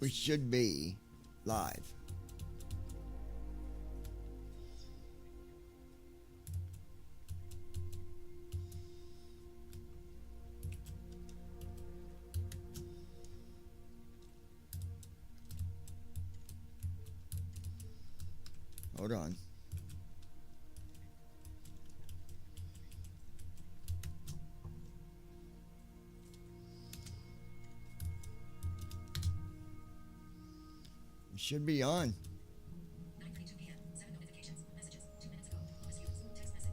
We should be live. Hold on. We should be on. 9:32 p.m. 7 notifications. Messages. 2 minutes ago. Lewis Hughes. Text message.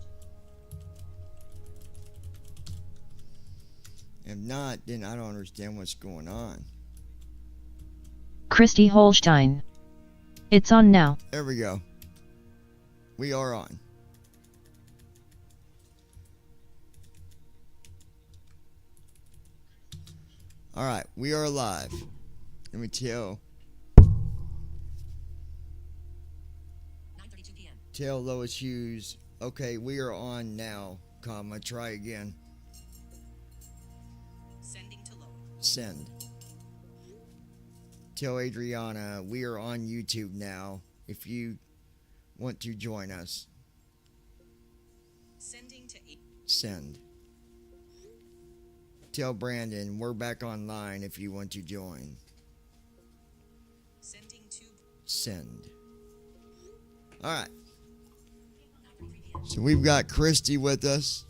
If not, then I don't understand what's going on. Christy Holstein. It's on now. There we go. We are on. All right, we are live. Let me tell. 9:32 p.m. Tell Lois Hughes. Okay, we are on now, comma. Try again. Sending to load. Send. Tell Adriana we are on YouTube now. If you want to join us, Sending to 8. send. Tell Brandon we're back online if you want to join. Sending to. Send. All right. 9:33 p.m. So we've got Christy with us.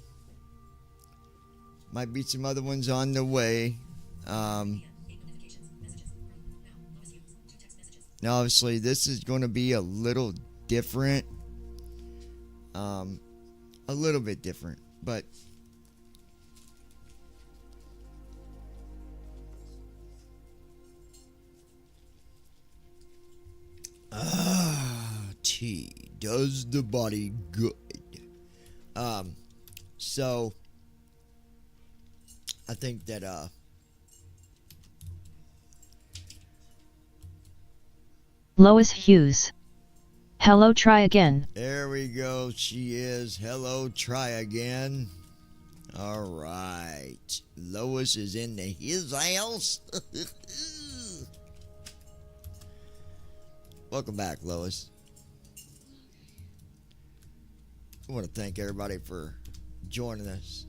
Might be some other ones on the way. 8 notifications. Messages. Now. Lewis Hughes. 2 text messages. Now, obviously, this is going to be a little different. A little bit different, but tea does the body good. So I think that Lois Hughes. Hello, try again. there we go. She is. Hello, try again. All right. Lois is in his house. Welcome back, Lois. I want to thank everybody for joining us.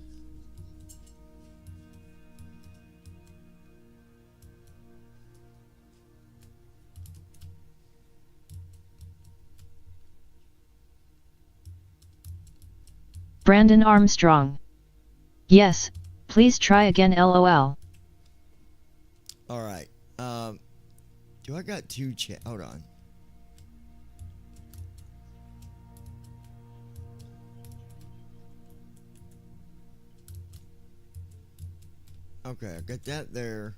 Brandon Armstrong. Yes, please try again, lol. All right. Do I got two chat? Hold on. Okay, I got that there.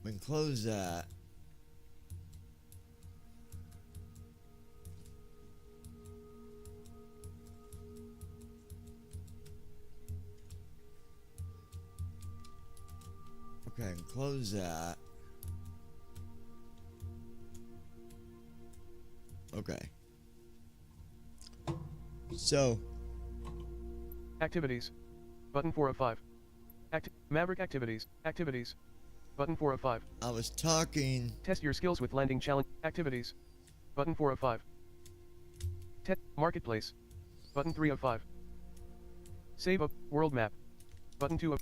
We can close that. Okay, I can close that. Okay. So, Activities. Button 4 of 5. Maverick activities. Activities. Button 4 of 5. I was talking. Test your skills with landing challenge. Activities. Button 4 of 5. Marketplace. Button 3 of 5. Save up. World map. Button 2 of.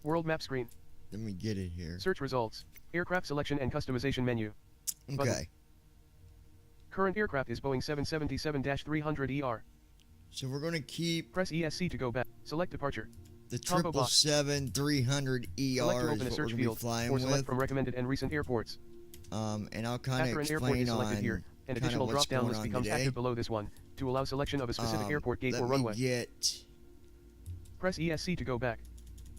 World map screen. Let me get it here. Search results. Aircraft selection and customization menu. Okay. Current aircraft is Boeing 777-300ER. So we're going to keep Press ESC to go back. Select departure. the Combo box. 777-300 Select ER or is open what a we're search going to be field, flying or select with. from recommended and recent airports. And I'll kind of After an airport explain is selected on here, an kind additional of what's drop-down going list on becomes today. active below this one, to allow selection of a specific airport gate or Let runway. me get. Press ESC to go back.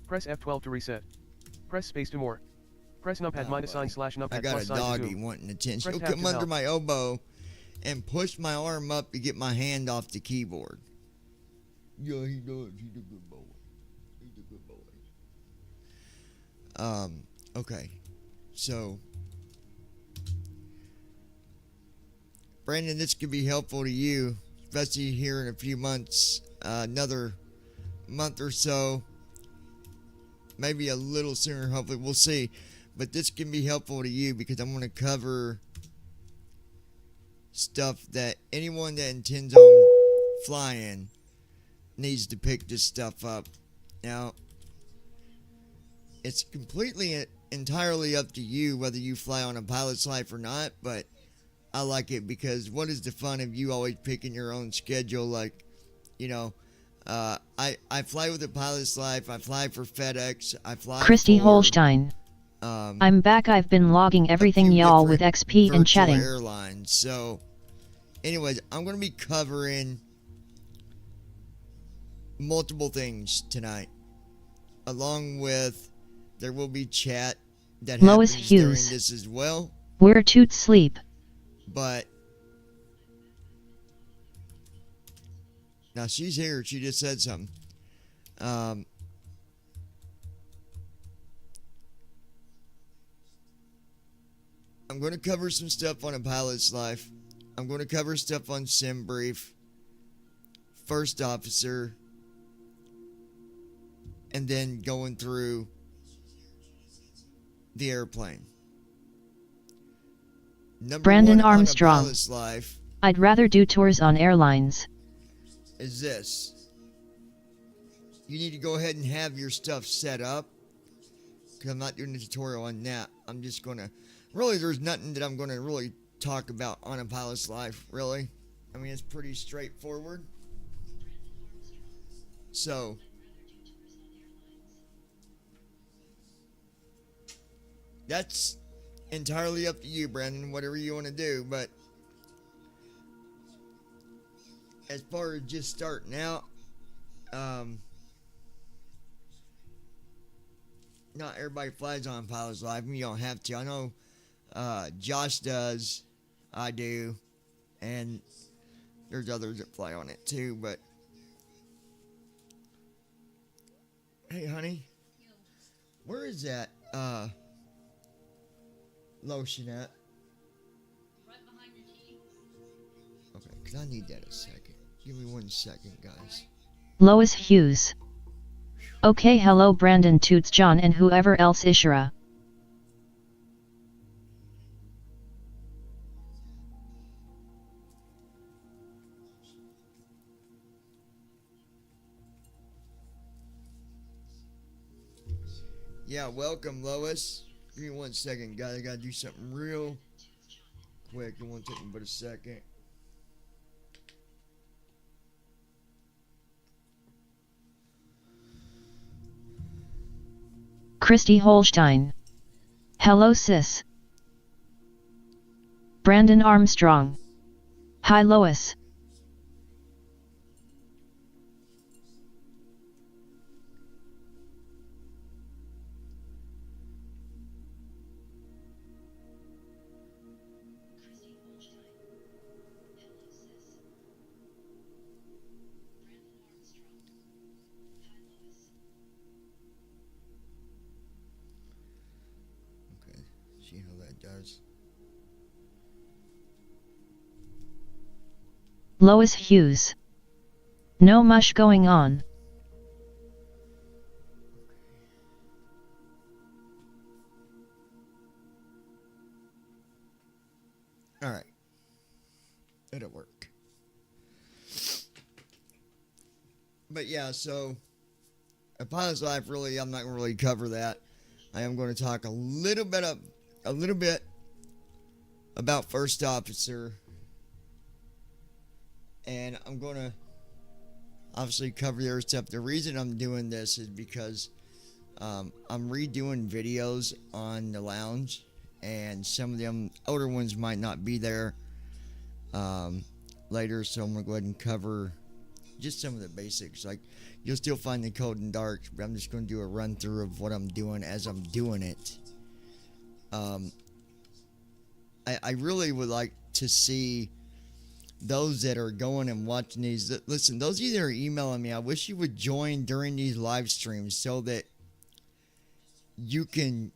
Press F12 to reset. Press space to more. Press numpad minus sign slash numpad I got plus a sign to doggy zoom. wanting attention. Press He'll tab come to under help. my elbow and push my arm up to get my hand off the keyboard. Yeah, he does. He's a good boy. He's a good boy. Okay. So, Brandon, this could be helpful to you, especially here in a few months. Another month or so, maybe a little sooner, hopefully, we'll see. But this can be helpful to you because I'm going to cover stuff that anyone that intends on flying needs to pick this stuff up. Now, it's completely entirely up to you whether you fly on a pilot's life or not, but I like it because what is the fun of you always picking your own schedule? Like, you know, I fly with a pilot's life. I fly for FedEx. I fly Christy for Holstein. I'm back. I've been logging everything y'all with XP and chatting. Airlines. So, anyways, I'm going to be covering multiple things tonight, along with there will be chat that Lois happens Hughes. during this as well. We're toot sleep. But now she's here. She just said something. I'm going to cover some stuff on a pilot's life. I'm going to cover stuff on sim brief, first officer, and then going through the airplane. Number Brandon one on a Armstrong. pilot's life I'd rather do tours on airlines. is this. You need to go ahead and have your stuff set up, because I'm not doing a tutorial on that. I'm just going to, really there's nothing that I'm going to really talk about on a pilot's life, really. I mean, it's pretty straightforward. So, that's entirely up to you, Brandon, whatever you want to do. But as far as just starting out, not everybody flies on pilot's life. You don't have to. I know Josh does. I do. And there's others that fly on it too. But hey, honey, where is that lotion at? Right behind your key. Okay, because I need that a second. Give me 1 second, guys. Lois Hughes. Okay, hello Brandon Toots John and whoever else Ishira. Yeah, welcome, Lois. Give me 1 second, guys. I gotta do something real quick. It won't take me but a second. Christy Holstein. Hello sis. Brandon Armstrong. Hi Lois. Okay, see how that does. Lois Hughes. No mush going on. Alright. It'll work. But yeah, so a pilot's life, really, I'm not going to really cover that. I am going to talk a little bit about first officer, and I'm going to obviously cover the other stuff. The reason I'm doing this is because I'm redoing videos on the lounge, and some of them older ones might not be there later, so I'm going to go ahead and cover just some of the basics. Like, you'll still find the cold and dark, but I'm just going to do a run through of what I'm doing as I'm doing it. I really would like to see those that are going and watching these. Listen, those of you that are emailing me, I wish you would join during these live streams so that you can,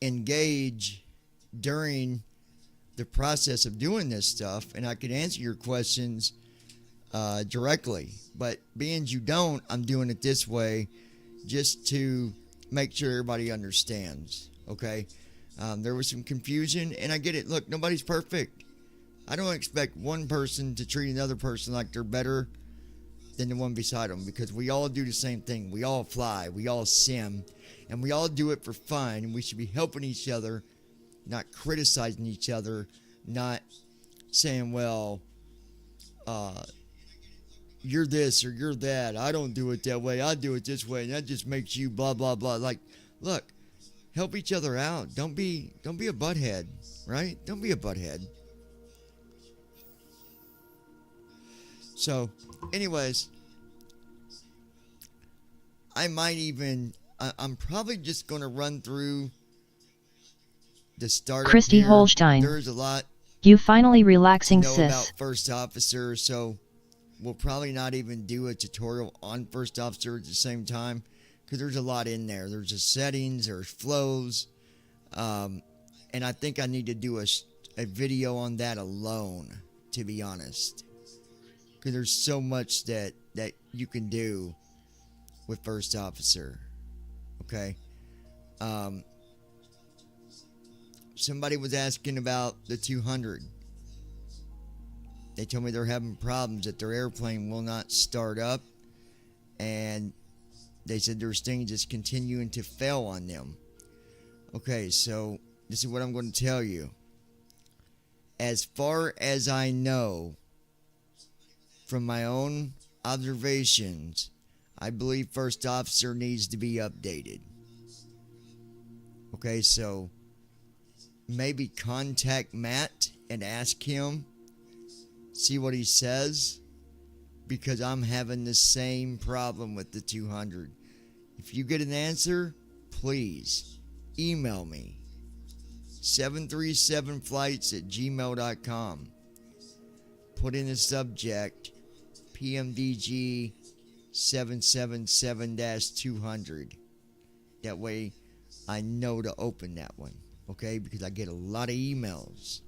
engage during the process of doing this stuff, and I could answer your questions directly. But being you don't, I'm doing it this way just to make sure everybody understands. Okay? There was some confusion, and I get it. Look, nobody's perfect. I don't expect one person to treat another person like they're better than the one beside them, because we all do the same thing. We all fly, we all sim, and we all do it for fun, and we should be helping each other, not criticizing each other, not saying, well, you're this or you're that. I don't do it that way. I do it this way, and that just makes you blah blah blah. Like, look, help each other out. Don't be a butthead, right? Don't be a butthead. So, anyways, I might even, I'm probably just going to run through the startup Christy here. Holstein. There's a lot You finally relaxing, to know sis. about First Officer, so we'll probably not even do a tutorial on First Officer at the same time, because there's a lot in there. There's the settings, there's flows, and I think I need to do a video on that alone, to be honest. Because there's so much that you can do with First Officer. Okay. Somebody was asking about the 200. They told me they're having problems, that their airplane will not start up, and they said there's things just continuing to fail on them. Okay, so this is what I'm going to tell you. As far as I know, from my own observations, I believe First Officer needs to be updated. Okay, so maybe contact Matt and ask him, see what he says, because I'm having the same problem with the 200. If you get an answer, please email me, 737flights@gmail.com. Put in the subject pmdg 777-200. That way I know to open that one, okay? Because I get a lot of emails.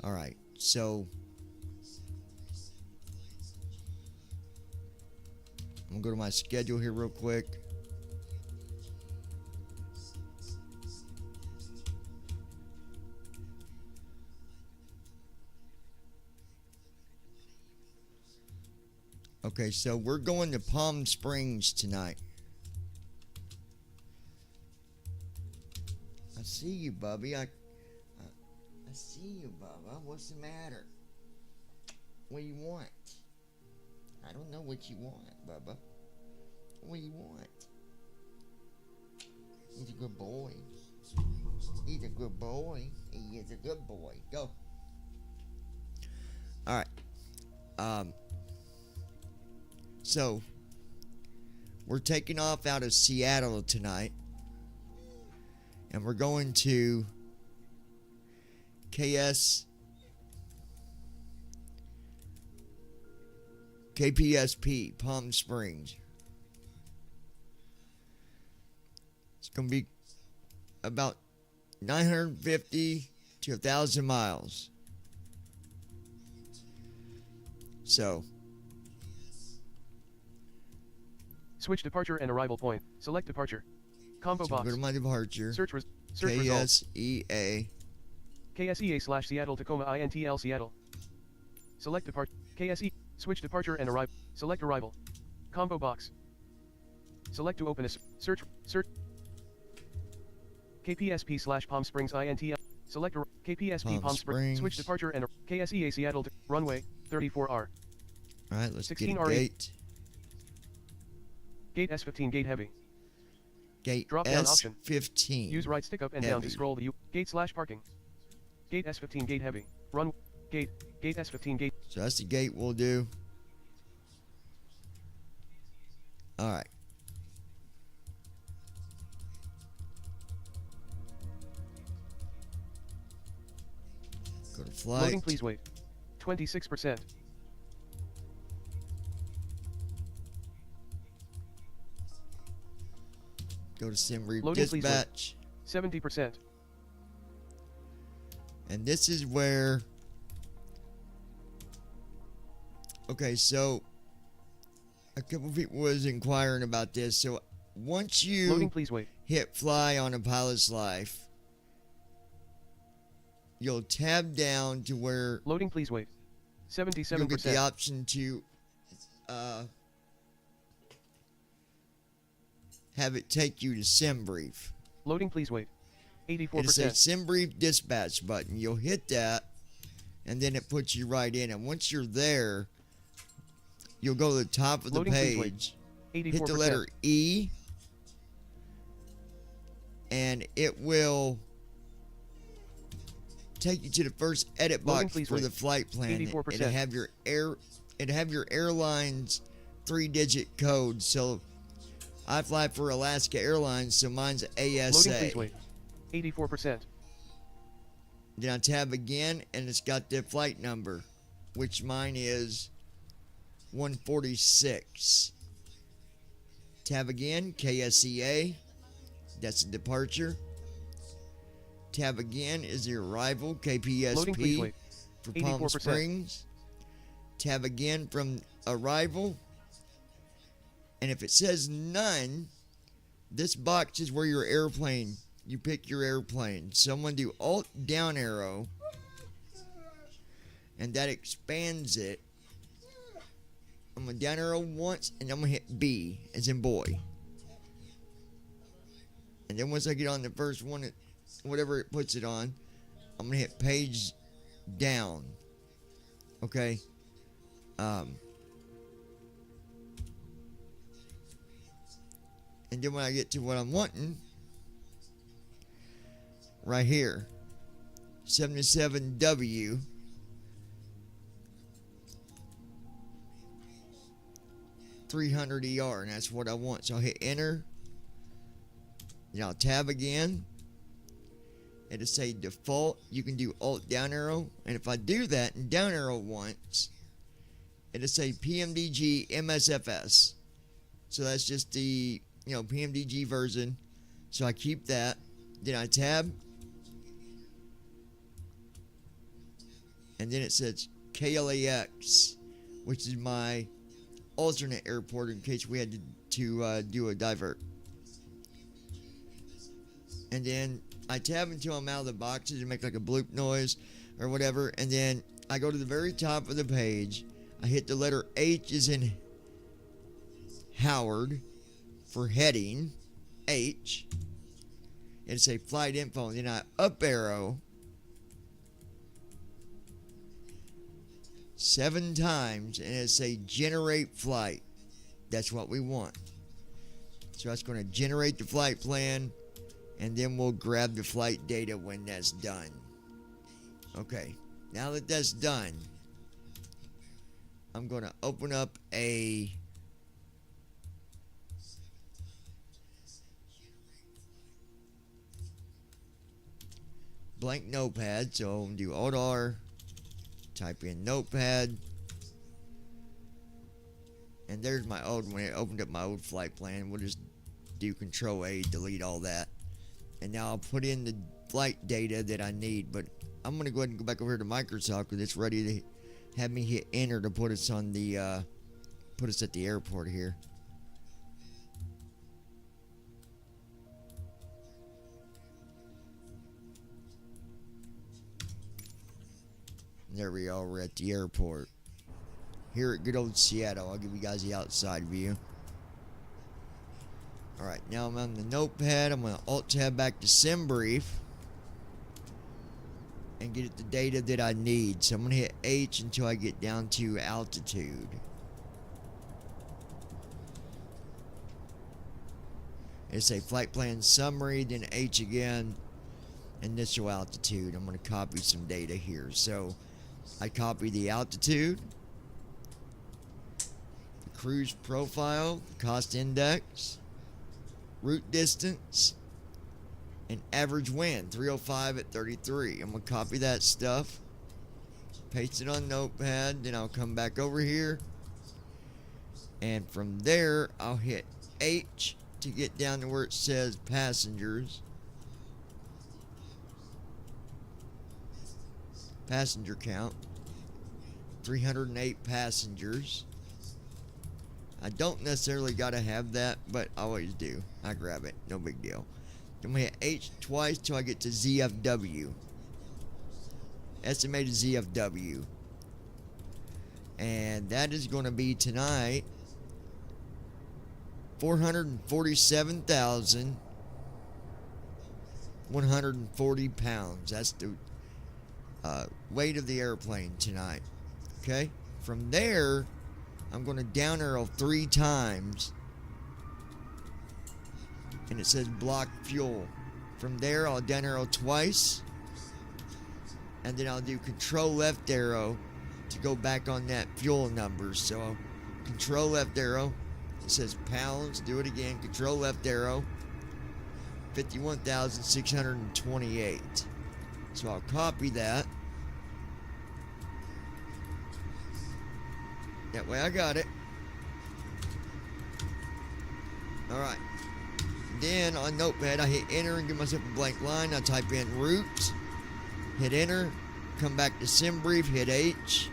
Alright, so I'm gonna go to my schedule here real quick. Okay, so we're going to Palm Springs tonight. I see you, Bubby. I see you, Bubba. What's the matter? What do you want? I don't know what you want, Bubba. What do you want? He's a good boy. He's a good boy. He is a good boy. Go. Alright. So, we're taking off out of Seattle tonight, and we're going to KPSP, Palm Springs. It's going to be about 950 to 1,000 miles. So, Switch departure and arrival point. Select departure. Combo so box. go to my departure. Search results. KSEA. KSEA/Seattle Tacoma INTL Seattle. Select departure. KSE. Switch departure and arrival. Select arrival. Combo box. Select to open a search. KPSP/Palm Springs INTL. Select KPSP Palm Springs. Switch departure and KSEA Seattle runway 34R. All right, let's get 16 a R8. gate. Gate S15 gate heavy. Gate Drop down option. S15. Use right stick up and down to scroll the gate/parking. Gate S15 gate heavy. Run gate S15 gate. So that's the gate we'll do. All right. Go to flight. Loading, please wait. 26%. Go to sim read Loading, please wait. dispatch. 70%. And this is where Okay, so a couple people was inquiring about this. So once you Loading, please wait. hit fly on a pilot's life, you'll tab down to where Loading, please wait. you'll get the 77%. option to have it take you to sim brief. Loading, please wait. It'll say 84%. sim brief dispatch button. You'll hit that, and then it puts you right in. And once you're there, you'll go to the top of the Loading, please wait. page, 84%. hit the letter E, and it will take you to the first edit Loading, box please for wait. the flight plan. 84%. It'll have your airline's 3-digit code. So I fly for Alaska Airlines, so mine's ASA. Loading, please wait. 84%. Then I tab again, and it's got the flight number, which mine is 146. Tab again, KSEA. That's a departure. Tab again is the arrival, Loading, please KPSP wait. for Palm 84%. Springs. Tab again from arrival. And if it says none, this box is where your airplane, you pick your airplane. So I'm going to do Alt down arrow, and that expands it. I'm going to down arrow once, and I'm going to hit B as in boy. And then once I get on the first one, whatever it puts it on, I'm going to hit page down. Okay. And then when I get to what I'm wanting, right here, 77W, $300 and that's what I want. So I'll hit enter. Then I'll tab again. It'll say default. You can do alt down arrow. And if I do that and down arrow once, it'll say pmdg MSFS. So that's just the PMDG version. So I keep that. Then I tab. And then it says KLAX, which is my alternate airport in case we had to do a divert. And then I tab until I'm out of the boxes and make like a bloop noise or whatever. And then I go to the very top of the page. I hit the letter H as in Howard for heading, H. It'll say flight info. And then I up arrow 7 times and it'll say generate flight. That's what we want. So that's going to generate the flight plan, and then we'll grab the flight data when that's done. Okay, now that that's done, I'm going to open up a blank notepad. So I'm going to do Alt R, type in notepad, and there's my old one. It opened up my old flight plan. We'll just do Control A, delete all that. And now I'll put in the flight data that I need. But I'm going to go ahead and go back over here to Microsoft because it's ready to have me hit enter to put us on the put us at the airport here. There we are. We're at the airport here at good old Seattle. I'll give you guys the outside view. Alright, now I'm on the notepad. I'm going to alt tab back to SimBrief and get it the data that I need. So I'm going to hit H until I get down to altitude. It'll say flight plan summary, then H again, initial altitude. I'm going to copy some data here. So I copy the altitude, the cruise profile, cost index, route distance, and average wind, 305 at 33. I'm going to copy that stuff, paste it on notepad, then I'll come back over here, and from there I'll hit H to get down to where it says passengers, passenger count, 308 passengers. I don't necessarily gotta have that, but I always do. I grab it, no big deal. Then we hit H twice till I get to ZFW. Estimated ZFW. And that is going to be tonight 447,140 pounds. That's the weight of the airplane tonight. Okay? From there, I'm going to down arrow 3 times. And it says block fuel. From there, I'll down arrow twice. And then I'll do control left arrow to go back on that fuel number. So control left arrow, it says pounds, do it again, control left arrow, 51,628. So I'll copy that. That way I got it. Alright. Then on Notepad I hit enter and give myself a blank line. I type in route, hit enter, come back to SimBrief, hit H.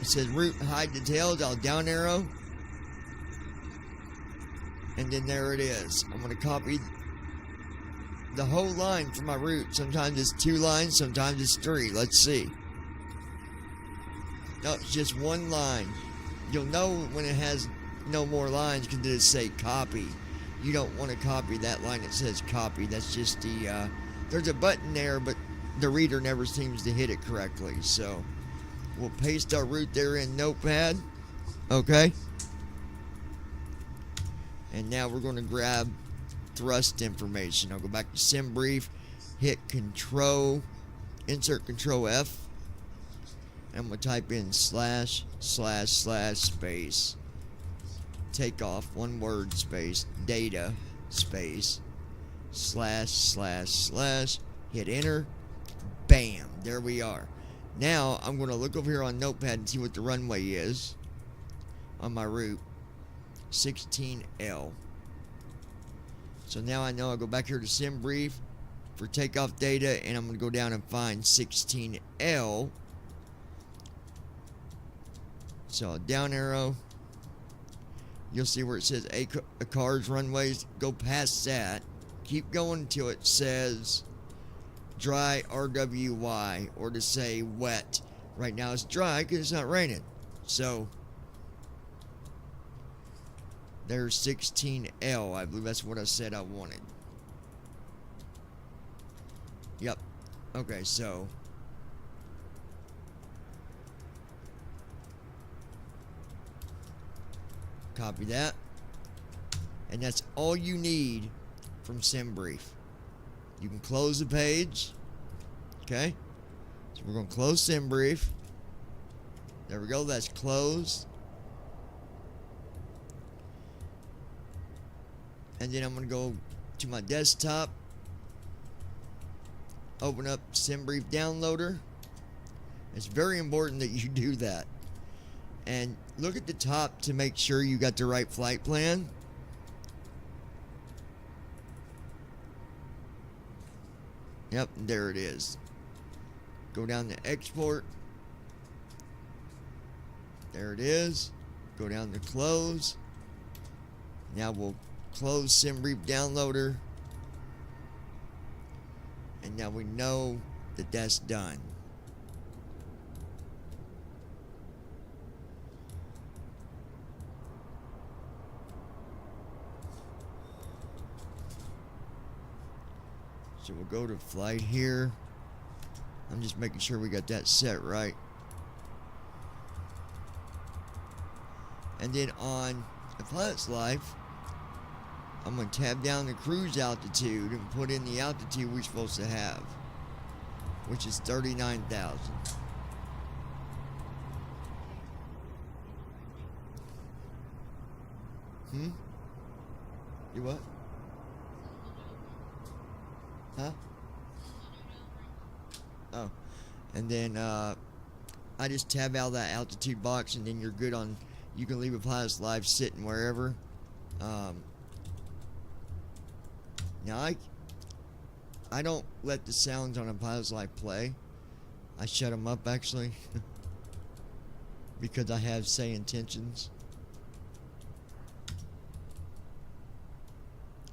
It says route hide details, I'll down arrow. And then there it is. I'm going to copy the whole line for my route. Sometimes it's 2 lines, sometimes it's 3. Let's see. No, it's just 1 line. You'll know when it has no more lines because it say copy. You don't want to copy that line that says copy. That's just the, there's a button there, but the reader never seems to hit it correctly. So we'll paste our route there in Notepad. Okay. And now we're going to grab thrust information. I'll go back to SimBrief, hit Control, insert Control F. I'm going to type in slash space. Takeoff, 1 word, space, data, space, slash, hit enter, bam, there we are. Now, I'm going to look over here on Notepad and see what the runway is on my route, 16L. So now I know I go back here to SimBrief for takeoff data, and I'm going to go down and find 16L. So, down arrow. You'll see where it says a car's runways. Go past that. Keep going until it says dry RWY, or to say wet. Right now it's dry because it's not raining. So there's 16L. I believe that's what I said I wanted. Yep. Okay, so copy that. And that's all you need from SimBrief. You can close the page. Okay. So we're going to close SimBrief. There we go. That's closed. And then I'm going to go to my desktop. Open up SimBrief Downloader. It's very important that you do that. And look at the top to make sure you got the right flight plan. Yep, there it is. Go down to export. There it is. Go down to close. Now we'll close SimBrief Downloader. And now we know that that's done. So we'll go to flight here. I'm just making sure we got that set right. And then on the pilot's life, I'm going to tab down the cruise altitude and put in the altitude we're supposed to have, which is 39,000. You what? Huh? Oh. And then I just tab out that altitude box, and then you're good on, you can leave a pilot's life sitting wherever. Now I don't let the sounds on a pilot's life play. I shut them up actually because I have say intentions.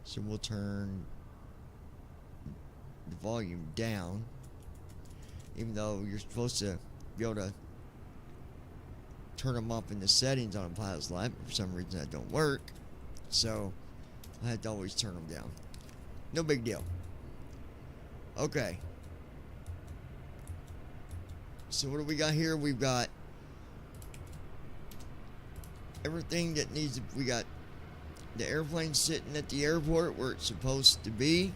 So we'll turn the volume down, even though you're supposed to be able to turn them up in the settings on a pilot's light, but for some reason that don't work. So I had to always turn them down. No big deal. Okay. So what do we got here? We've got everything that needs. We got the airplane sitting at the airport where it's supposed to be.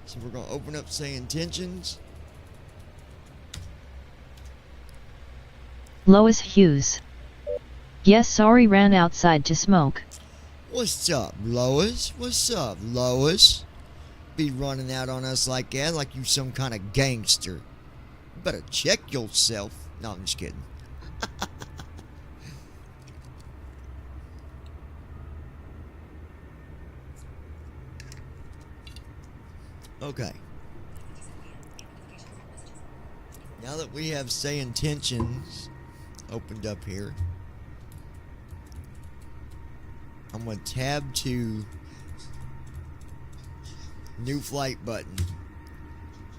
So we're going to open up say intentions. Lois Hughes. Yes, sorry, ran outside to smoke. What's up, Lois? What's up, Lois? Be running out on us like that, like you some kind of gangster. Better check yourself. No, I'm just kidding. Okay. Now that we have say intentions opened up here, I'm going to tab to new flight button.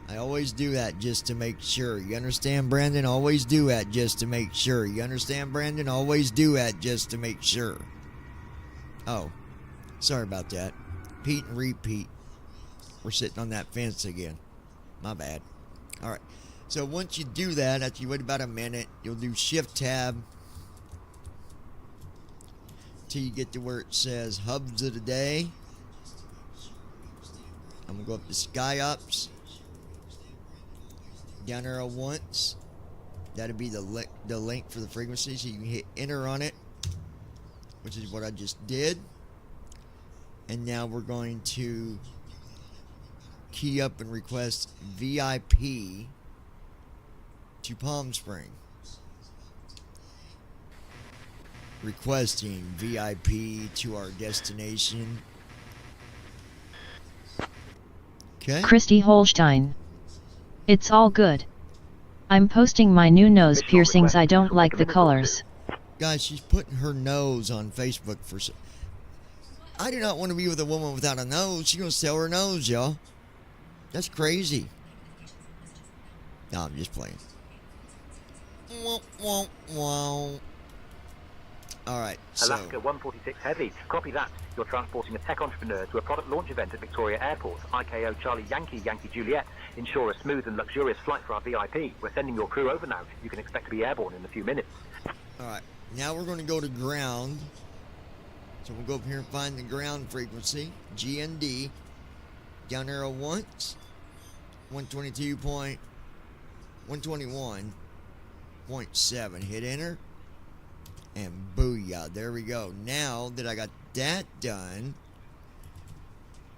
I always do that just to make sure. You understand, Brandon? Always do that just to make sure. You understand, Brandon? Always do that just to make sure. Oh, sorry about that. Pete and repeat. We're sitting on that fence again. My bad. Alright. So once you do that, after you wait about a minute, you'll do shift tab till you get to where it says hubs of the day. I'm going to go up to Sky Ops. Down arrow once. That'll be the link for the frequency, so you can hit enter on it, which is what I just did. And now we're going to key up and request VIP to Palm Spring. Requesting VIP to our destination. Okay. Christy Holstein. It's all good. I'm posting my new nose piercings. I don't like the colors. Guys, she's putting her nose on Facebook for. I do not want to be with a woman without a nose. She's gonna sell her nose, y'all. That's crazy. No, I'm just playing. Alright, so. Alaska 146 Heavy. Copy that. You're transporting a tech entrepreneur to a product launch event at Victoria Airport. IKO Charlie Yankee, Yankee Juliet. Ensure a smooth and luxurious flight for our VIP. We're sending your crew over now. You can expect to be airborne in a few minutes. Alright, now we're going to go to ground. So we'll go up here and find the ground frequency. GND. Down arrow once. 121.7. Hit enter. And booyah. There we go. Now that I got that done.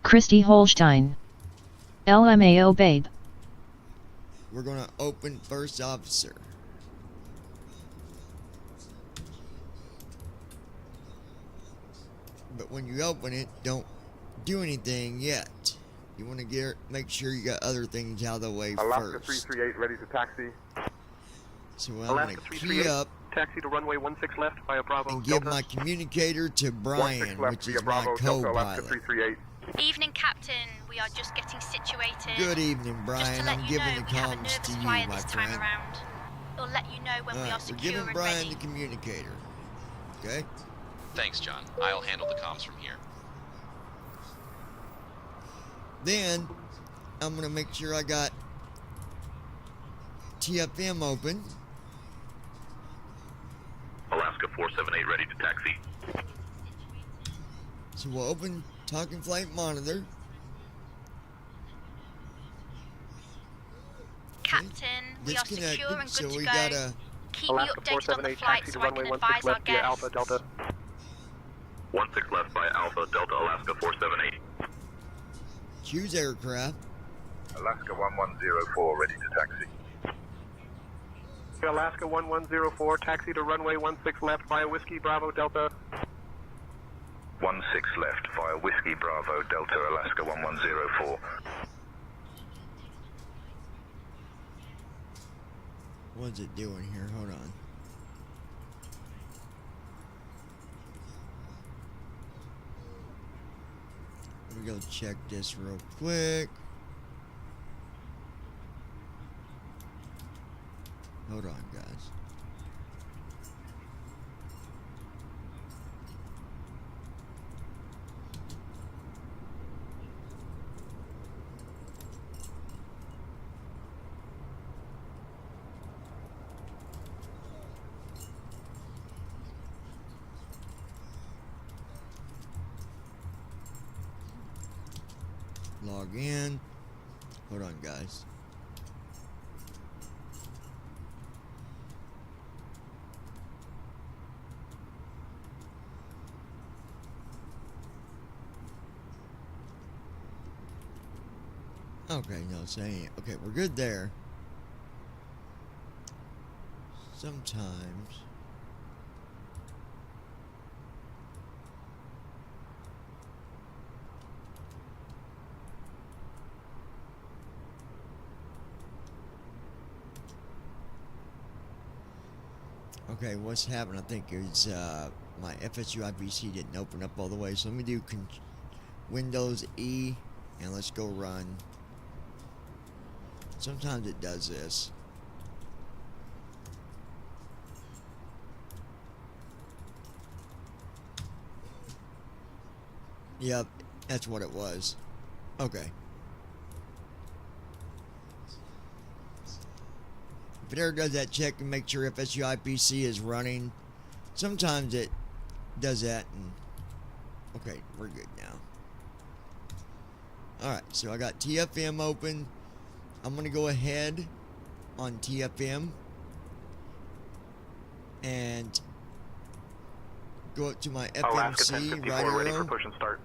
Christy Holstein. LMAO babe. We're going to open first officer. But when you open it, don't do anything yet. You want to make sure you got other things out of the way Alaska first. 338 ready to taxi. So I'm going to key up taxi to runway 16 left via Bravo and give Delta. my communicator to Brian, 16 left which is via my Bravo Delta, Alaska co-pilot. 338. Evening, Captain. We are just getting situated. Good evening, Just Brian. to let I'm you giving know, the we have a comms nervous to you, flyer my this time friend. around. We'll let you know when we are Alright, we're secure giving and Brian ready. the communicator. Okay? Thanks, John. I'll handle the comms from here. Then, I'm going to make sure I got TFM open. Alaska 478 ready to taxi. So we'll open Talking Flight Monitor. Captain, we are secure and good so to we go. gotta Keep me Alaska updated on the 478 flight taxi so to I runway can 16 advise our left via Alpha guests. Delta. 16 left by Alpha Delta Alaska 478. choose aircraft. Alaska 1104 ready to taxi. Alaska 1104 taxi to runway 16 left via Whiskey Bravo Delta. 16 left via Whiskey Bravo Delta Alaska 1104. What's it doing here? Hold on. Let me go check this real quick. Hold on, guys. Log in. Hold on, guys. Okay, no, saying okay, we're good there. Sometimes okay, what's happened, I think, is my FSU IPC didn't open up all the way. So let me do Windows E, and let's go run. Sometimes it does this. Yep, that's what it was. Okay. If it ever does that, check and make sure FSU IPC is running. Sometimes it does that, and okay, we're good now. Alright, so I got TFM open. I'm going to go ahead on TFM and go up to my Alaska FMC 1054 right ready for arrow push and start.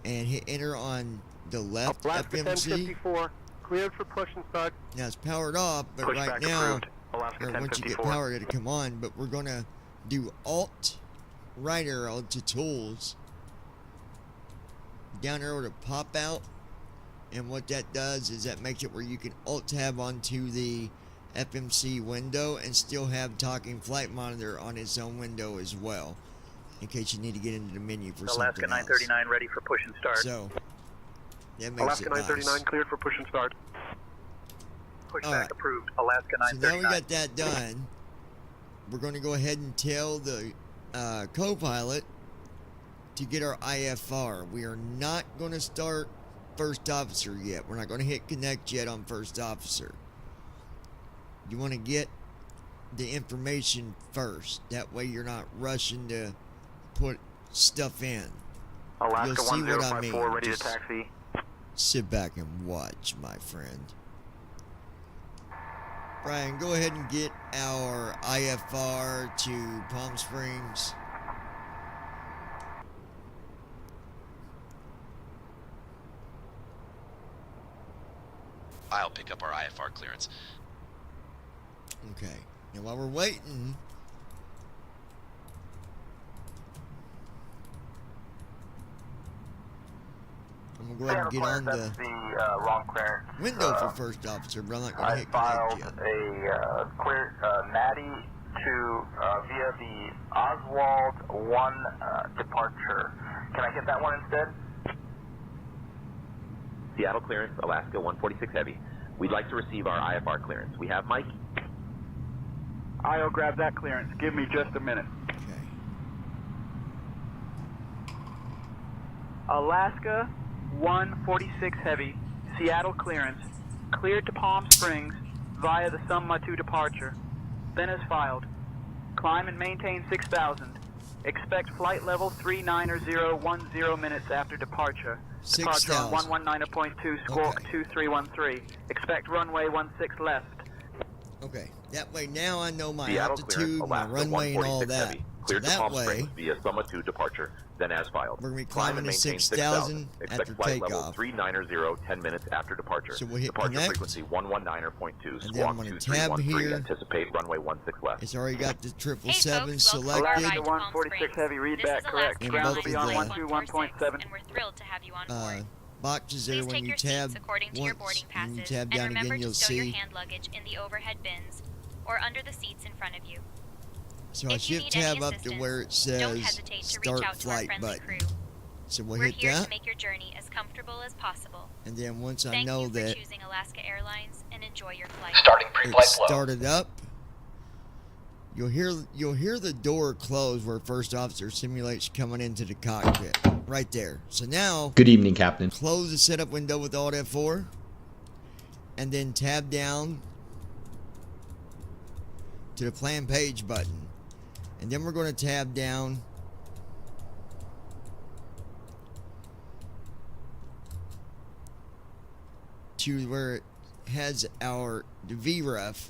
and hit enter on the left Alaska FMC. 1054 cleared for push and start. Now it's powered off, but Pushback right now, approved. Alaska or once you get 1054. power, it'll come on. But we're going to do Alt right arrow to tools, down arrow to pop out. And what that does is that makes it where you can alt tab onto the FMC window and still have talking flight monitor on its own window as well, in case you need to get into the menu for Alaska something else. 939 ready for push and start. So that makes Alaska it 939 nice. cleared for push and start. Pushback Alright. approved. Alaska So now we 939. got that done. We're going to go ahead and tell the co-pilot to get our IFR. We are not going to start first officer yet. We're not going to hit connect yet on first officer. You want to get the information first. That way you're not rushing to put stuff in. Alaska You'll see what I 1054 mean. ready Just to taxi. sit back and watch, my friend. Brian, go ahead and get our IFR to Palm Springs. I'll pick up our IFR clearance. Okay. Now while we're waiting, I'm gonna go ahead and get on the wrong clearance. window for first officer, but I'm not gonna I hit filed connect yet. a clear natty to via the Oswald 1 departure. Can I get that one instead? Seattle clearance, Alaska 146 Heavy. We'd like to receive our IFR clearance. We have Mike. I'll grab that clearance. Give me just a minute. Okay. Alaska 146 Heavy, Seattle clearance, cleared to Palm Springs via the Summa 2 departure. Then as filed. Climb and maintain 6,000. Expect flight level 39010 minutes after departure. Departure on 6,000. 119.2, squawk Okay. 2313. Expect runway 16 left. Okay. That way now I know my Seattle altitude, clearance, my Alaska runway, and all 146 that. Heavy. So Cleared to that Palm way, Springs via Summa 2 departure, then as filed. we're gonna be Climb climbing and to maintain 6,000 Expect after flight level takeoff. 390 10 minutes after departure. So we'll hit departure connect. frequency 119.2, And then I'm squawk gonna tab 2313. here. Anticipate runway 16 left. It's already got the 777 Hey folks, welcome to our selected. ride to Palm 146 Springs. Heavy, read This back is correct. Alaska Ground will Flight be on 121.7, 121.7. and we're thrilled to have you on board. Boxes there Please when take you your tab seats according to your once boarding and you passes, tab and down remember again, to you'll stow your see hand luggage in the overhead bins. or under the seats in front of you. So I If you shift need any tab up to assistance, where it don't says hesitate to reach start out to our flight friendly button. crew. So we'll We're hit here that. to make your journey as comfortable as possible. And then once I Thank know you for that choosing Alaska Airlines and enjoy your flight. Starting pre-flight it's flow. started up, you'll hear the door close where first officer simulates coming into the cockpit. Right there. So now Good evening, Captain. close the setup window with Alt F4 and then tab down to the plan page button. And then we're going to tab down to where it has the VREF.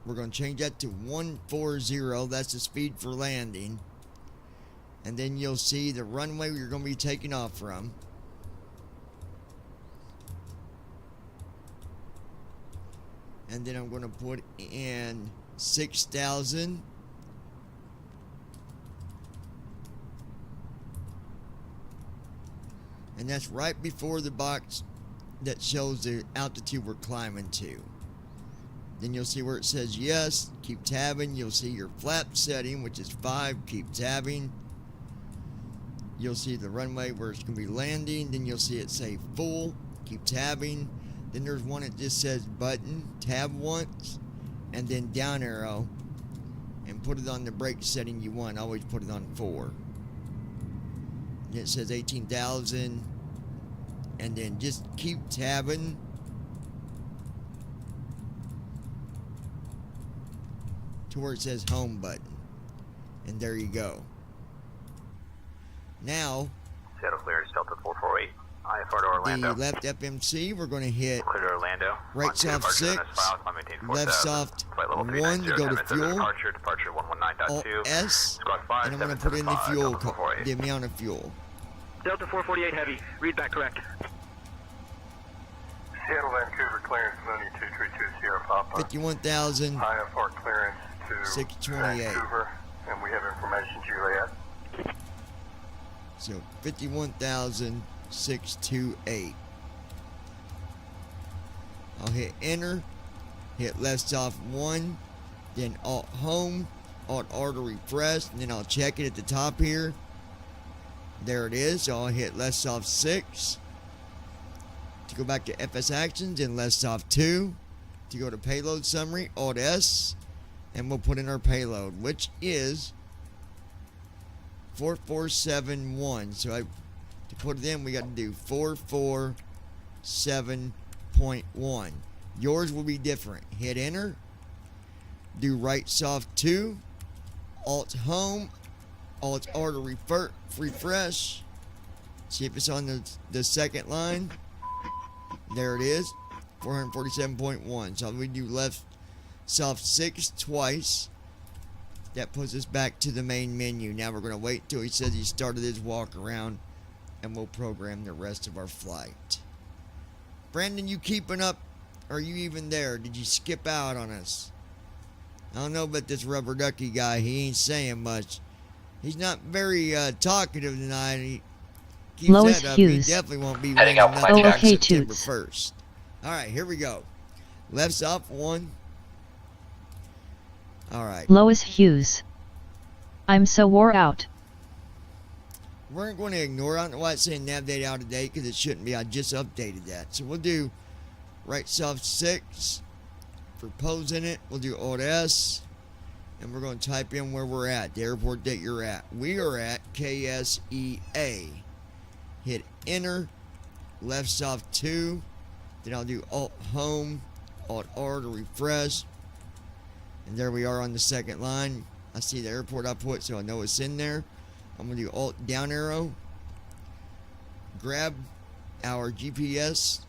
We're going to change that to 140. That's the speed for landing. And then you'll see the runway you're going to be taking off from. And then I'm going to put in 6,000. And that's right before the box that shows the altitude we're climbing to. Then you'll see where it says yes, keep tabbing. You'll see your flap setting, which is 5, keep tabbing. You'll see the runway where it's going to be landing. Then you'll see it say full, keep tabbing. Then there's one that just says button, tab once, and then down arrow, and put it on the brake setting you want. Always put it on 4. And it says 18,000, and then just keep tabbing. To where it says home button. And there you go. Now, Seattle clearance, Delta 448. IFR to Orlando. the left FMC, we're going to hit Clear to Orlando. right soft 6, left soft 1 to go to fuel, Departure 119.2. Alt S, Squawk 5, and I'm going to put in the fuel, Delta 448. the amount of fuel. Delta 448 Heavy, read back correct. Seattle, Vancouver clearance, Mooney 232 Sierra Papa. 51,000, IFR clearance to 628. Vancouver, and we have information, Juliet. So 51,628. I'll hit enter, hit left soft 1, then Alt home, Alt R to refresh, and then I'll check it at the top here. There it is. So I'll hit left soft 6 to go back to FS actions, and left soft 2 to go to payload summary, Alt S, and we'll put in our payload, which is 4471. So to put it in, we got to do 447.1. Yours will be different. Hit enter, do right soft 2, Alt home, Alt R to refresh. See if it's on the second line. There it is, 447.1. So we do left soft 6 twice. That puts us back to the main menu. Now we're going to wait till he says he started his walk around, and we'll program the rest of our flight. Brandon, you keeping up? Are you even there? Did you skip out on us? I don't know about this rubber ducky guy. He ain't saying much. He's not very talkative tonight. He keeps Lois that up. Hughes. He definitely won't be Heading running out nothing flight on okay, September Toots. 1st. All right, here we go. Left soft 1. All right. Lois Hughes. I'm so wore out. We're going to ignore it. I don't know why it's saying navigate out of date, because it shouldn't be. I just updated that. So we'll do right soft 6 for posing it. We'll do Alt S, and we're going to type in where we're at, the airport that you're at. We are at KSEA. Hit enter, left soft 2. Then I'll do Alt home, Alt R to refresh. And there we are on the second line. I see the airport I put, so I know it's in there. I'm going to do Alt down arrow. Grab our GPS,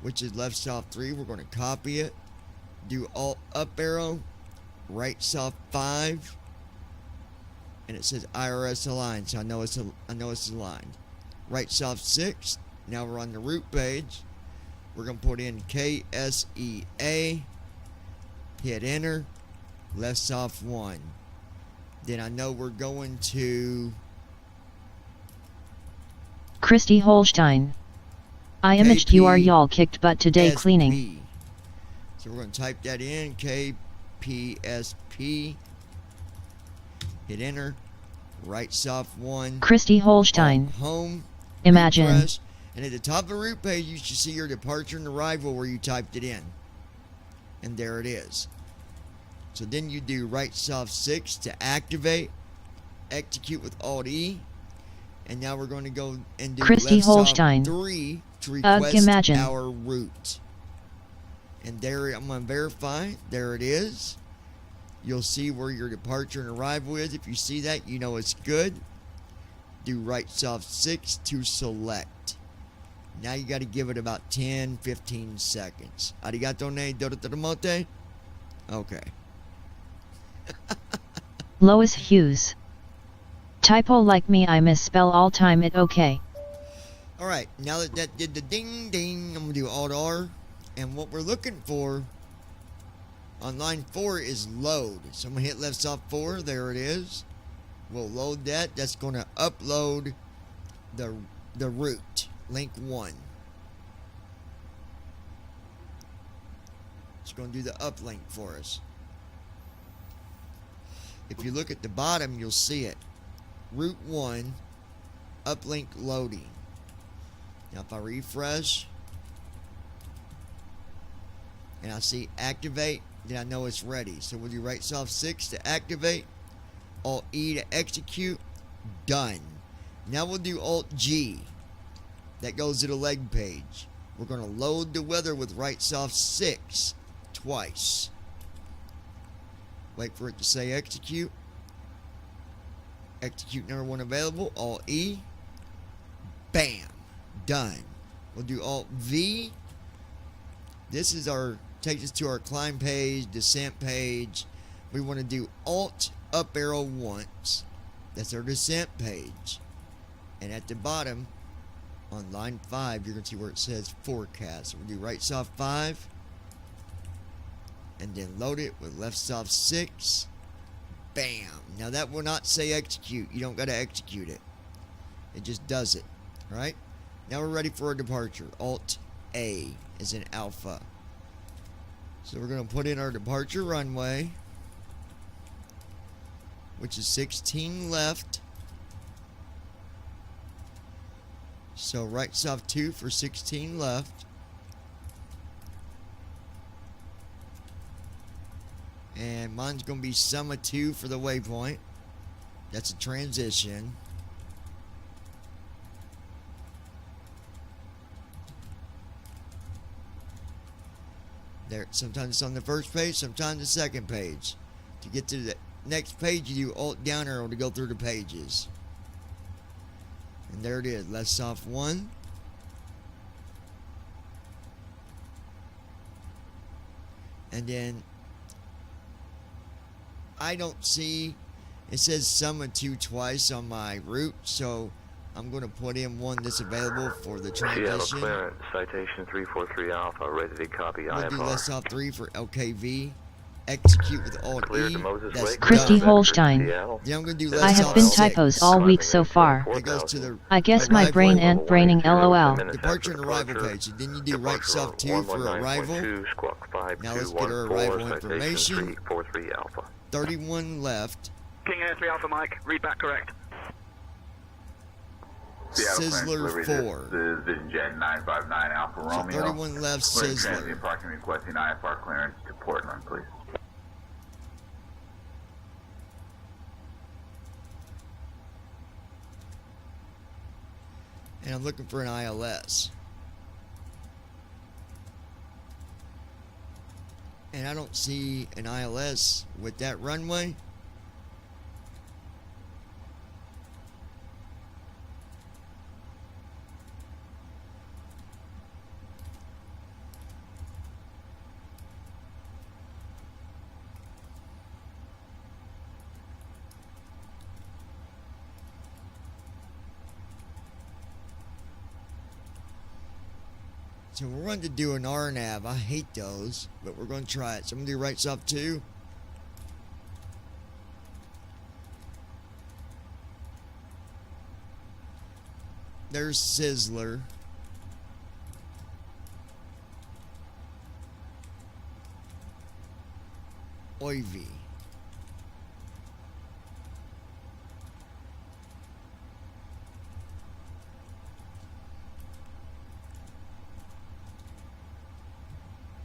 which is left soft 3. We're going to copy it. Do Alt up arrow. Right soft 5. And it says IRS aligned, so I know it's aligned. Right soft 6. Now we're on the route page. We're going to put in KSEA. Hit enter. Left soft 1. Then I know we're going to Christy Holstein. I imaged you are y'all kicked butt today SP. cleaning. So we're going to type that in, KPSB. PSP. Hit enter. Right soft 1. Christy Holstein. Home. Imagine. Refresh, and at the top of the root page, you should see your departure and arrival where you typed it in. And there it is. So then you do right soft 6 to activate. Execute with Alt E. And now we're going to go and do Christy left Holstein. soft 3 to request Imagine. our route. And there, I'm going to verify. There it is. You'll see where your departure and arrival is. If you see that, you know it's good. Do right soft 6 to select. Now you got to give it about 10-15 seconds. Arigato ne dorotoromote. Okay. Lois Hughes. Typo like me, I misspell all time it okay. Alright, now that that did the ding ding, I'm going to do Alt R. And what we're looking for on line 4 is load. So I'm going to hit left soft 4. There it is. We'll load that. That's going to upload the route. Link 1. It's going to do the uplink for us. If you look at the bottom, you'll see it. Route 1, uplink loading. Now if I refresh, and I see activate, then I know it's ready. So we'll do right soft 6 to activate, Alt E to execute, done. Now we'll do Alt G. That goes to the leg page. We're going to load the weather with right soft 6 twice. Wait for it to say execute. Execute number 1 available. Alt E. Bam. Done. We'll do Alt V. This is our, takes us to our climb page, descent page. We want to do Alt up arrow once. That's our descent page. And at the bottom, on line 5, you're going to see where it says forecast. So we'll do right soft 5. And then load it with left soft 6. Bam. Now that will not say execute. You don't got to execute it. It just does it. Alright? Now we're ready for a departure. Alt A is in alpha. So we're going to put in our departure runway, which is 16 left. So right soft 2 for 16 left. And mine's going to be summa 2 for the waypoint. That's a transition. There, sometimes it's on the first page, sometimes the second page. To get to the next page, you do Alt down arrow to go through the pages. And there it is, left soft 1. And then I don't see, it says summa 2 twice on my route, so I'm going to put in one that's available for the Seattle transition. clearance, citation 343 Alpha, ready to copy We'll do IFR. left soft 3 for LKV. Execute with Alt Clear E. to Moses That's Lake. Christy done. Holstein. Seattle. Then I'm going to do I left have soft been 6. typos all week so far. It goes to the I guess my brain ain't braining LOL. departure and arrival page. And then you do right soft 2 for arrival. Now let's get our arrival information. 343 Alpha. 31 left. King Air 3 Alpha Mike, read back correct. Sizzler 4. This is Vision Jet 959 Alpha So Romeo. 31 left, Clearing Sizzler. transient parking requesting IFR clearance to Portland, please. And I'm looking for an ILS. And I don't see an ILS with that runway. So we're going to do an RNAV. I hate those, but we're going to try it. So I'm going to do right soft 2. There's Sizzler. Oivy.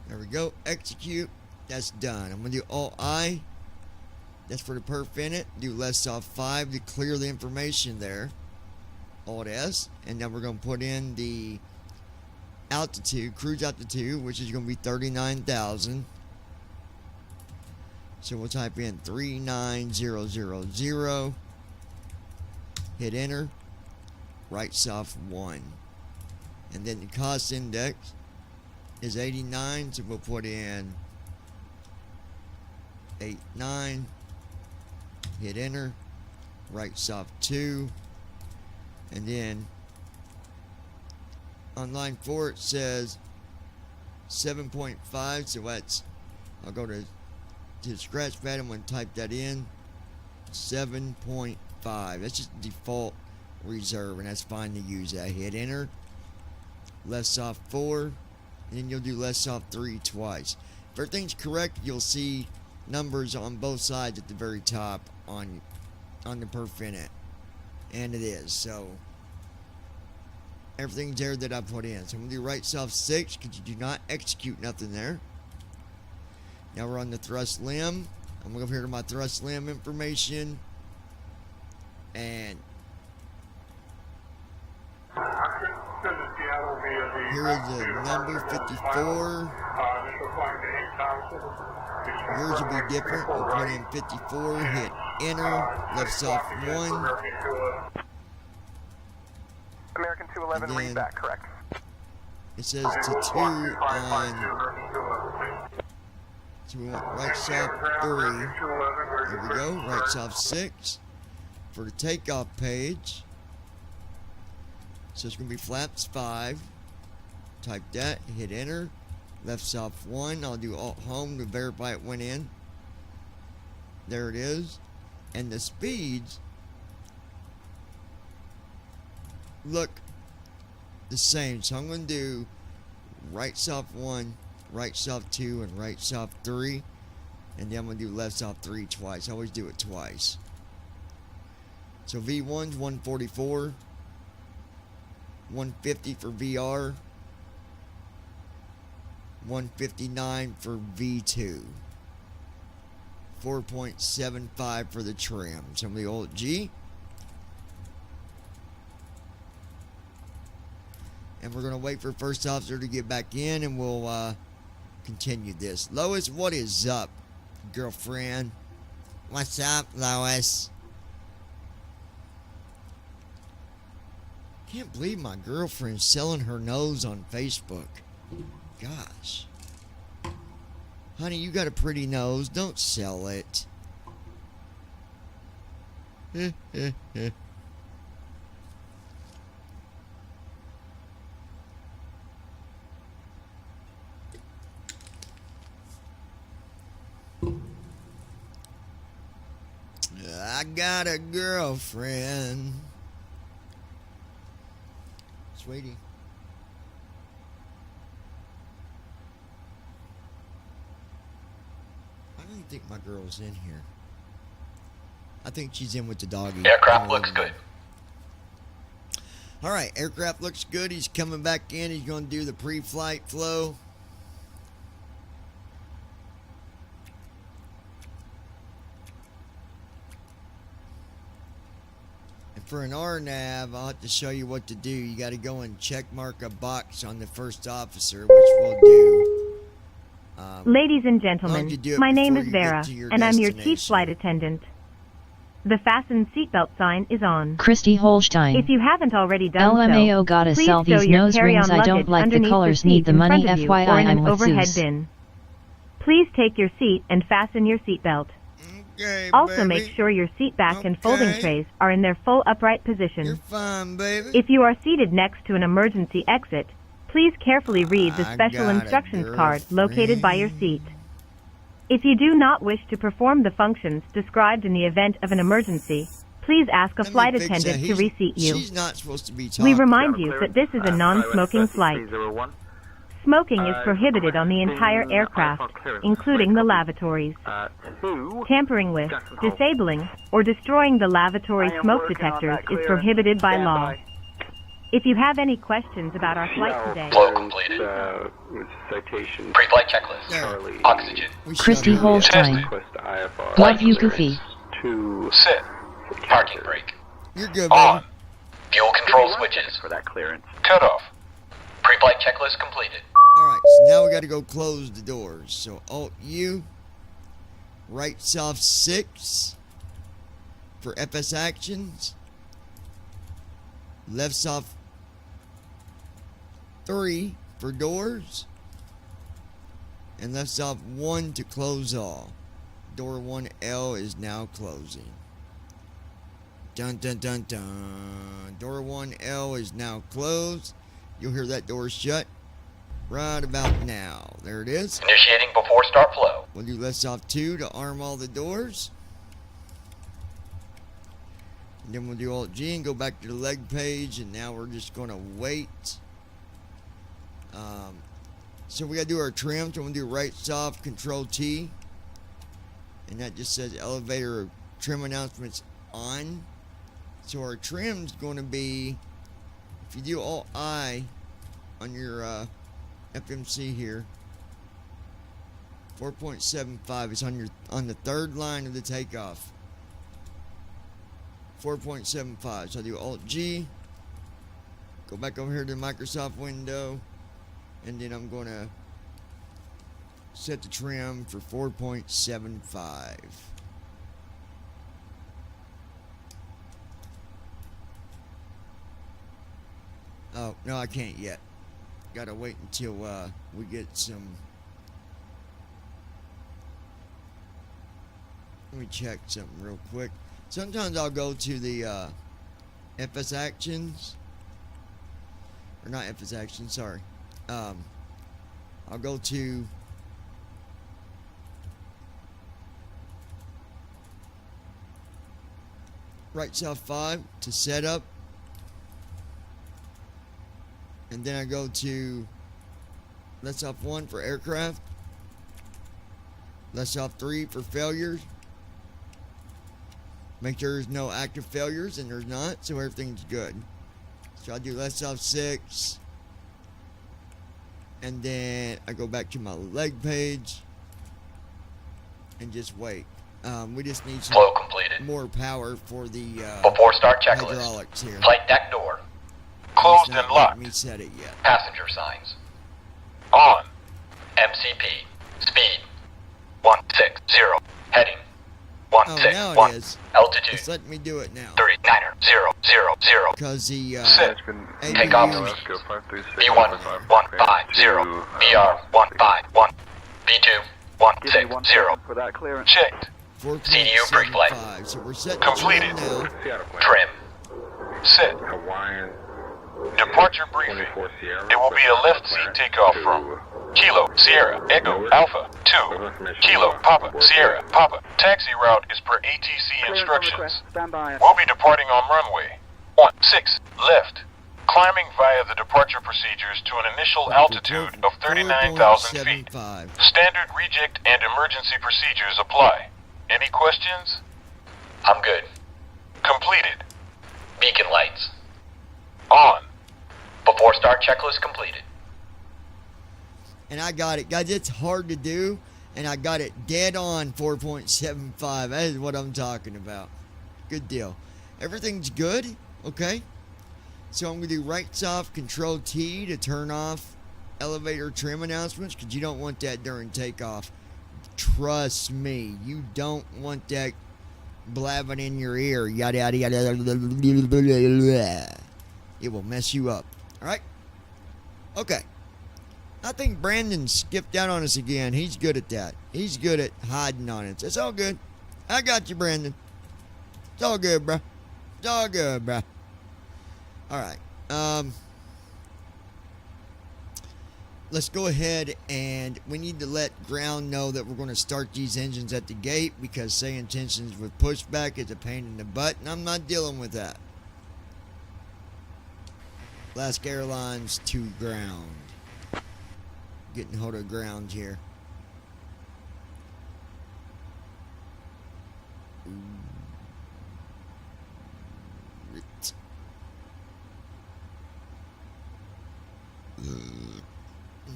There we go. Execute. That's done. I'm going to do Alt-I. That's for the perf in it. Do less off 5 to clear the information there. Alt-S. And then we're going to put in the altitude, cruise altitude, which is going to be 39,000. So we'll type in 39000. Hit enter. Right soft 1. And then the cost index is 89, so we'll put in 89. Hit enter. Right soft 2. And then on line 4 it says 7.5, so that's, I'll go to the scratch pad. I'm going to type that in. 7.5. That's just default reserve, and that's fine to use that. Hit enter. Left soft 4, and then you'll do left soft 3 twice. If everything's correct, you'll see numbers on both sides at the very top on the perf in it, and it is. So everything's there that I put in. So I'm going to do right soft 6 because you do not execute nothing there. Now we're on the thrust limb. I'm going to go here to my thrust limb information. And here is the number 54. Yours will be different. We'll put in 54. Hit enter. Left soft 1. American 211, read that, correct. It says to 2 on. So we want right soft 3. There we go. Right soft 6. For the takeoff page. So it's going to be flaps 5. Type that. Hit enter. Left soft 1. I'll do Alt home to verify it went in. There it is. And the speeds look the same. So I'm going to do right soft 1, right soft 2, and right soft 3. And then I'm going to do left soft 3 twice. I always do it twice. So V1's 144. 150 for VR. 159 for V2. 4.75 for the trim. Some of the old G. And we're going to wait for first officer to get back in, and we'll continue this. Lois, what is up, girlfriend? What's up, Lois? Can't believe my girlfriend's selling her nose on Facebook. Gosh. Honey, you got a pretty nose. Don't sell it. I got a girlfriend. Sweetie. I don't think my girl's in here. I think she's in with the doggy. Aircraft looks good. Alright, aircraft looks good. He's coming back in. He's going to do the pre-flight flow. And for an RNAV, I'll have to show you what to do. You got to go and check mark a box on the first officer, which we'll do. Ladies and gentlemen, my name is Vera, and I'm your chief flight attendant. The fasten seatbelt sign is on. Christy Holstein. If you haven't already done LMAO so, gotta please sell stow these your nose carry-on rings. I don't luggage like the underneath colors. the Need the seat in money. front of you FYI, or in I'm an with overhead Zeus. bin. Please take your seat and fasten your seatbelt. Okay, Also, baby. make sure your seat back and folding Okay. trays are in their full upright position. You're fine, baby. If you are seated next to an emergency exit, please carefully read the I special got a instructions card located by your girlfriend. seat. If you do not wish to perform the functions described in the event of an emergency, please ask a Let me flight fix attendant that. to reseat you. She's not supposed to be talking. We remind you that this is a non-smoking flight. T01. Smoking is prohibited on the entire aircraft, including the lavatories. 2. Tampering with, Jackson Hole. disabling, or destroying the lavatory I am smoke working on detectors that is clearance. prohibited by Stand law. by. If you have any questions about our flight today, Flow completed. Citation. Pre-flight checklist. Charlie. Oxygen. We Christy shut her. Holstein. Request IFR. Love you, Goofy. To Sit. Parking brake. You're good, On. baby. Fuel control switches. For that clearance. Cut off. Pre-flight checklist completed. Alright, so now we got to go close the doors. So Alt U, right soft 6 for FS actions, left soft 3 for doors, and left soft 1 to close all. Door 1L is now closing. Dun dun dun dun. Door 1L is now closed. You'll hear that door shut right about now. There it is. Initiating before start flow. We'll do left soft 2 to arm all the doors. And then we'll do Alt G and go back to the leg page. And now we're just going to wait. So we got to do our trim. So we'll do right soft, Control T. And that just says elevator trim announcements on. So our trim's going to be, if you do Alt I on your FMC here, 4.75 is on the third line of the takeoff. 4.75. So I do Alt G, go back over here to the Microsoft window, and then I'm going to set the trim for 4.75. Oh, no, I can't yet. Gotta wait until we get some. Let me check something real quick. Sometimes I'll go to the FS actions, or not FS actions, sorry. I'll go to right soft 5 to set up. And then I go to left soft 1 for aircraft, left soft 3 for failures. Make sure there's no active failures, and there's not, so everything's good. So I do left soft 6, and then I go back to my leg page and just wait. We just need some Flow completed. more power for the Before start checklist. hydraulics here. Flight deck door. It's Closed not and locked. letting me set it yet. Passenger signs. On. MCP. Speed. 160. Heading. Oh, now 161. it is. Altitude. It's letting me do it now. 39er. 000. Because the Sit. APU Takeoff Alaska speed. 536. B1 150. BR 151. B2 Give me 1 160. second for that clearance. Checked. CDU pre-flight. 4.75. So we're setting Completed. the trim now. Seattle plane. Trim. Sit. Hawaiian Departure briefing. 24 Sierra. It will be a left seat takeoff from Kilo, Sierra, Echo, Alpha, 2, Kilo, Papa, Sierra, Papa. Taxi route is per ATC instructions. Stand by. We'll be departing on runway 16 left, climbing via the departure procedures to an initial altitude of 39,000 feet. 4.75. Standard reject and emergency procedures apply. Any questions? I'm good. Completed. Beacon lights. On. Before start checklist completed. And I got it. Guys, it's hard to do, and I got it dead on 4.75. That is what I'm talking about. Good deal. Everything's good, okay? So I'm going to do right soft, Control T to turn off elevator trim announcements, because you don't want that during takeoff. Trust me, you don't want that blabbing in your ear. Yada, yada, yada. It will mess you up. All right? Okay. I think Brandon skipped out on us again. He's good at that. He's good at hiding on us. It's all good. I got you, Brandon. It's all good, bro. It's all good, bro. All right. Let's go ahead, and we need to let ground know that we're going to start these engines at the gate, because saying tensions with pushback is a pain in the butt, and I'm not dealing with that. Alaska Airlines to ground. getting hold of ground here.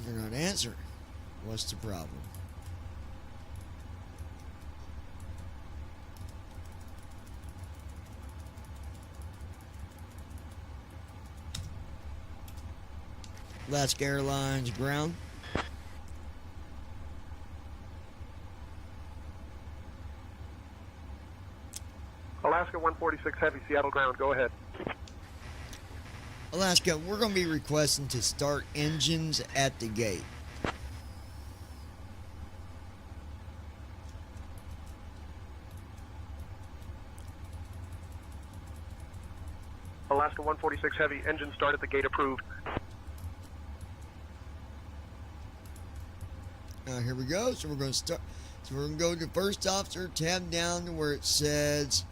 They're not answering. What's the problem? Alaska Airlines ground. Alaska 146 Heavy, Seattle ground. Go ahead. Alaska, we're going to be requesting to start engines at the gate. Alaska 146 Heavy, engine start at the gate approved. Here we go. So we're going to start. So we're going to go to first officer, tab down to where it says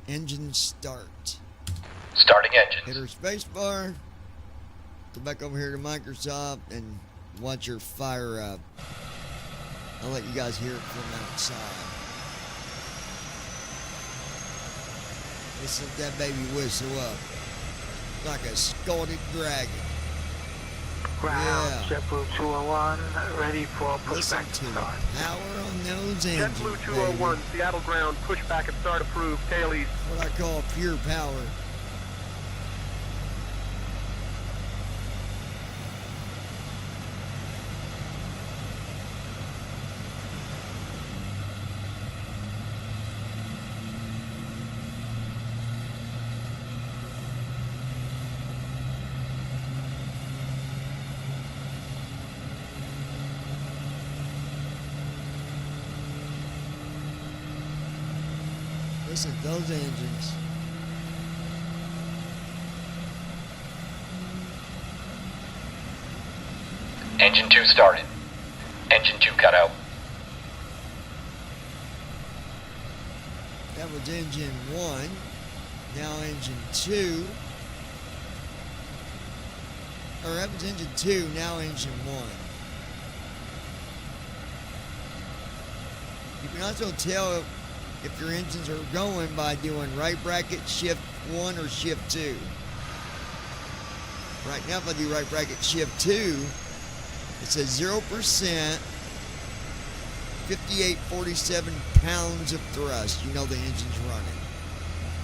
engine start. Starting engines. Hit our space bar. Go back over here to Microsoft and watch her fire up. I'll let you guys hear it from outside. Listen to that baby whistle up. Like a scalded dragon. Ground, JetBlue 201, ready for Listen pushback to the start. power on those engines, JetBlue 201, baby. Seattle ground, pushback and start approved. Tail east. What I call pure power. Listen to those engines. Engine 2 started. Engine 2 cut out. That was engine 1. Now engine 2. Or that was engine 2, now engine 1. You can also tell if your engines are going by doing right bracket shift 1 or shift 2. Right now if I do right bracket shift 2, it says 0%, 5847 pounds of thrust. You know the engine's running.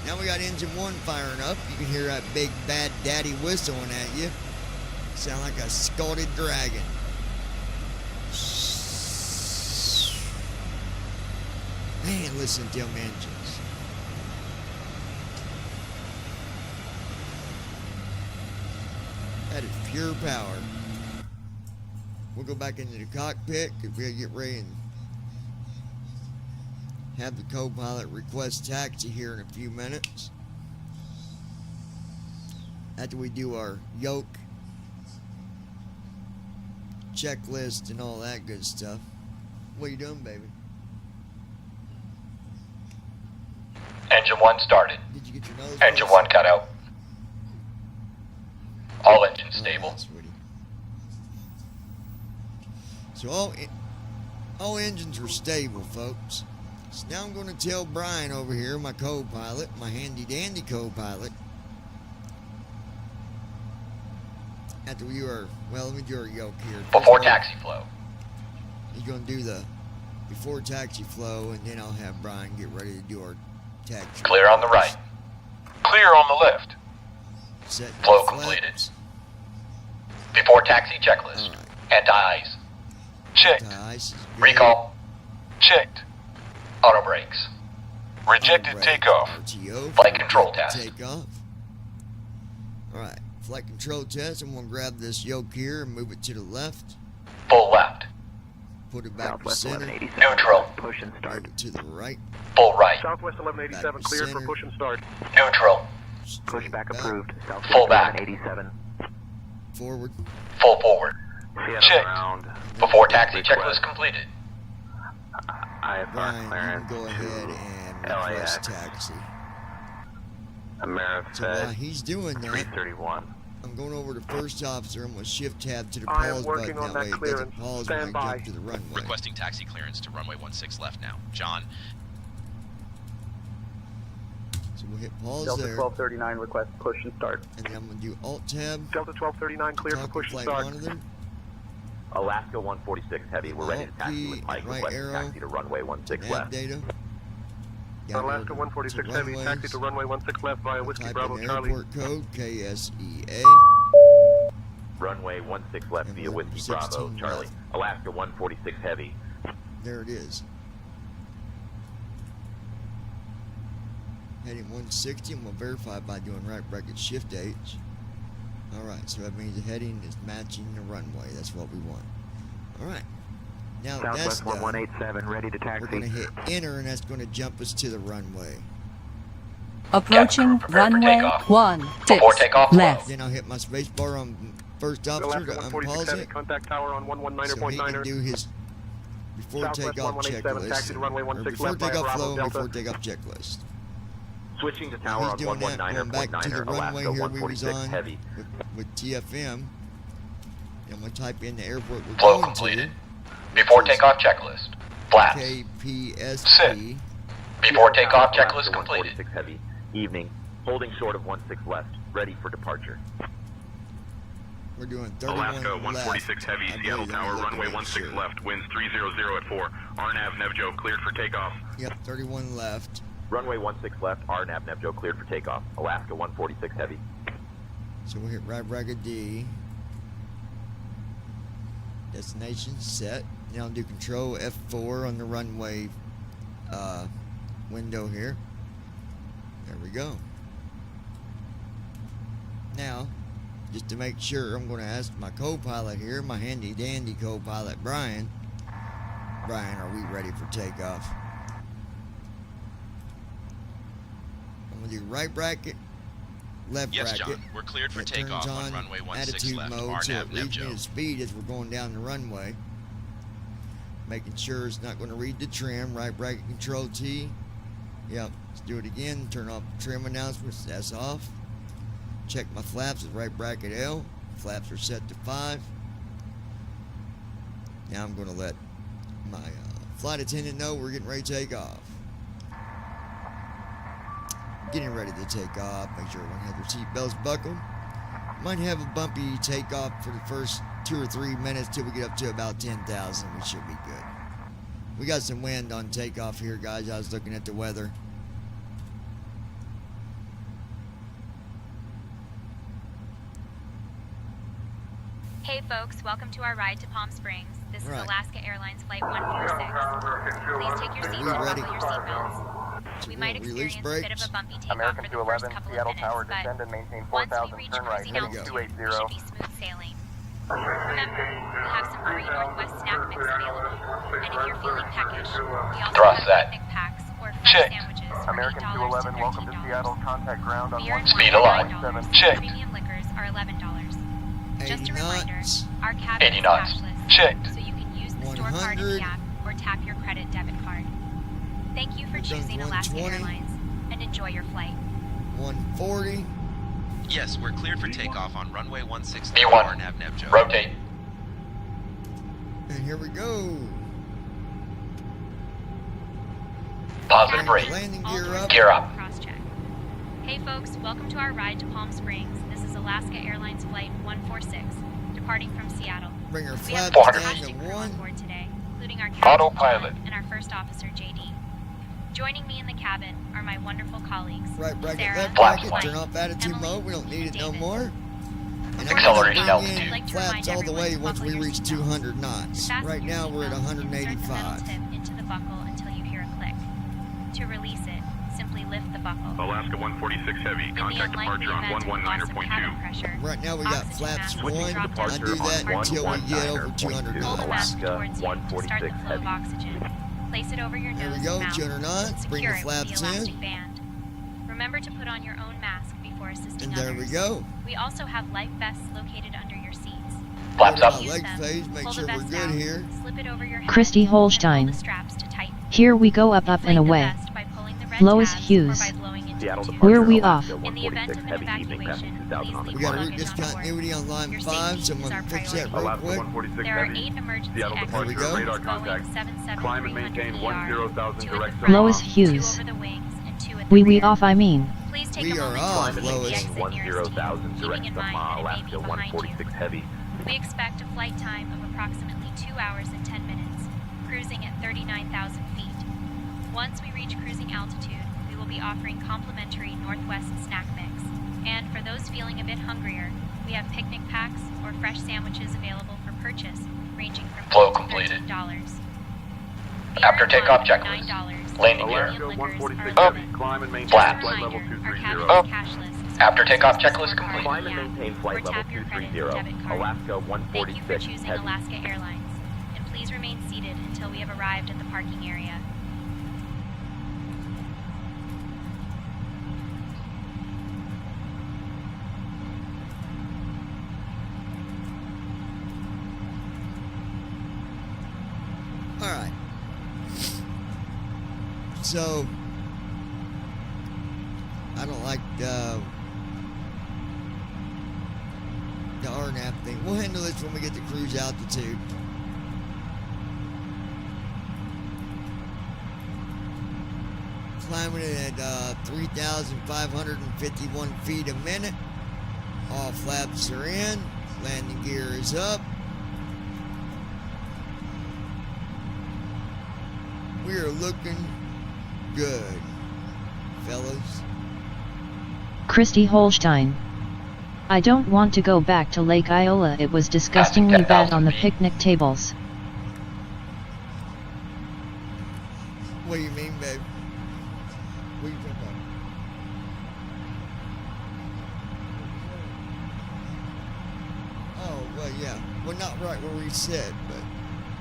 Now we got engine 1 firing up. You can hear that big bad daddy whistling at you. Sound like a scalded dragon. Man, listen to them engines. That is pure power. We'll go back into the cockpit because we'll get ready and have the co-pilot request taxi here in a few minutes. After we do our yoke checklist and all that good stuff. What are you doing, baby? Engine 1 started. Did you get your nose? Engine 1 cut out. All engines stable. So all engines are stable, folks. So now I'm going to tell Brian over here, my co-pilot, my handy-dandy co-pilot. After we are, well, let me do our yoke here. Before taxi flow. He's going to do the before taxi flow, and then I'll have Brian get ready to do our taxi. Clear on the right. Clear on the left. Set Flow flaps. completed. Before taxi checklist. All right. Anti-ice. Checked. Ice is good. Recall. Checked. Auto brakes. Rejected Right. takeoff. RTO. Flight control test. Takeoff. All right. Flight control test. I'm going to grab this yoke here and move it to the left. Full left. Put it back to center. Neutral. Push and start. Move it to the right. Full right. Southwest 1187, Back to cleared for center. push and start. Neutral. Straight Pushback back. approved. Southwest Full back. 1187. Forward. Full forward. Seattle Checked. ground. Before taxi Request. checklist completed. IFR Brian, you clearance can go ahead to and LAX. request taxi. So while Amerifed he's doing that, 331. I'm going over to first officer. I'm going to shift tab to the I am pause working button. on That way that it doesn't clearance. pause Stand when I by. jump to the runway. Requesting taxi clearance to runway 16 left now. John. So we'll hit pause Delta there. 1239, request push and start. And then I'm going to do Alt tab. Delta 1239, clear for Talk push to and flight start. monitor. Alaska 146 Heavy, we're ready to taxi with Pike. Right Request arrow. taxi to runway 16 Nav left. data. Down Alaska over 146 to Heavy, runways. taxi to runway 16 left via Whiskey Type Bravo in Charlie. airport code KSEA. Runway 16 left And via we're Whiskey 16 Bravo Charlie. left. Alaska 146 Heavy. There it is. Heading 160. I'm going to verify by doing right bracket shift H. Alright, so that means the heading is matching the runway. That's what we want. Alright. Now that's Southwest done, 1187, ready to we're going to taxi. hit enter, and that's going to jump us to the runway. Approaching runway takeoff. 16 Before takeoff, left. Then I'll hit my space bar on first officer Alaska to 146 unpause Heavy, it. contact tower on So he can 119.9er. do his before Southwest takeoff 1187, taxi checklist. to runway Or 16 before left via takeoff Bravo flow and Delta. before takeoff checklist. Switching to Now tower he's on doing that, going back to the 119.9er, runway Alaska here we was 146 on Heavy. with TFM. And I'm going to type in the airport we're Flow going completed. to. Before takeoff checklist. Flaps. KPSP. Before takeoff Alaska checklist completed. 146 Heavy. Evening. Holding short of 16 left. Ready for departure. We're doing 31 Alaska 146 left. Heavy, I Seattle believe I'm Tower, looking runway at it, 16 sure. left, winds 300 at 4. RNAV Nevjo cleared for takeoff. Yep, 31 left. Runway 16 left. RNAV Nevjo cleared for takeoff. Alaska 146 Heavy. So we'll hit right bracket D. Destination set. Now I'll do control F4 on the runway window here. There we go. Now, just to make sure, I'm going to ask my co-pilot here, my handy dandy co-pilot Brian. Brian, are we ready for takeoff? I'm going to do right bracket, left Yes, bracket. John. We're cleared for It takeoff turns on runway 16 attitude left. mode, so RNAV it leads me Nevjo. to speed as we're going down the runway. Making sure it's not going to read the trim. Right bracket control T. Yep. Let's do it again. Turn off trim announcements. That's off. Check my flaps with right bracket L. Flaps are set to 5. Now I'm going to let my flight attendant know we're getting ready to take off. Getting ready to take off. Make sure everyone has their seatbelts buckled. Might have a bumpy takeoff for the first 2 or 3 minutes till we get up to about 10,000. We should be good. We got some wind on takeoff here, guys. I was looking at the weather. Hey folks, welcome to our ride to Palm Springs. This is Right. Alaska Airlines Flight 146. Please take your seats and ready? buckle your seatbelts. So We we're might gonna release experience a bit of brakes. a bumpy takeoff American for the first 211, couple Seattle of Tower, minutes, descend and maintain but once 4,000, we reach turn right, cruising heading altitude, 280. we should be smooth sailing. Remember, we have some free Northwest snack mix available, and if you're feeling peckish, we also Thrust have that. picnic packs or fresh Check. sandwiches for American $8 211, to welcome to $13. Seattle. Contact ground on Beer and Speed wine are alive. $9. Check. Premium liquors are $11. 80 Just a reminder, knots. our cabin 80 is knots. cashless, Checked. so you can use the store card in 100. the app or tap your credit debit card. Thank you for We're done choosing Alaska 120. Airlines, and enjoy your flight. 140. Yes, we're cleared for takeoff on runway 16 left. B1. RNAV Nevjo. Rotate. And here we go. Positive Bring rate. landing All gear doors up. Gear up. Cross-check. Hey folks, welcome to our ride to Palm Springs. This is Alaska Airlines Flight 146, departing from Seattle. Bring our We have flaps a down fantastic to crew on 1. board today, including our captain Autopilot. John and our first officer JD. Joining me in the cabin are my wonderful colleagues, Right bracket, Sarah, left Flaps bracket. one. Turn off attitude Emily, mode. We don't need and it no David. more. And I'm Accelerating gonna bring altitude. in I'd like to flaps remind all the everyone way to once we buckle your reach seatbelts. 200 knots. Fasten Right your now we're at seatbelt and insert the metal 185. tip into the buckle until you hear a click. To release it, simply lift the buckle. Alaska 146 Heavy, In the contact unlikely departure on event of loss of cabin 119.2. pressure, Right now we got oxygen flaps mask 1. will drop down I to do that departure until we get over 200 Pull the mask knots. towards you to start the flow of oxygen. Place it over your There nose we go, and mouth. 200 knots. Bring Secure the it with flaps the elastic in. band. Remember to put on your own mask before assisting And there we others. go. We also have life vests located under your seats. Flaps Go to up. my leg phase. Make Pull sure the we're vest good out, here. slip it over your head, Christy and pull Holstein. the straps to tighten. Here we go up and Inflate the away. vest by pulling the red Lois tabs Hughes. or by blowing into Seattle departure. Where are we off? In the event of an evacuation, please leave We got a route luggage on board. discontinuity on line Your 5. safety is Someone our fix that priority. real Alaska quick. 146 There are Heavy. 8 emergency Seattle exits There we departure, go. radar Boeing contact. 777 Climb and maintain 10,000 2 at direct the front, Lois 2 Hughes. over the wings, and 2 at the We rear. off I mean. Please take We a are moment off, to locate the Lois. exit nearest you, 10,000 keeping direct in to mind that it may Alaska be behind 146 you. Heavy. We expect a flight time of approximately 2 hours and 10 minutes, cruising at 39,000 feet. Once we reach cruising altitude, we will be offering complimentary Northwest snack mix. And for those feeling a bit hungrier, we have picnic packs or fresh sandwiches available for purchase, ranging from Flow $8 to completed. $13. After Beer and takeoff wine, checklist. $9. Landing gear. Premium liquors are 146 Up. Heavy. Climb and maintain Flaps. flight level Reminder, our 230. cabin Up. is cashless, so After please takeoff use the checklist scorecard complete. Climb in and the app, maintain or flight level tap your credit or 230. debit card. Alaska Thank you for 146 choosing Heavy. Alaska Airlines, and please remain seated until we have arrived at the parking area. Alright. So, I don't like the RNAV thing. We'll handle this when we get to cruise altitude. Climbing it at 3,551 feet a minute. All flaps are in. Landing gear is up. We are looking good, fellas. Christy Holstein. I don't want to go back to Lake Iola. It was disgustingly bad on the picnic tables. What do you mean, babe? What are you talking about? Oh, well, yeah. Well, not right where we sit, but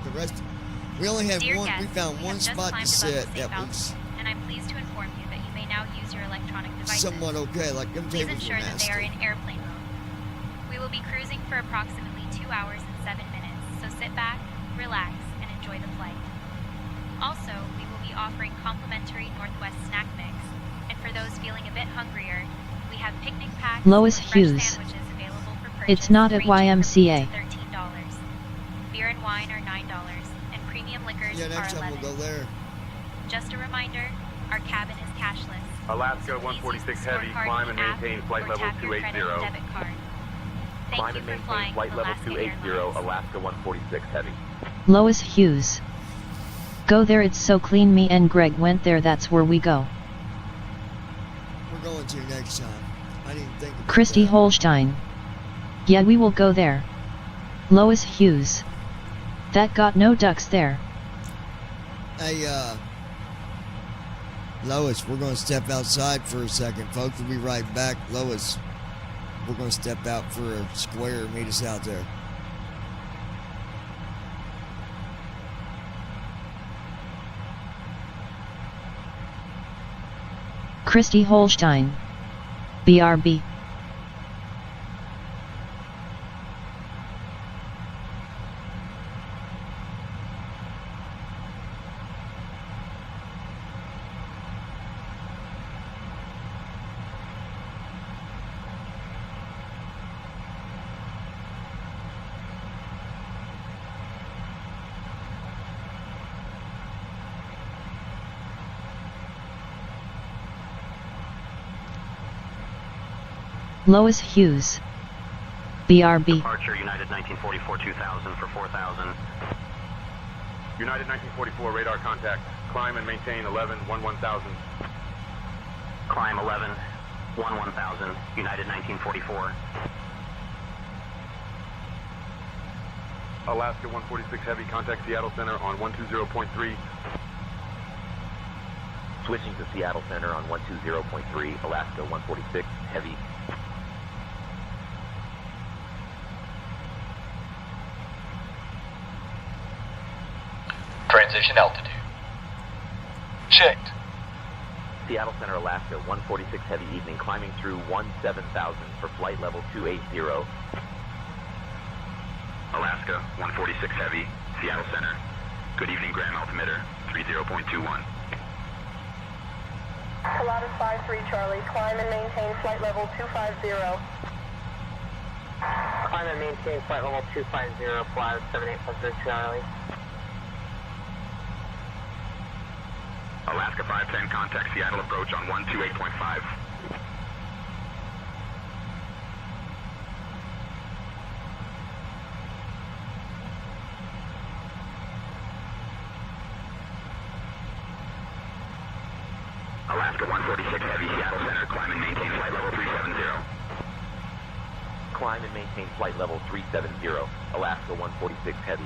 the rest. We only had Dear one. guests, We found one have just spot to climbed above sit the that safe was altitude, and I'm pleased to inform you that you may now use your electronic devices. somewhat okay. Like them Please tables were ensure that they are nasty. in airplane mode. We will be cruising for approximately 2 hours and 7 minutes, so sit back, relax, and enjoy the flight. Also, we will be offering complimentary Northwest snack mix, and for those feeling a bit hungrier, we have picnic packs Lois or fresh Hughes. sandwiches available for purchase. It's not at ranging from YMCA. $8 to $13. Beer and wine are $9, and premium liquors Yeah, next are time $11. we'll go there. Just a reminder, our cabin is cashless. Alaska So please 146 use the Heavy. scorecard Climb in and the app maintain flight or level tap your credit or 280. debit card. Thank Climb you and for maintain flying flight with level Alaska 280. Airlines. Alaska 146 Heavy. Lois Hughes. Go there, it's so clean. Me and Greg went there, that's where we go. We're going to next time. I didn't think about Christy that. Holstein. Yeah, we will go there. Lois Hughes. That got no ducks there. Hey, Lois, we're going to step outside for a second, folks. We'll be right back. Lois, we're going to step out for a square and meet us out there. Christy Holstein. BRB. Lois Hughes. BRB. Departure United 1944 2000 for 4,000. United 1944 radar contact. Climb and maintain 11 1000. Climb 11 1000. United 1944. Alaska 146 Heavy. Contact Seattle Center on 120.3. Switching to Seattle Center on 120.3. Alaska 146 Heavy. Transition altitude. Checked. Seattle Center, Alaska 146 Heavy evening. Climbing through 17,000 for flight level 280. Alaska 146 Heavy, Seattle Center. Good evening, Grand Altimeter 30.21. Lattice 53 Charlie. Climb and maintain flight level 250. Climb and maintain flight level 250, Lattice 78 Charlie. Alaska 510, contact Seattle approach on 128.5. Alaska 146 Heavy, Seattle Center, climb and maintain flight level 370. Climb and maintain flight level 370, Alaska 146 Heavy.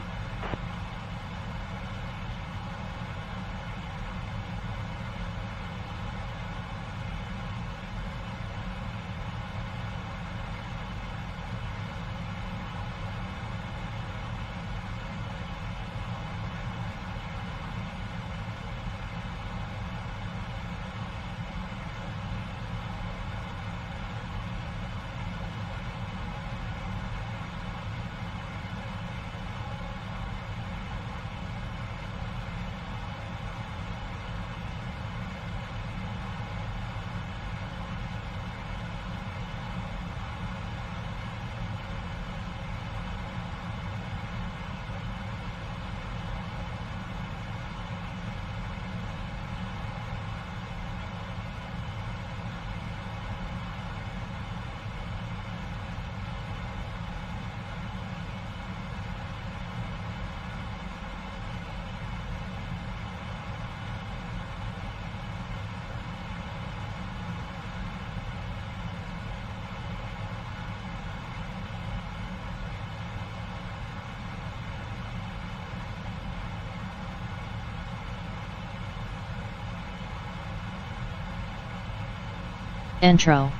Intro.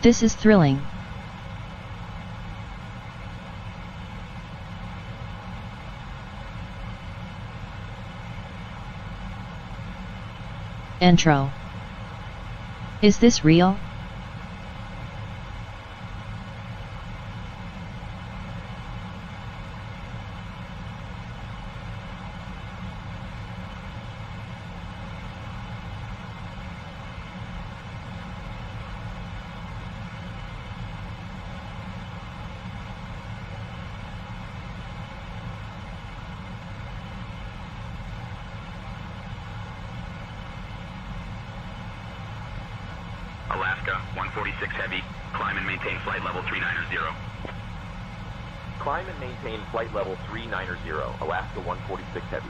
This is thrilling. Intro. Is this real? Alaska 146 Heavy, climb and maintain flight level 390. Climb and maintain flight level 390, Alaska 146 Heavy.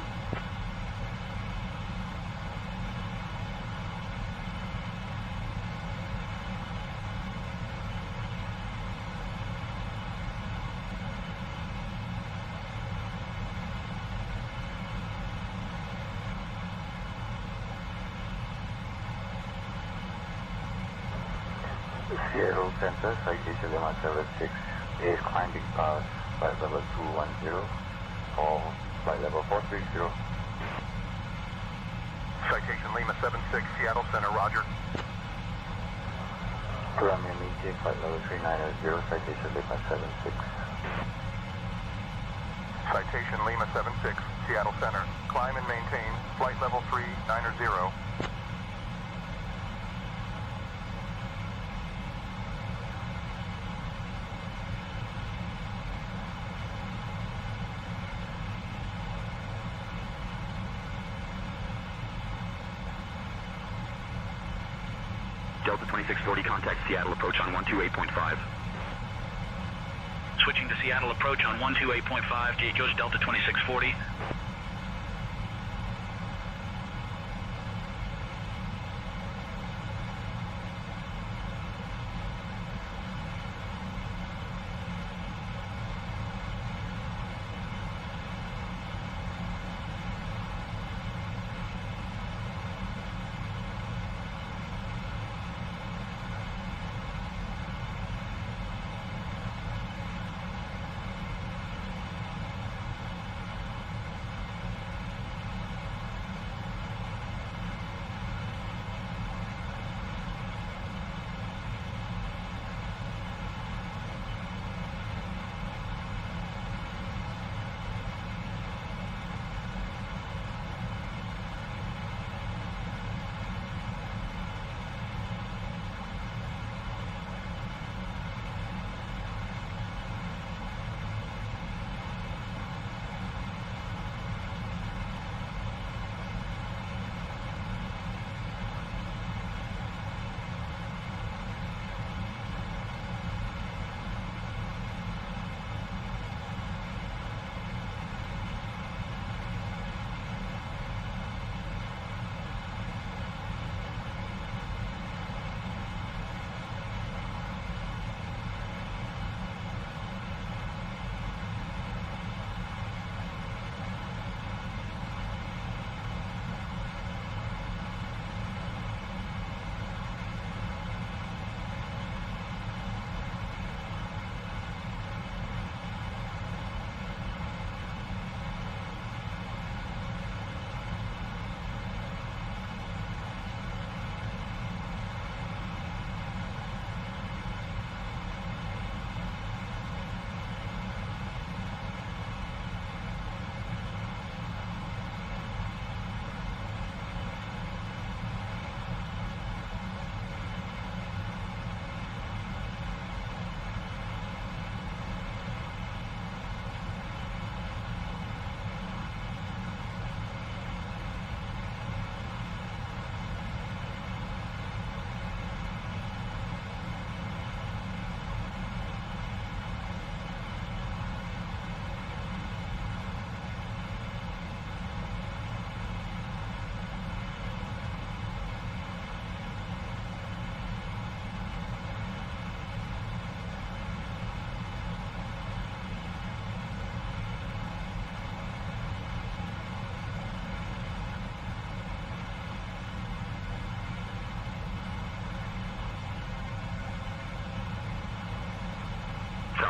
Seattle Center, citation Lima 76 is climbing past flight level 210 for flight level 430. Citation Lima 76, Seattle Center, roger. Climb and maintain flight level 390, citation Lima 76. Citation Lima 76, Seattle Center, climb and maintain flight level 390. Delta 2640, contact Seattle approach on 128.5. Switching to Seattle approach on 128.5, Gate goes Delta 2640.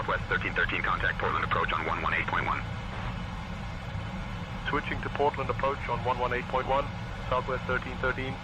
Southwest 1313, contact Portland approach on 118.1. Switching to Portland approach on 118.1, Southwest 1313.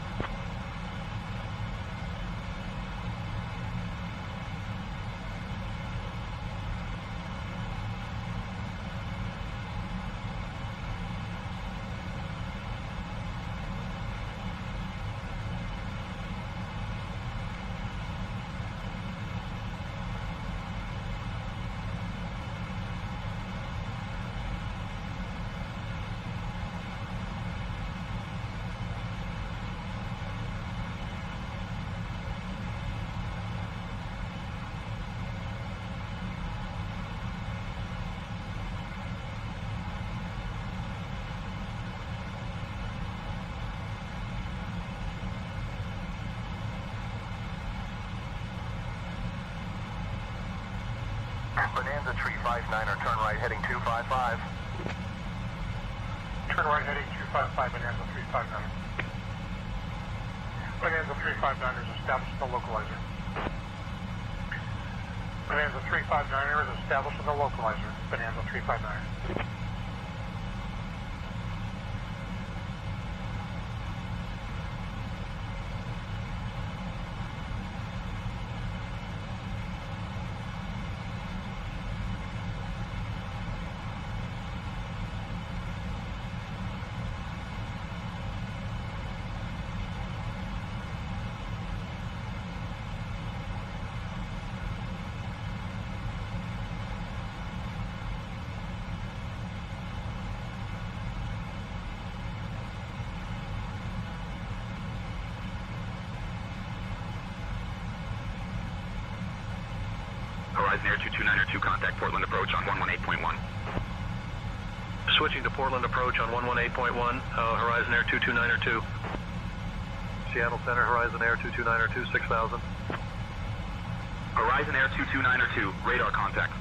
Bonanza 359er, turn right heading 255. Turn right heading 255, Bonanza 359er. Bonanza 359er is established in the localizer. Bonanza 359er is established in the localizer. Bonanza 359er. Horizon Air 229er 2, contact Portland approach on 118.1. Switching to Portland approach on 118.1, Horizon Air 229er 2. Seattle Center, Horizon Air 229er 2, 6000. Horizon Air 229er 2, radar contact.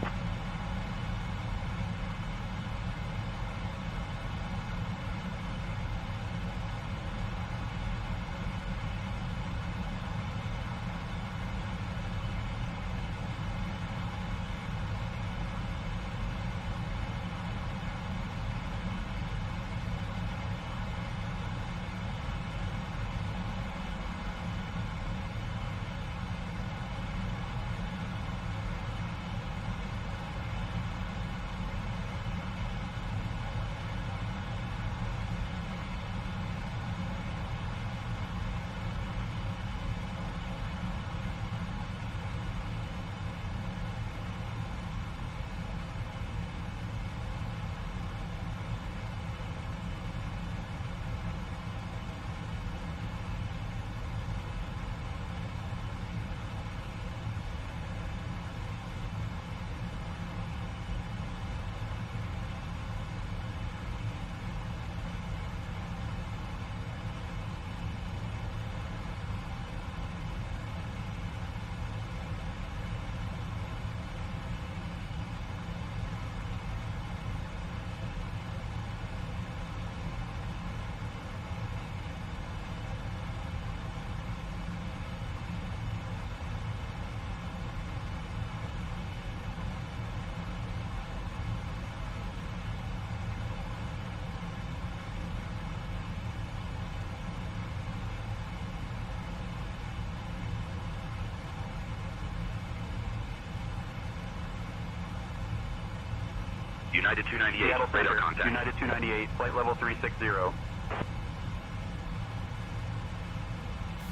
United 298, radar contact. United 298, flight level 360.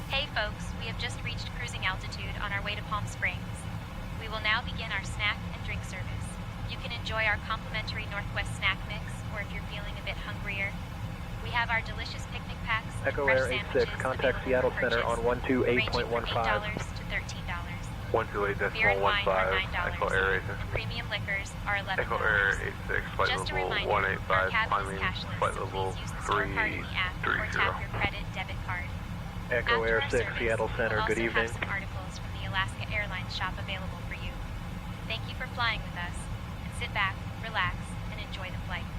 Hey folks, we have just reached cruising altitude on our way to Palm Springs. We will now begin our snack and drink service. You can enjoy our complimentary Northwest snack mix, or if you're feeling a bit hungrier, we have our delicious picnic packs and Echo fresh Air sandwiches 86, contact available Seattle for Center on purchase, ranging from 128.15. $8 to $13. 128.15, Beer and wine are Echo $9, Air and premium liquors are $11. Echo Air 86, flight Just a level reminder, our 185, cabin is climbing, cashless, flight so level please use the store card in the app or 330. tap your credit debit card. Echo After Air our 6, service, Seattle Center, we'll good also evening. have some articles from the Alaska Airlines shop available for you. Thank you for flying with us, and sit back, relax, and enjoy the flight.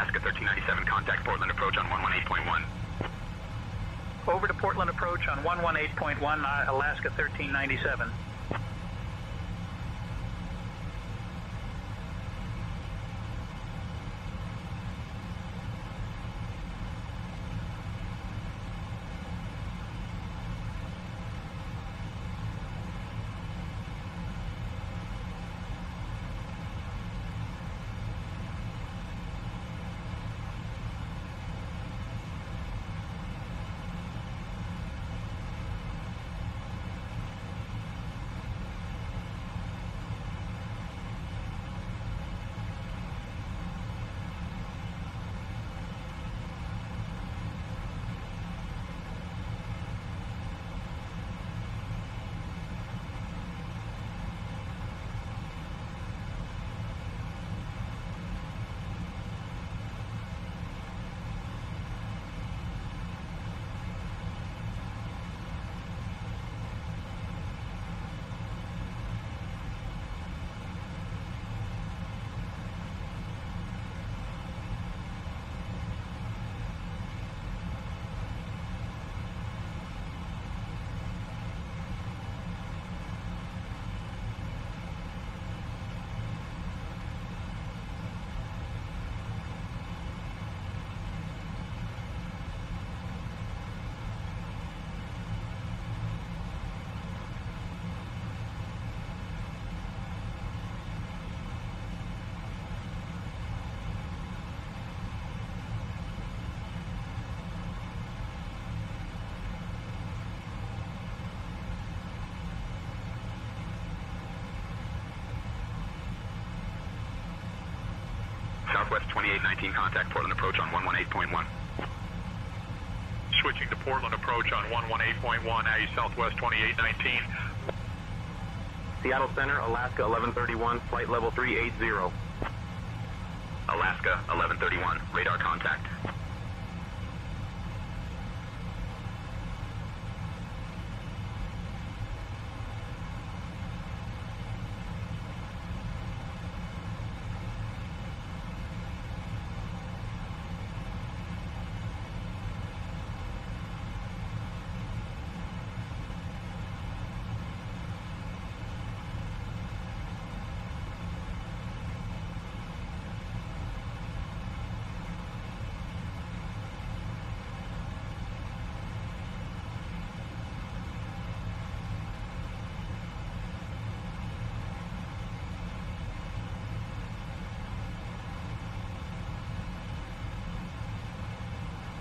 Alaska 1397, contact Portland approach on 118.1. Over to Portland approach on 118.1, Alaska 1397. Southwest 2819, contact Portland approach on 118.1. Switching to Portland approach on 118.1, now you Southwest 2819. Seattle Center, Alaska 1131, flight level 380. Alaska 1131, radar contact.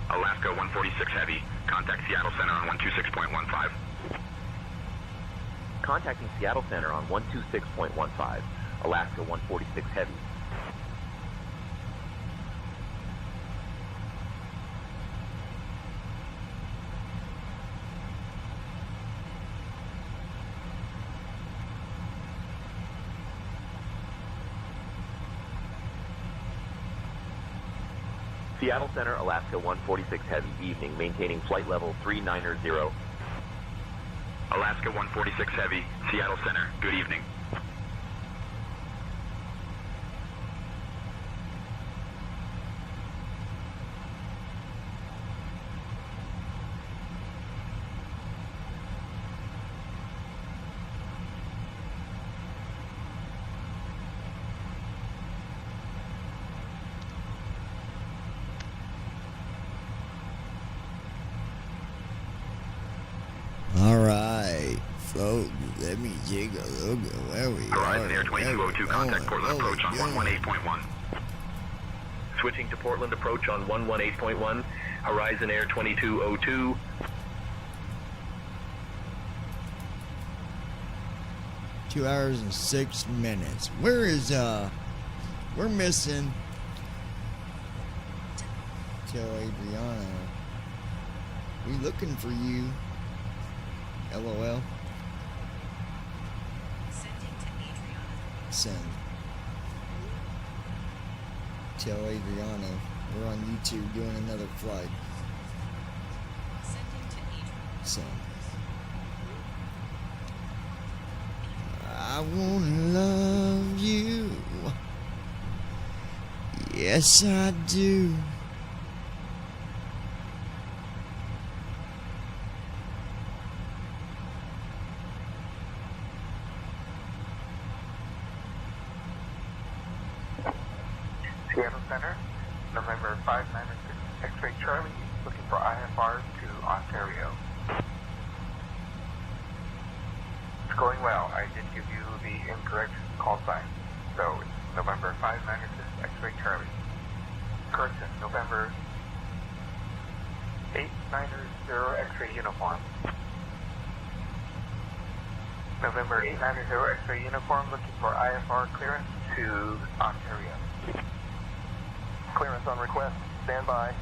Alaska 146 Heavy, contact Seattle Center on 126.15. Contacting Seattle Center on 126.15, Alaska 146 Heavy. Seattle Center, Alaska 146 Heavy, evening, maintaining flight level 390. Alaska 146 Heavy, Seattle Center, good evening. Alright, folks, let me take a look at where we Horizon are. Air 2202, contact Portland approach on 118.1. Switching to Portland approach on 118.1, Horizon Air 2202. Two hours and 6 minutes. Where is, we're missing. Tell Adriana. We looking for you. LOL. Sending to Adriana. Send. Tell Adriana we're on YouTube doing another flight. Sending to Adriana. Send. I wanna love you. Yes, I do. Seattle Center, November 596 X-Ray Charlie, looking for IFR to Ontario. It's going well. I did give you the incorrect call sign. So it's November 596 X-Ray Charlie. Curtin, November 890 X-Ray Uniform. November 890 X-Ray Uniform, looking for IFR clearance to Ontario. Clearance on request. Stand by.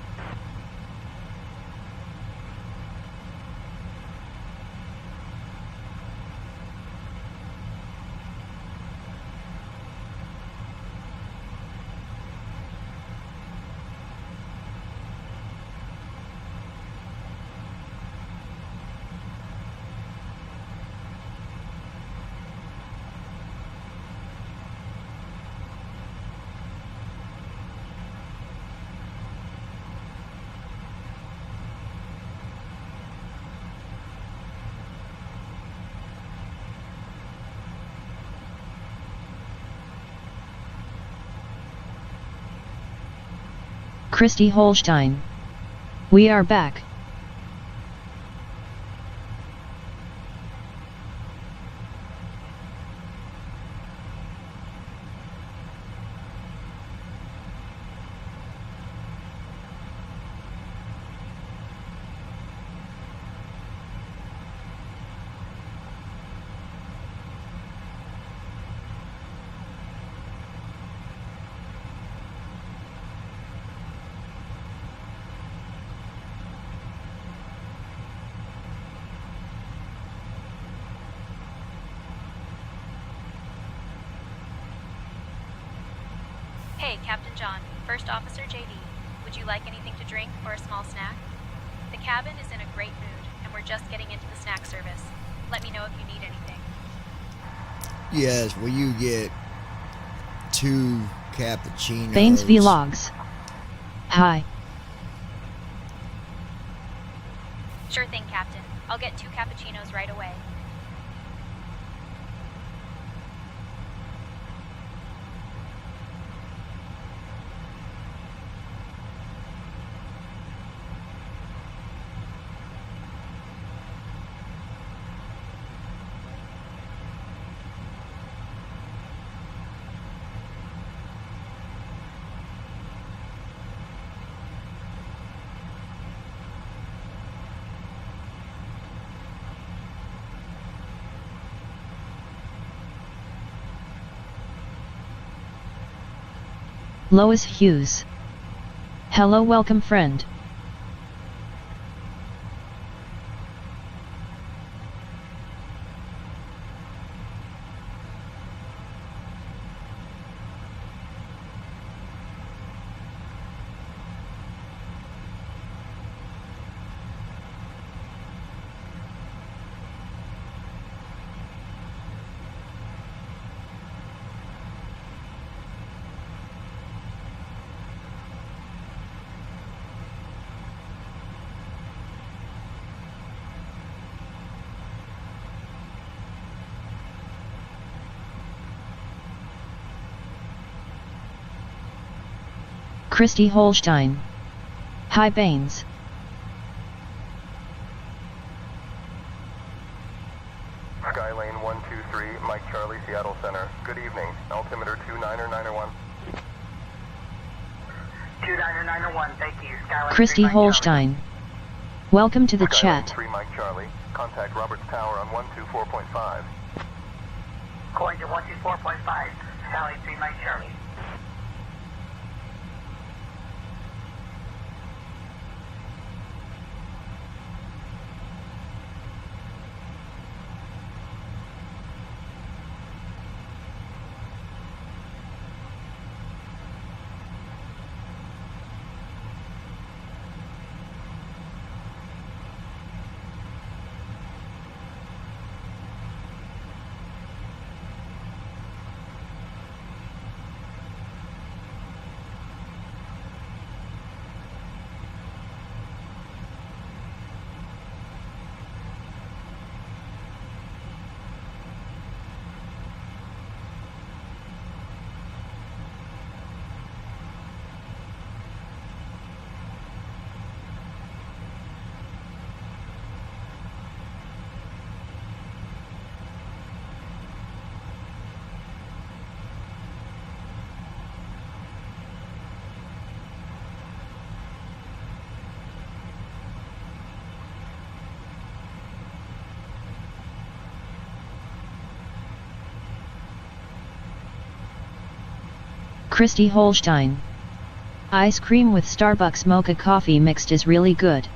Christy Holstein. We are back. Hey, Captain John, First Officer JD. Would you like anything to drink or a small snack? The cabin is in a great mood, and we're just getting into the snack service. Let me know if you need anything. Yes, will you get 2 cappuccinos? Baines Vlogs. Hi. Sure thing, Captain. I'll get 2 cappuccinos right away. Lois Hughes. Hello, welcome friend. Christy Holstein. Hi Baines. Skylane 123, Mike Charlie, Seattle Center. Good evening. Altimeter 29901. 29901, thank you. Skylane Christy 3, Mike Holstein. Welcome to the Skylane chat. 3, Mike Charlie. Contact Roberts Tower on 124.5. Going to 124.5. Skylane 3, Mike Charlie. Christy Holstein. Ice cream with Starbucks mocha coffee mixed is really good.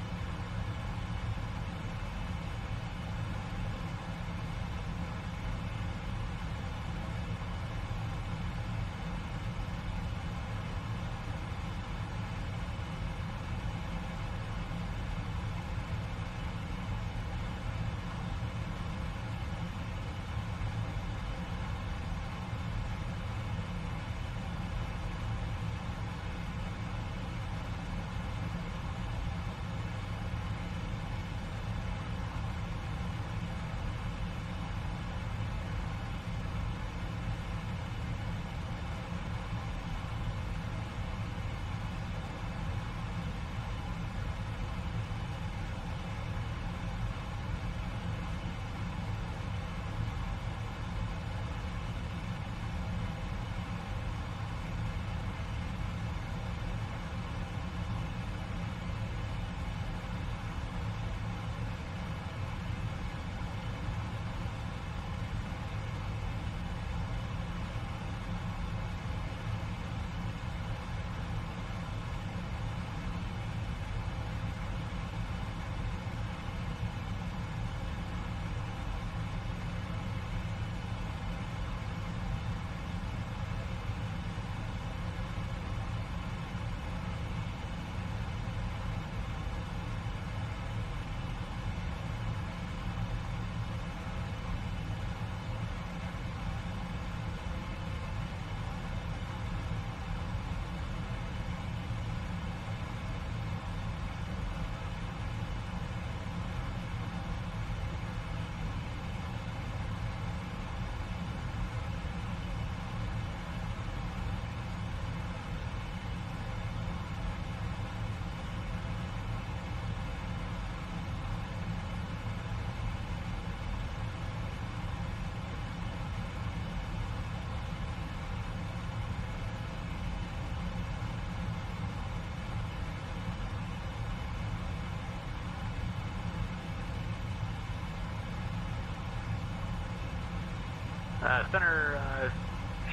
Center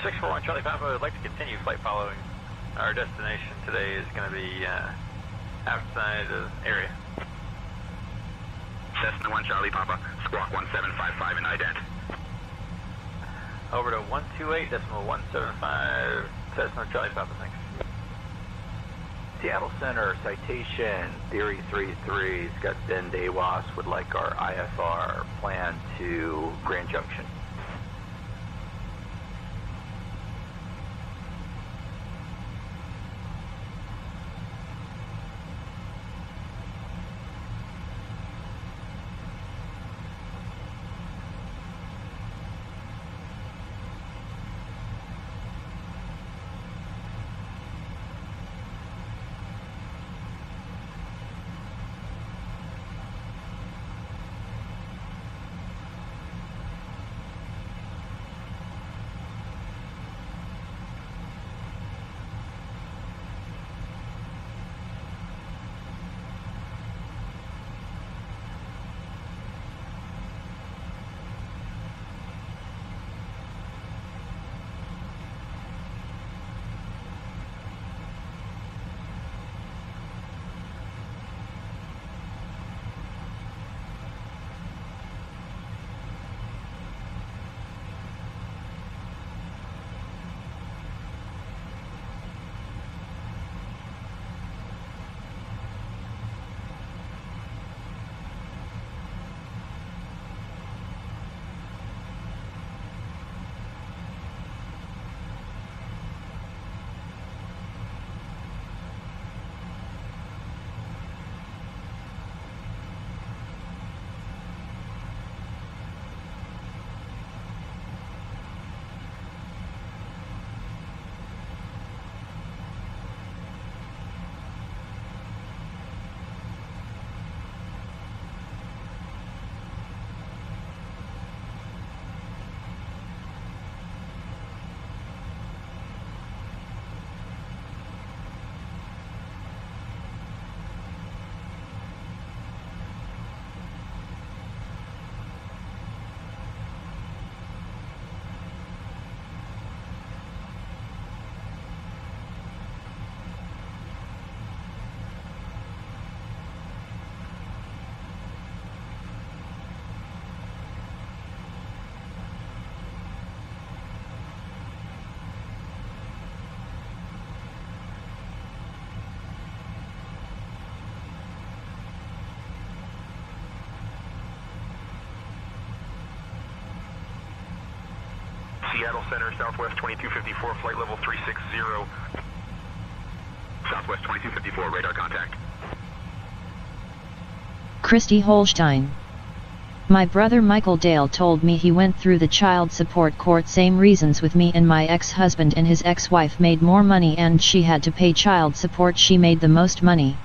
641 Charlie Papa would like to continue flight following. Our destination today is going to be outside the area. Cessna 1 Charlie Papa, squawk 1755 in ident. Over to 128.175 Cessna Charlie Papa, thanks. Seattle Center, citation, Theory 33, Scott Den Dewas would like our IFR plan to Grand Junction. Seattle Center, Southwest 2254, flight level 360. Southwest 2254, radar contact. Christy Holstein. My brother Michael Dale told me he went through the child support court, same reasons with me and my ex-husband, and his ex-wife made more money and she had to pay child support. She made the most money.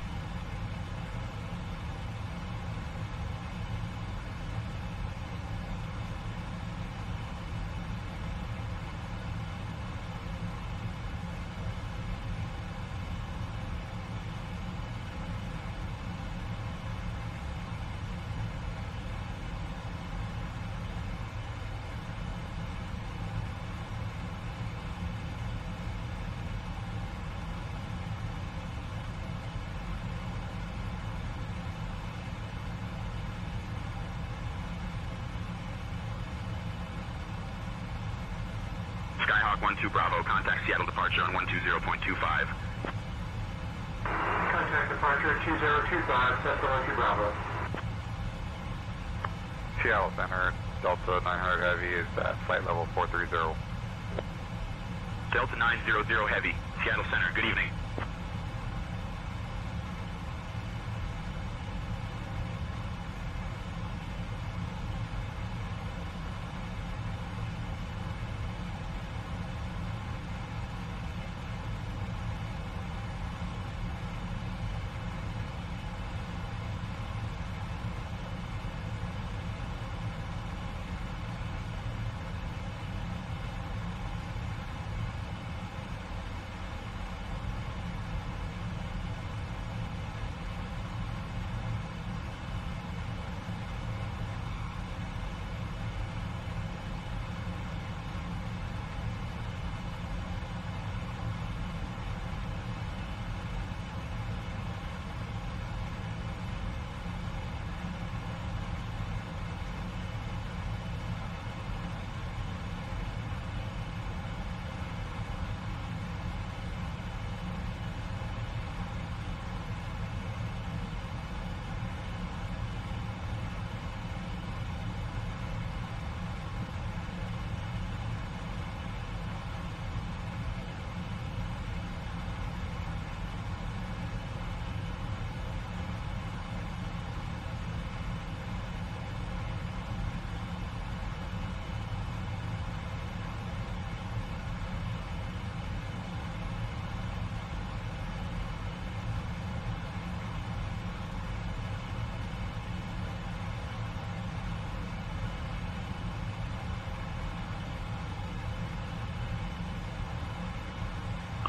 Skyhawk 12 Bravo, contact Seattle departure on 120.25. Contact departure 2025, Cessna 12 Bravo. Seattle Center, Delta 900 Heavy is at flight level 430. Delta 900 Heavy, Seattle Center, good evening.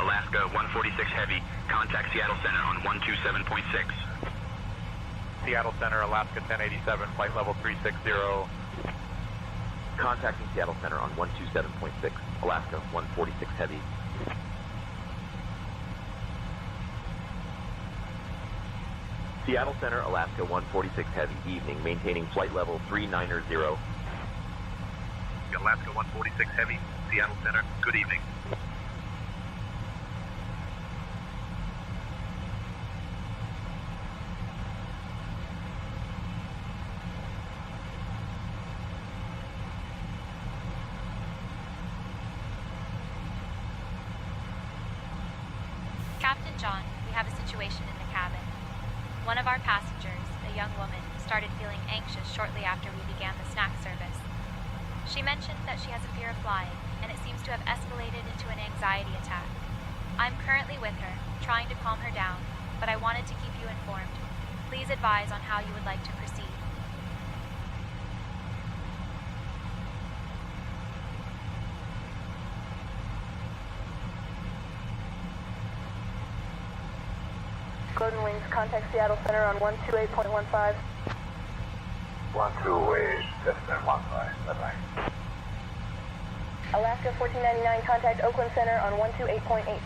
Alaska 146 Heavy, contact Seattle Center on 127.6. Seattle Center, Alaska 1087, flight level 360. Contacting Seattle Center on 127.6, Alaska 146 Heavy. Seattle Center, Alaska 146 Heavy, evening, maintaining flight level 390. Alaska 146 Heavy, Seattle Center, good evening. Captain John, we have a situation in the cabin. One of our passengers, a young woman, started feeling anxious shortly after we began the snack service. She mentioned that she has a fear of flying, and it seems to have escalated into an anxiety attack. I'm currently with her, trying to calm her down, but I wanted to keep you informed. Please advise on how you would like to proceed. Golden Wings, contact Seattle Center on 128.15. 128, Cessna 15, bye-bye. Alaska 1499, contact Oakland Center on 128.8.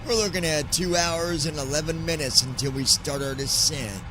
We're looking at 2 hours and 11 minutes until we start our descent.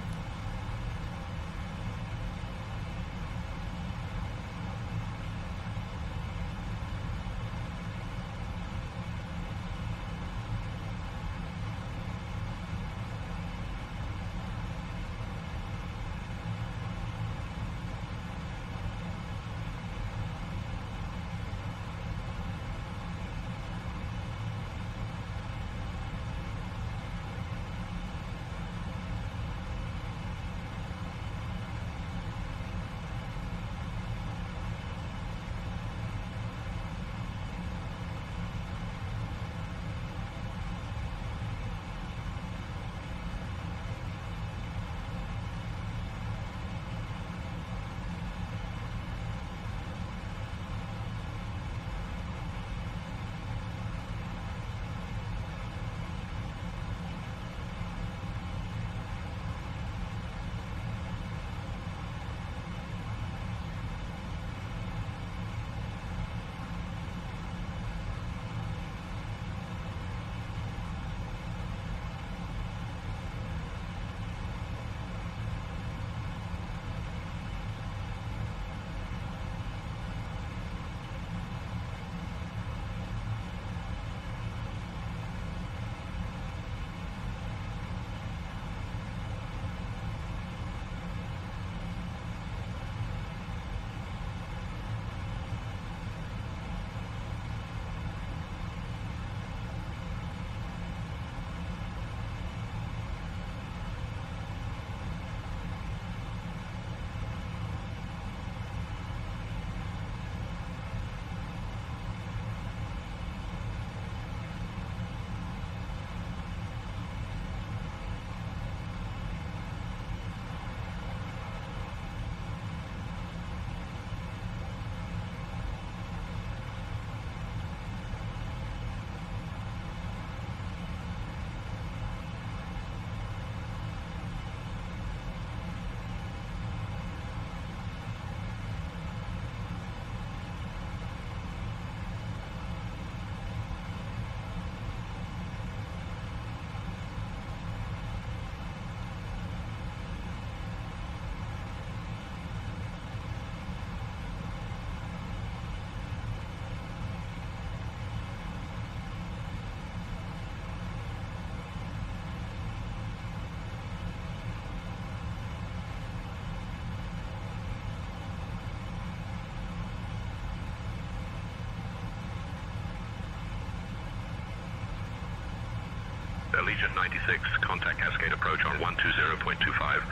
Legion 96, contact Cascade approach on 120.25.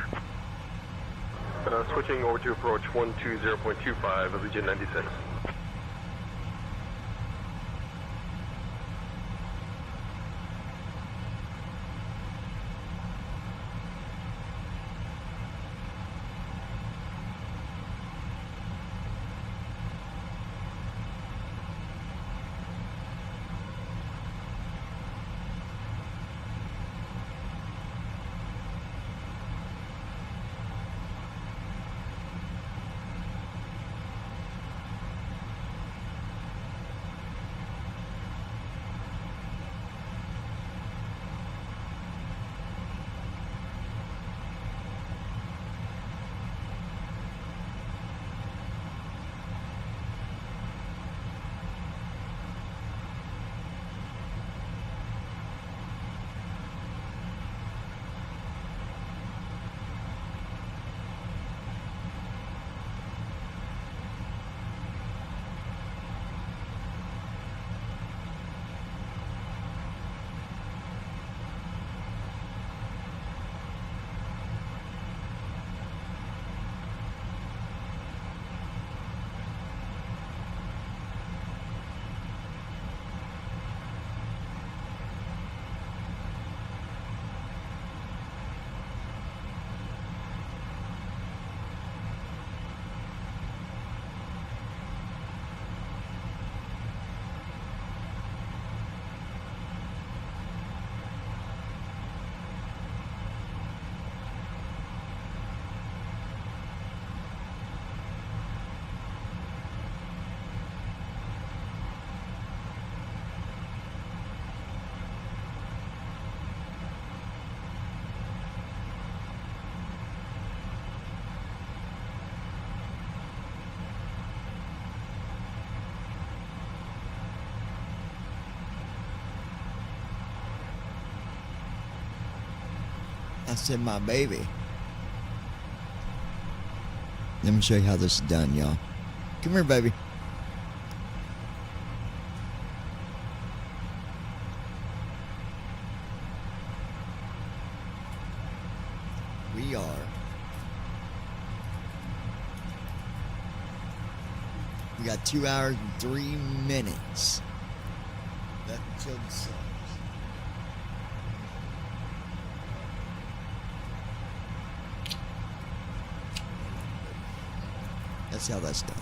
Switching over to approach 120.25, Legion 96. I said my baby. Let me show you how this is done, y'all. Come here, baby. We got 2 hours and 3 minutes left until the sun. That's how that's done.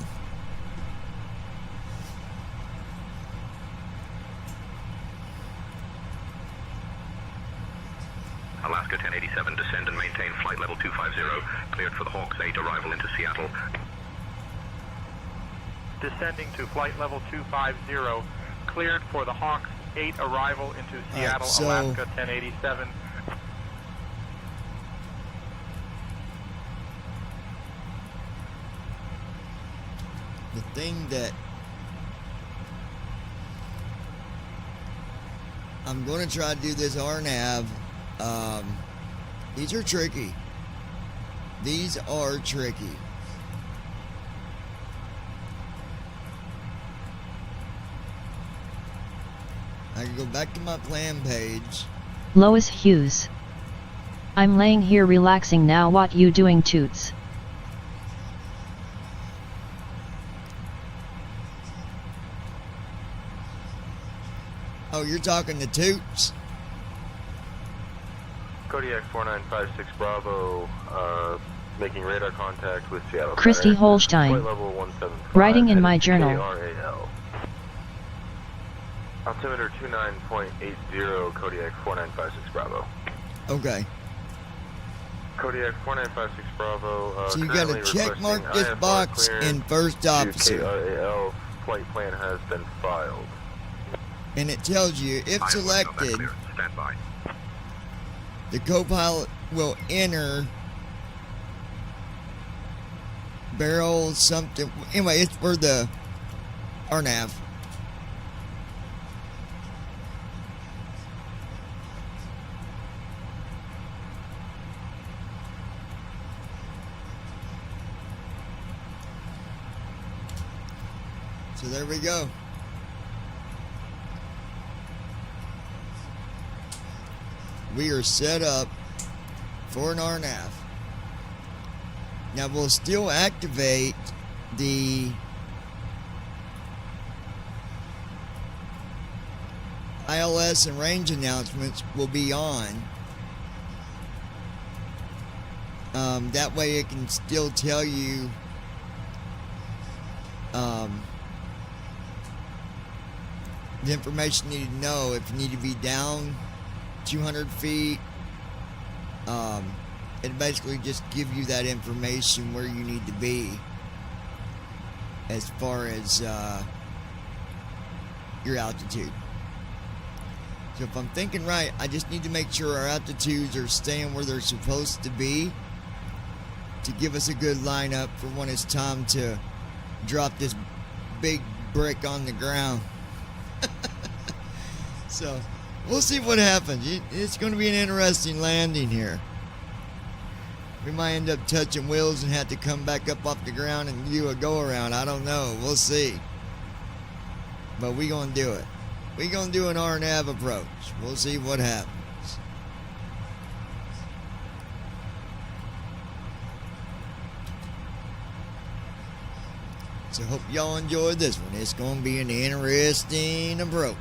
Alaska 1087, descend and maintain flight level 250, cleared for the Hawks 8 arrival into Seattle. Descending to flight level 250, cleared for the Hawks 8 arrival into Seattle, so Alaska 1087. The thing that I'm going to try to do this RNAV. These are tricky. These are tricky. I can go back to my plan page. Lois Hughes. I'm laying here relaxing now. What you doing, Toots? Oh, you're talking to Toots? Kodiak 4956 Bravo, making radar contact with Seattle. Christy Holstein. Flight level 175. Writing in my journal. KRAL. Altimeter 29.80, Kodiak 4956 Bravo. Okay. Kodiak 4956 Bravo. So you got to check mark this box in first officer. KRAL, flight plan has been filed. And it tells you, if selected, stand by. The co-pilot will enter barrel something. Anyway, it's for the RNAV. So there we go. We are set up for an RNAV. Now we'll still activate the ILS and range announcements will be on. That way it can still tell you the information you need to know. If you need to be down 200 feet, it basically just give you that information where you need to be as far as your altitude. So if I'm thinking right, I just need to make sure our altitudes are staying where they're supposed to be to give us a good lineup for when it's time to drop this big brick on the ground. So we'll see what happens. It's going to be an interesting landing here. We might end up touching wheels and have to come back up off the ground and do a go around. I don't know. We'll see. But we're going to do it. We're going to do an RNAV approach. We'll see what happens. So hope y'all enjoyed this one. It's going to be an interesting approach.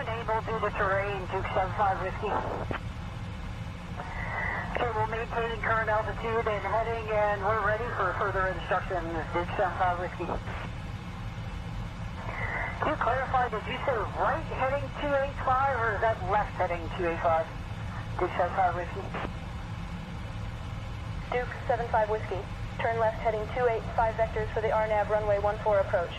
unable due to terrain, Duke 75 Whiskey. Okay, we'll maintain current altitude and heading, and we're ready for further instruction, Duke 75 Whiskey. Can you clarify, did you say right heading 285, or is that left heading 285? Duke 75 Whiskey. Duke 75 Whiskey. Turn left heading 285 vectors for the RNAV runway 14 approach.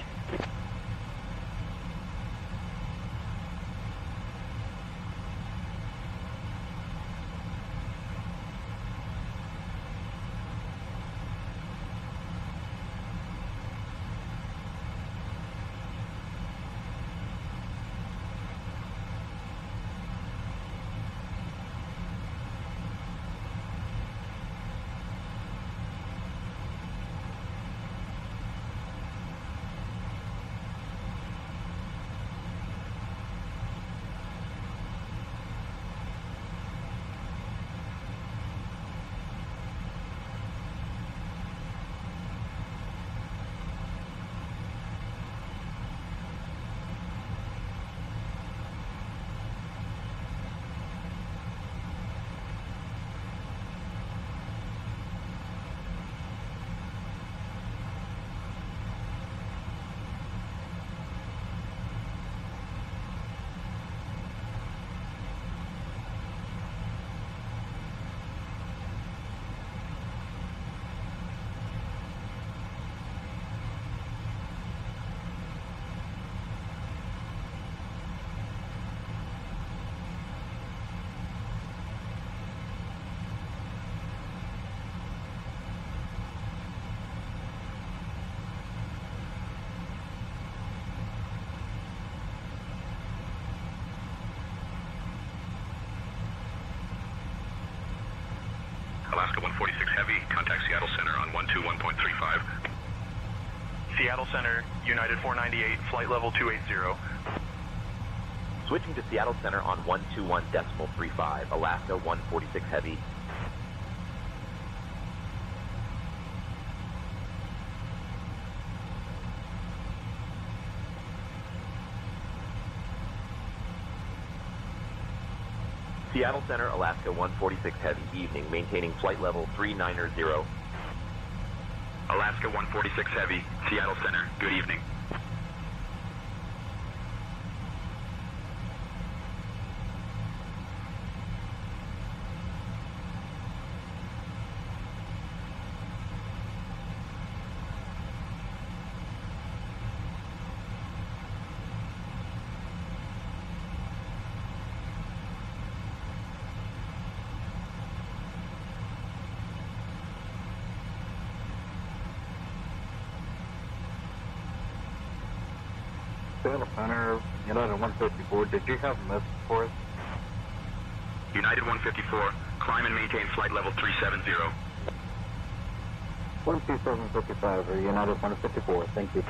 Alaska 146 Heavy, contact Seattle Center on 121.35. Seattle Center, United 498, flight level 280. Switching to Seattle Center on 121.35, Alaska 146 Heavy. Seattle Center, Alaska 146 Heavy, evening, maintaining flight level 390. Alaska 146 Heavy, Seattle Center, good evening. Seattle Center, United 154, did you have a message for us? United 154, climb and maintain flight level 370. 12755, or United 154, thank you.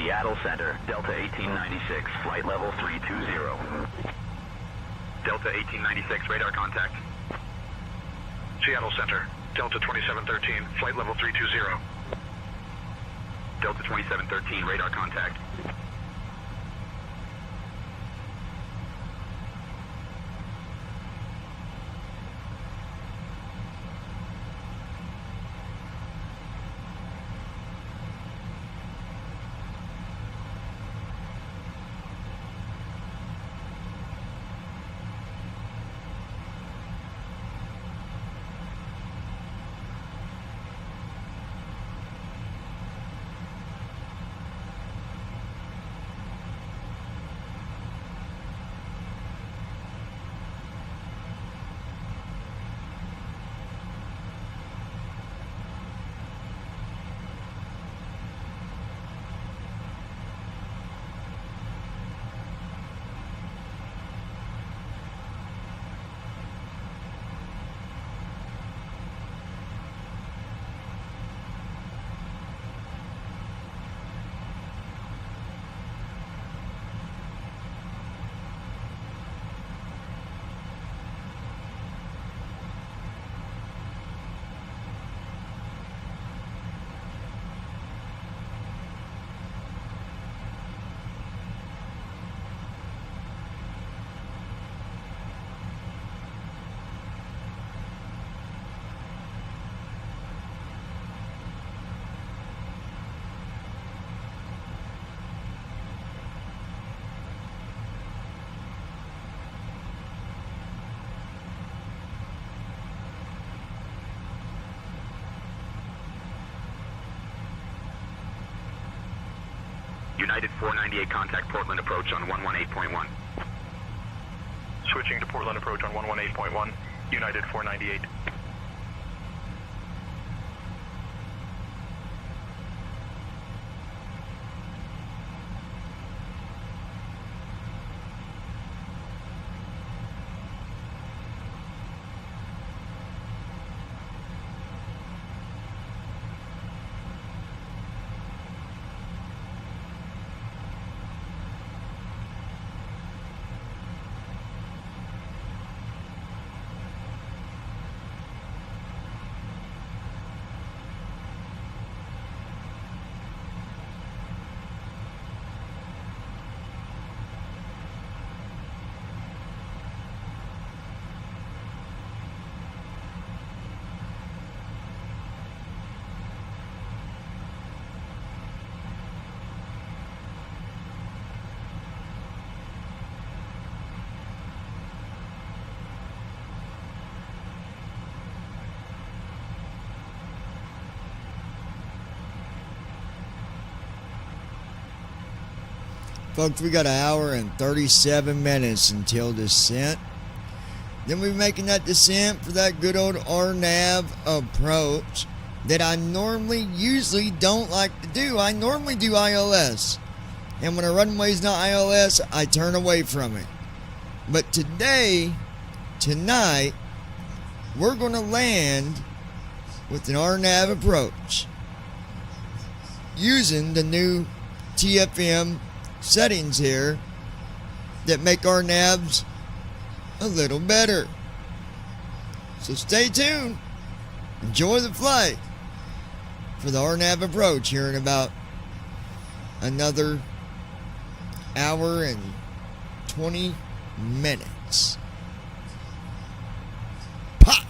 Seattle Center, Delta 1896, flight level 320. Delta 1896, radar contact. Seattle Center, Delta 2713, flight level 320. Delta 2713, radar contact. United 498, contact Portland approach on 118.1. Switching to Portland approach on 118.1, United 498. Folks, we got an hour and 37 minutes until descent. Then we're making that descent for that good old RNAV approach that I usually don't like to do. I normally do ILS. And when a runway's not ILS, I turn away from it. But tonight, we're going to land with an RNAV approach using the new TFM settings here that make our navs a little better. So stay tuned. Enjoy the flight for the RNAV approach here in about another hour and 20 minutes. Pop!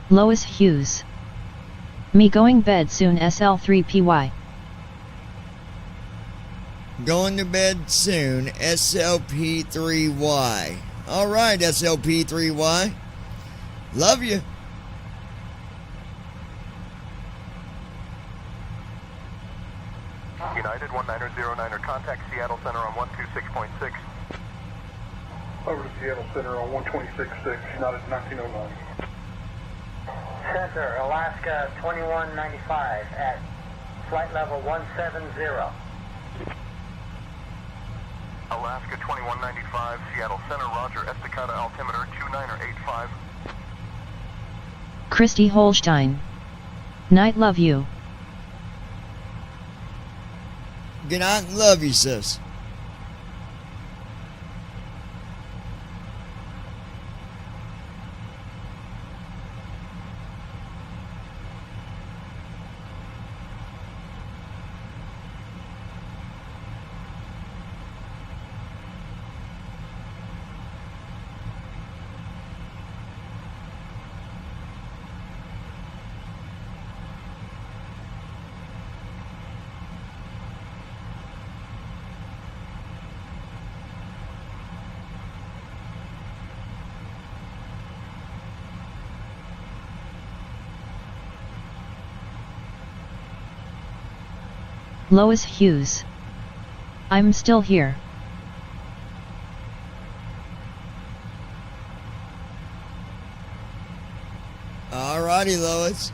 Lois Hughes. Me going bed soon SL3PY. Going to bed soon SLP3Y. Alright, SLP3Y. Love you. 909er, contact Seattle Center on 126.6. Over to Seattle Center on 126.6, not at 1909. Center, Alaska 2195 at flight level 170. Alaska 2195, Seattle Center, roger, Estacada altimeter 2985. Christy Holstein. Night, love you. Good night and love you, sis. Lois Hughes. I'm still here. Alrighty, Lois.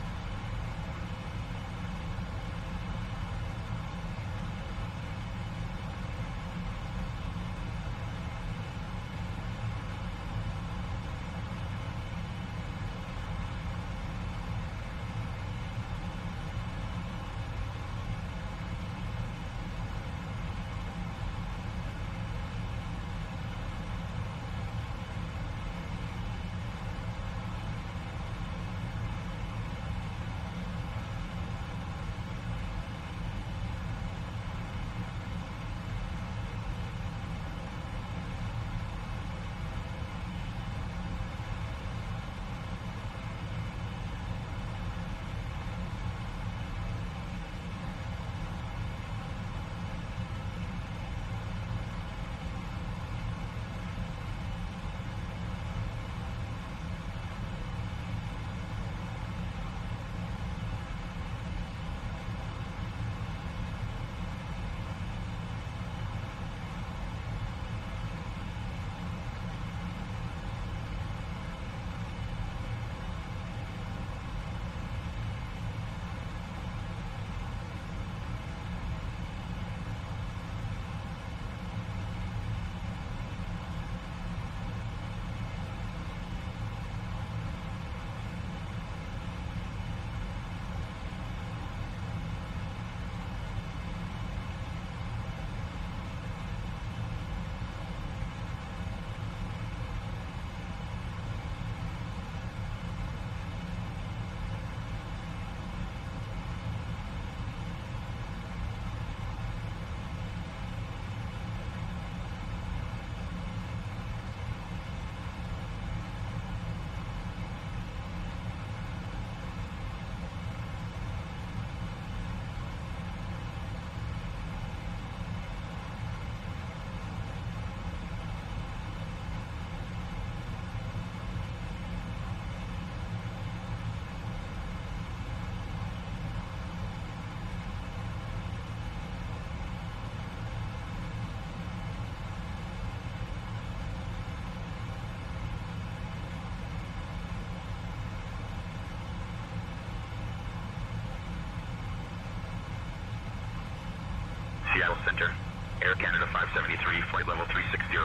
Seattle Center, Air Canada 573, flight level 360.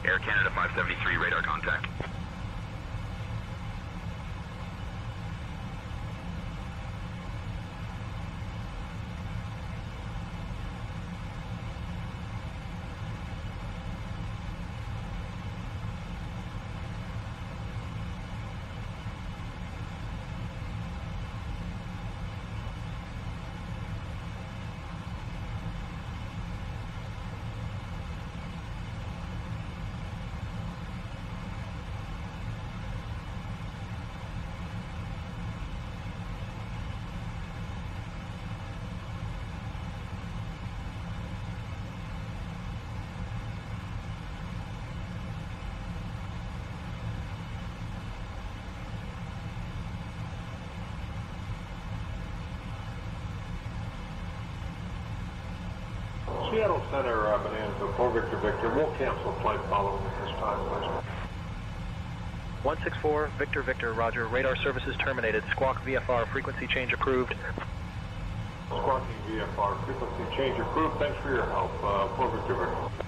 Air Canada 573, radar contact. Seattle Center, Bonanza, 4 Victor Victor. We'll cancel flight following at this time, please. 164, Victor Victor, roger. Radar services terminated. Squawk VFR, frequency change approved. Squawking VFR, frequency change approved. Thanks for your help. 4 Victor Victor.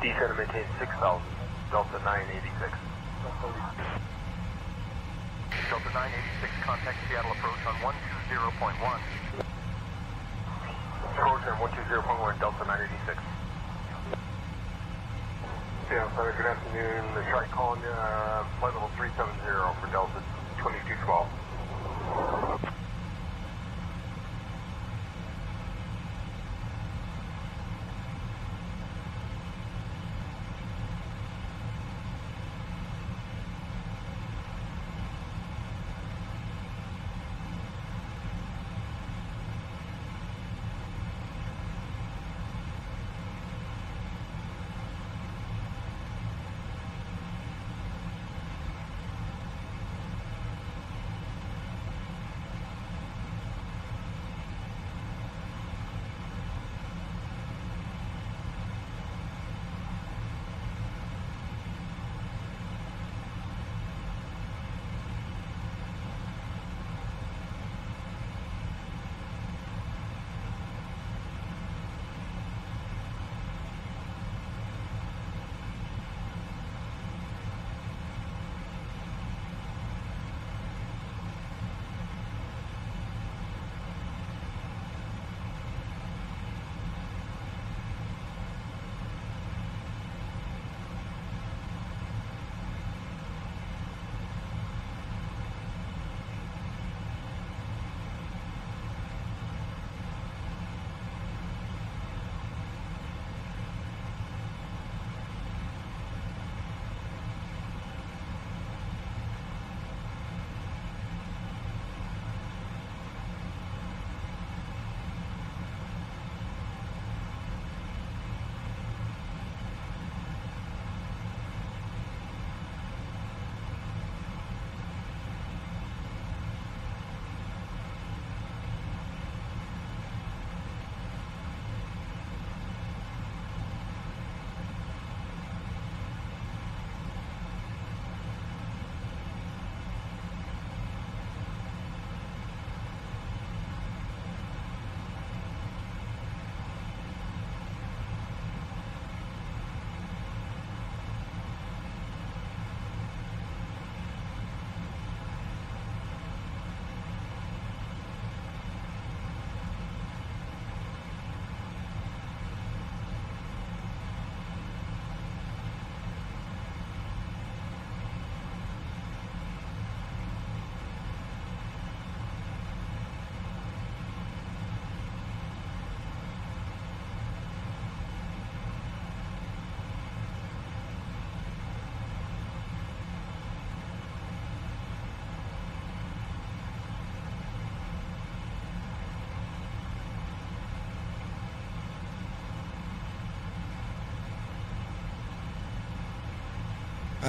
Descend and maintain 6,000, Delta 986. Delta 986, contact Seattle approach on 120.1. Approach on 120.1, Delta 986. Seattle Center, good afternoon. I tried calling you, flight level 370 for Delta 2212.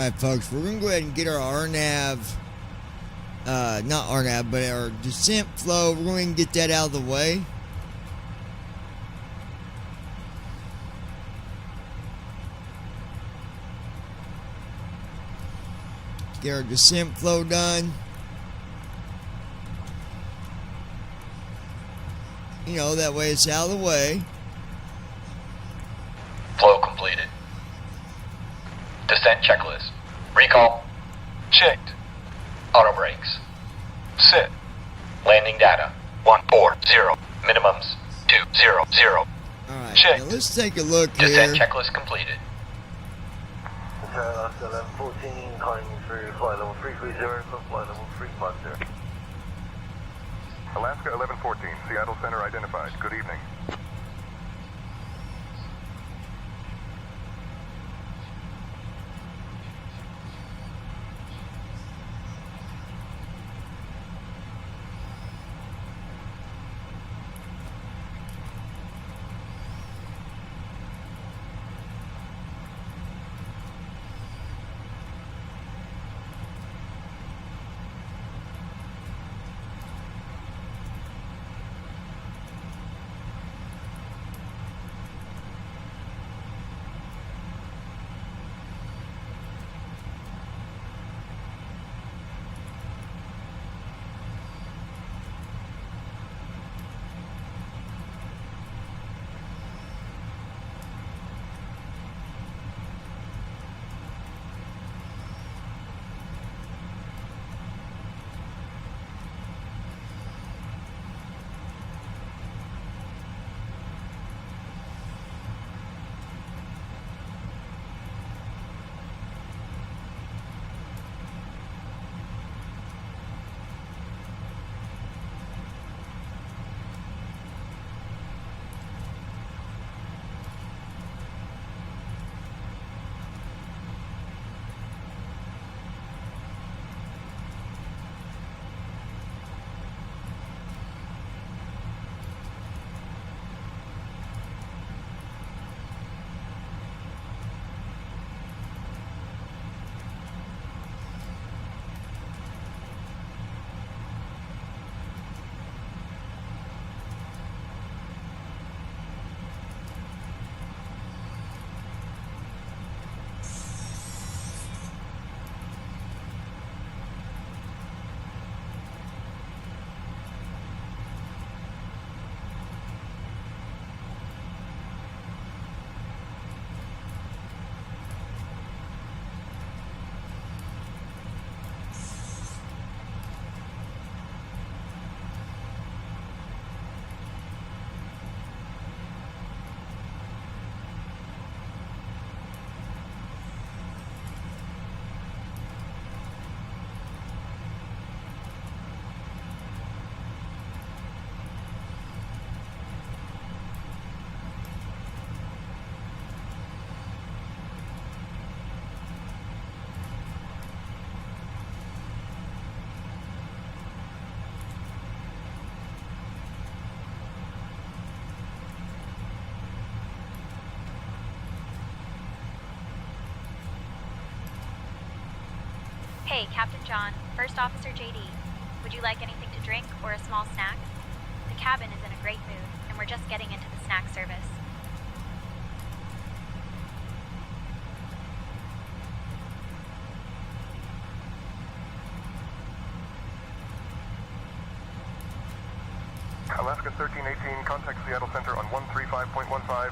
Alright, folks, we're going to go ahead and get our RNAV, not RNAV, but our descent flow. We're going to get that out of the way. Get our descent flow done. You know, that way it's out of the way. Flow completed. Descent checklist. Recall. Checked. Auto brakes. Set. Landing data. 140. Minimums. 200. Alright, checked. Now let's take a look Descent here. checklist completed. Alaska 1114, climbing through flight level 330, flight level 350. Alaska 1114, Seattle Center identified. Good evening. Hey, Captain John, First Officer JD. Would you like anything to drink or a small snack? The cabin is in a great mood, and we're just getting into the snack service. Alaska 1318, contact Seattle Center on 135.15.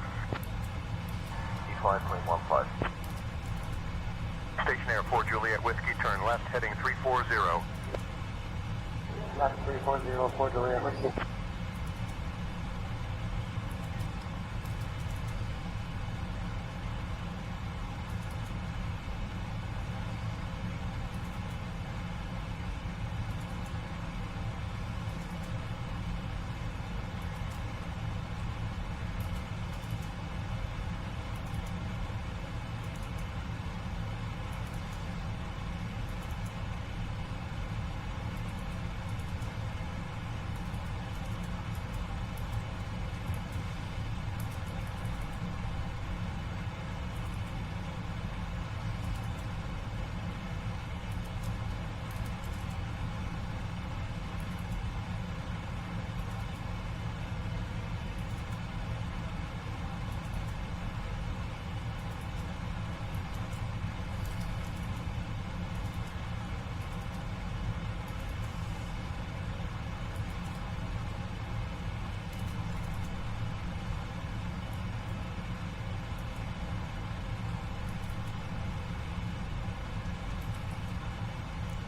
E5.15. Station Air 4 Juliet Whiskey, turn left, heading 340. Left 340, 4 Juliet Whiskey.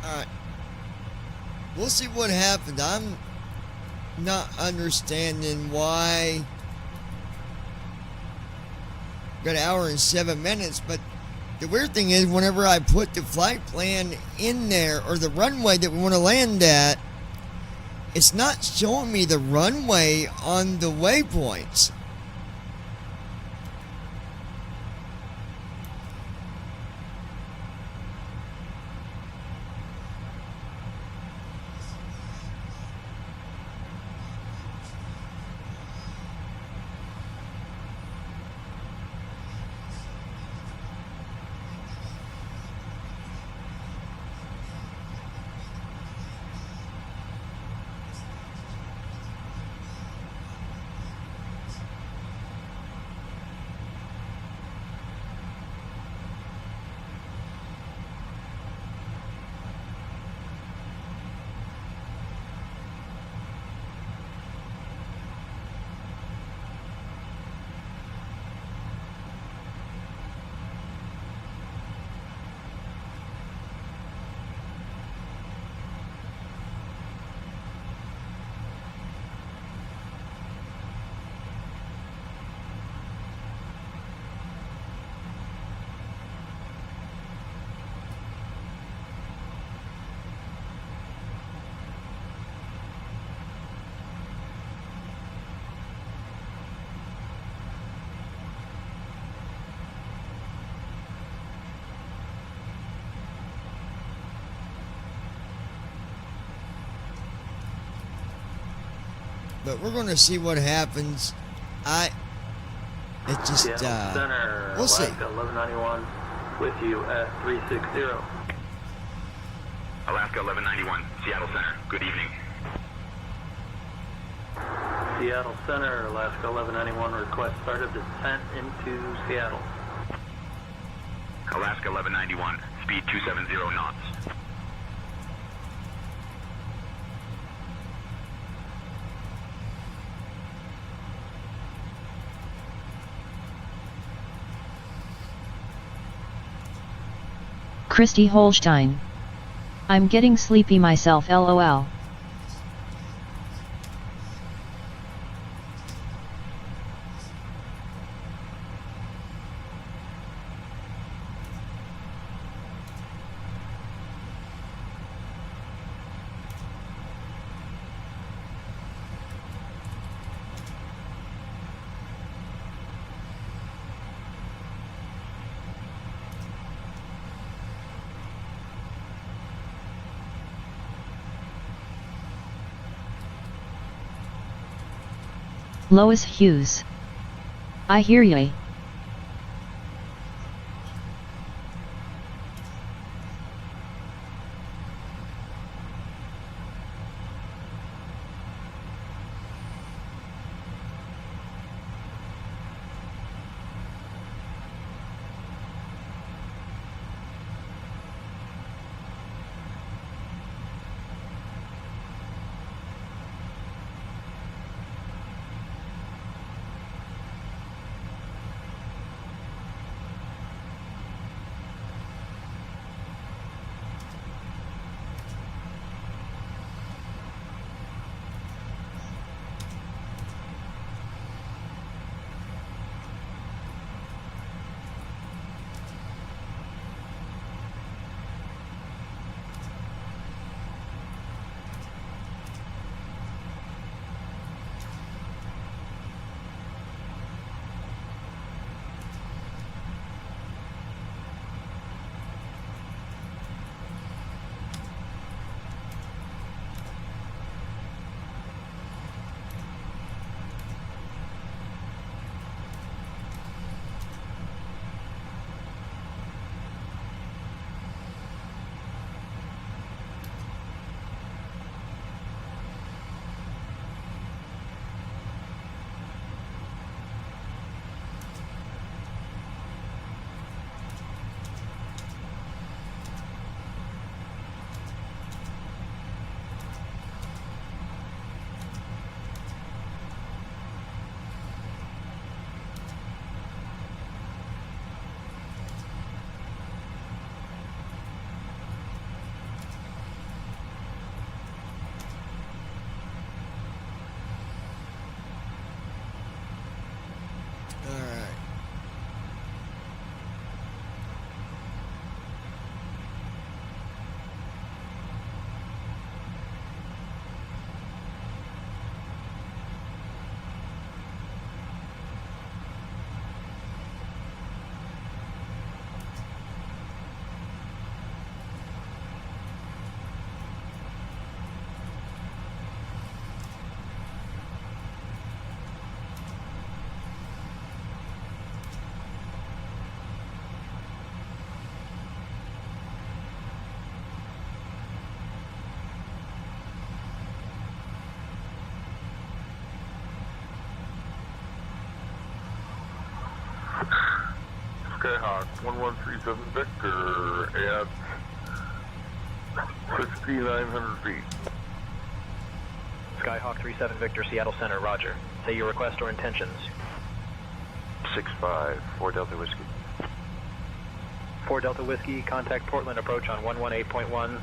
Alright. We'll see what happens. I'm not understanding why. Got an hour and 7 minutes, but the weird thing is whenever I put the flight plan in there, or the runway that we want to land at, it's not showing me the runway on the waypoints. But we're going to see what happens. It's just, Center, we'll see. Alaska 1191 with you at 360. Alaska 1191, Seattle Center. Good evening. Seattle Center, Alaska 1191, request start of descent into Seattle. Alaska 1191, speed 270 knots. Christy Holstein. I'm getting sleepy myself, lol. Lois Hughes. I hear ye. Skyhawk 1137 Victor at 6,900 feet. Skyhawk 37 Victor, Seattle Center, roger. Say your request or intentions. 6-5, 4 Delta Whiskey. 4 Delta Whiskey, contact Portland approach on 118.1.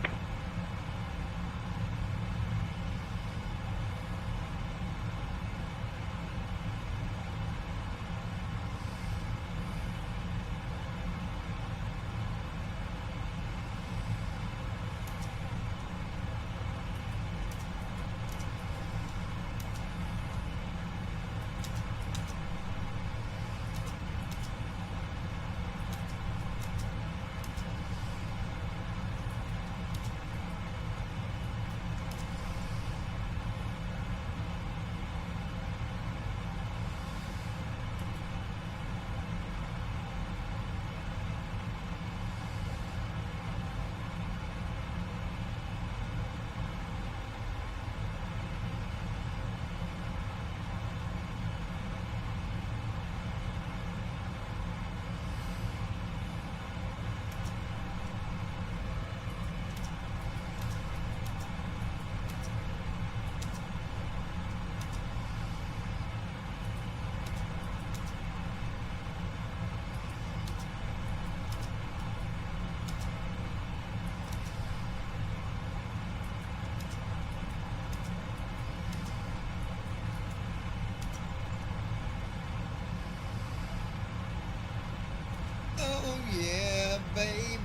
Oh yeah, baby.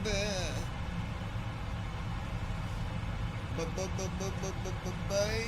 Baby.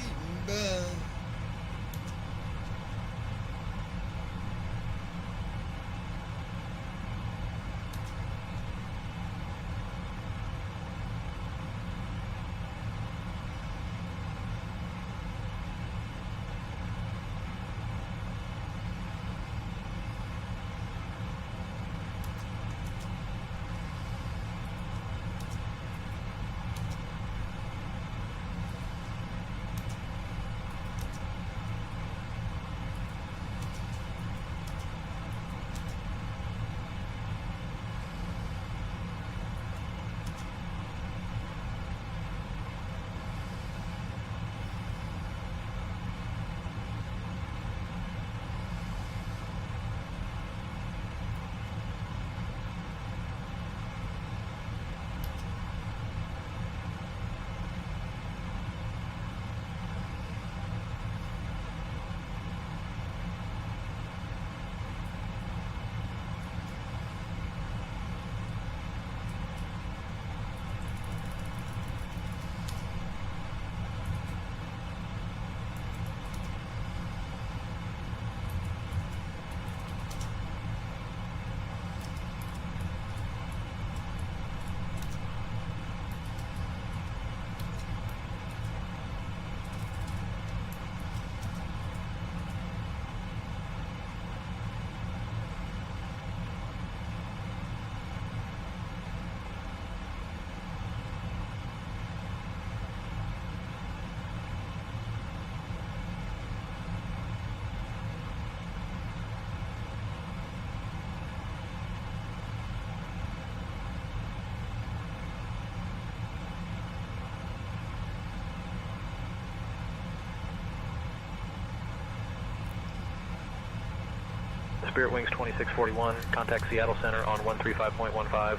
Spirit Wings 2641, contact Seattle Center on 135.15.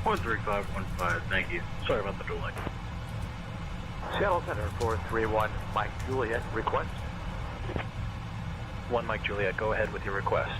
13515, thank you. Sorry about the dueling. Seattle Center 431, Mike Juliet, request. 1 Mike Juliet, go ahead with your request.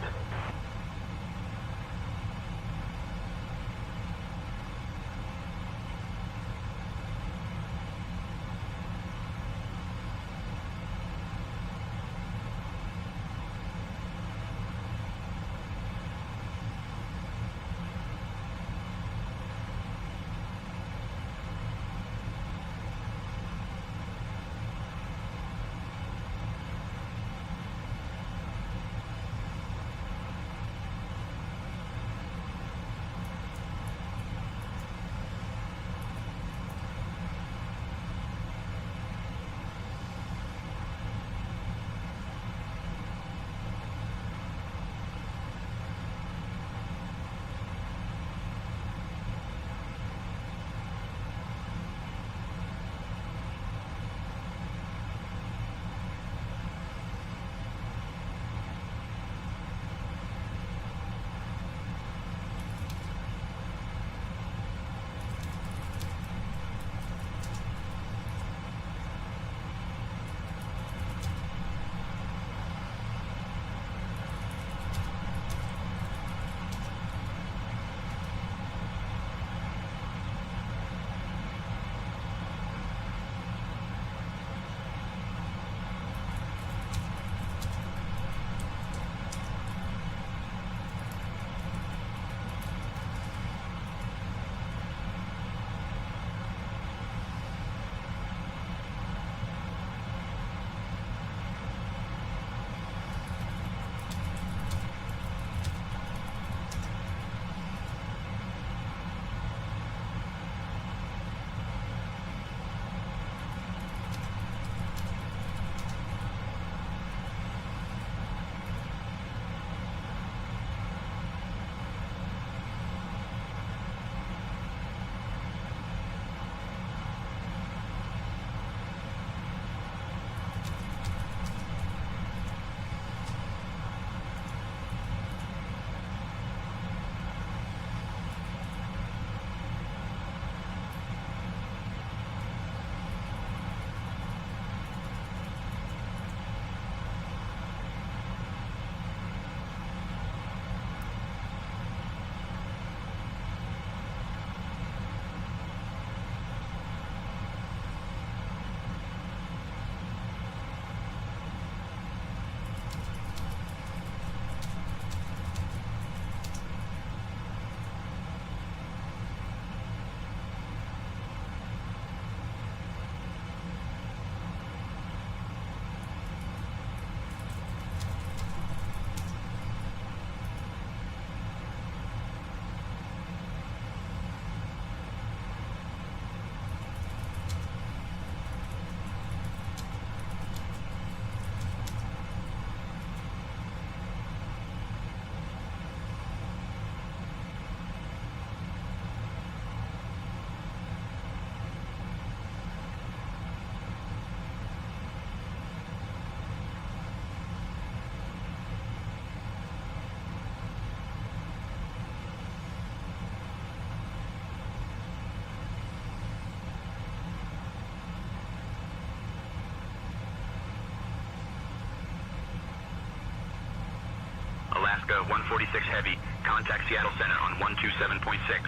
146 Heavy. Contact Seattle Center on 127.6.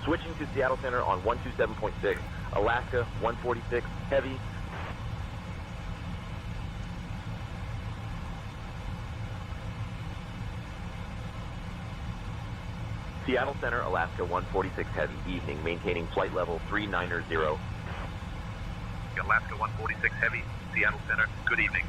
Switching to Seattle Center on 127.6. Alaska 146 Heavy. Seattle Center, Alaska 146 Heavy. Evening. Maintaining flight level 390. Alaska 146 Heavy, Seattle Center. Good evening.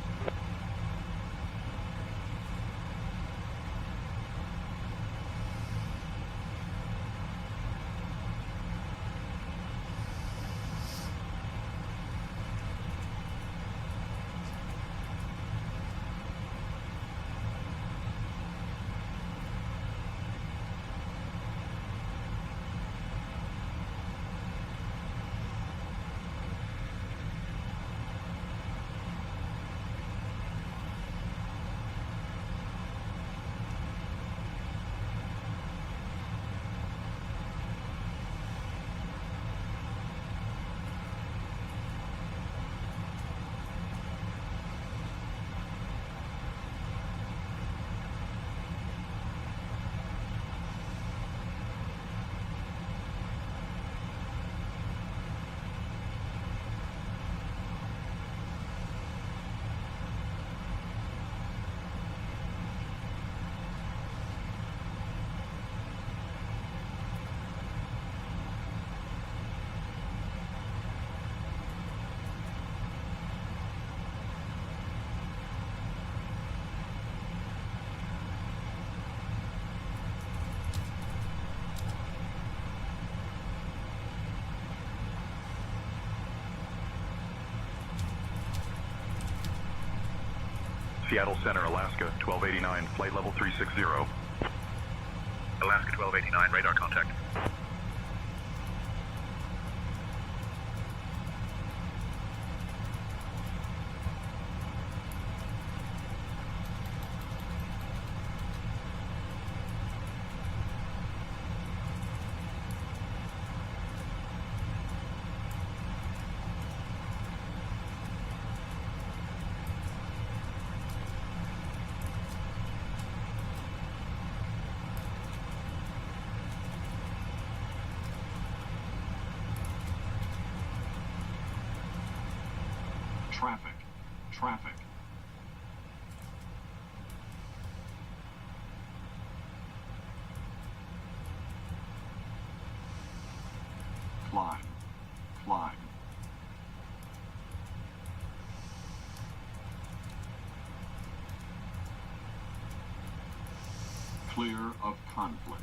Seattle Center, Alaska 1289, flight level 360. Alaska 1289, radar contact. Traffic. Climb. Clear of conflict.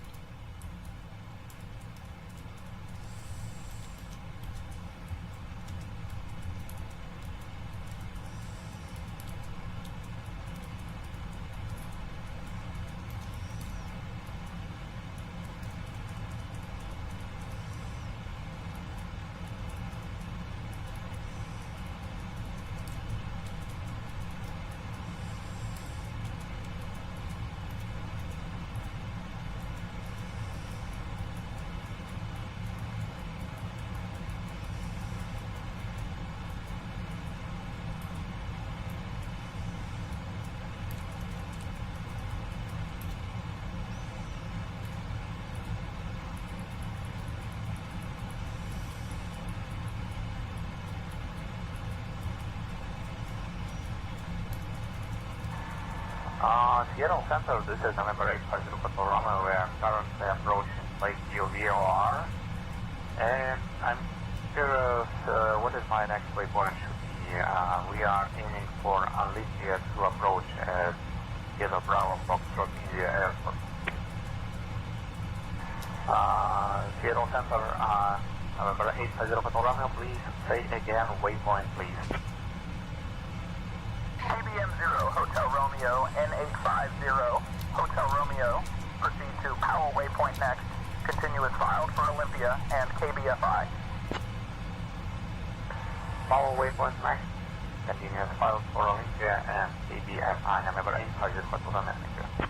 Seattle Center, this is November 850 Panorama. We are currently approaching Lake VOR. And I'm curious, what is my next waypoint should be? We are aiming for Olympia to approach at Yellow Bravo Foxtrot India Airport. Seattle Center, November 850 Panorama, please say again, waypoint please. KBM 0, Hotel Romeo, N850, Hotel Romeo. Proceed to Powell Waypoint next. Continuous filed for Olympia and KBFI. Powell Waypoint next. Continuous filed for Olympia and KBFI. November 850 Panorama. Thank you.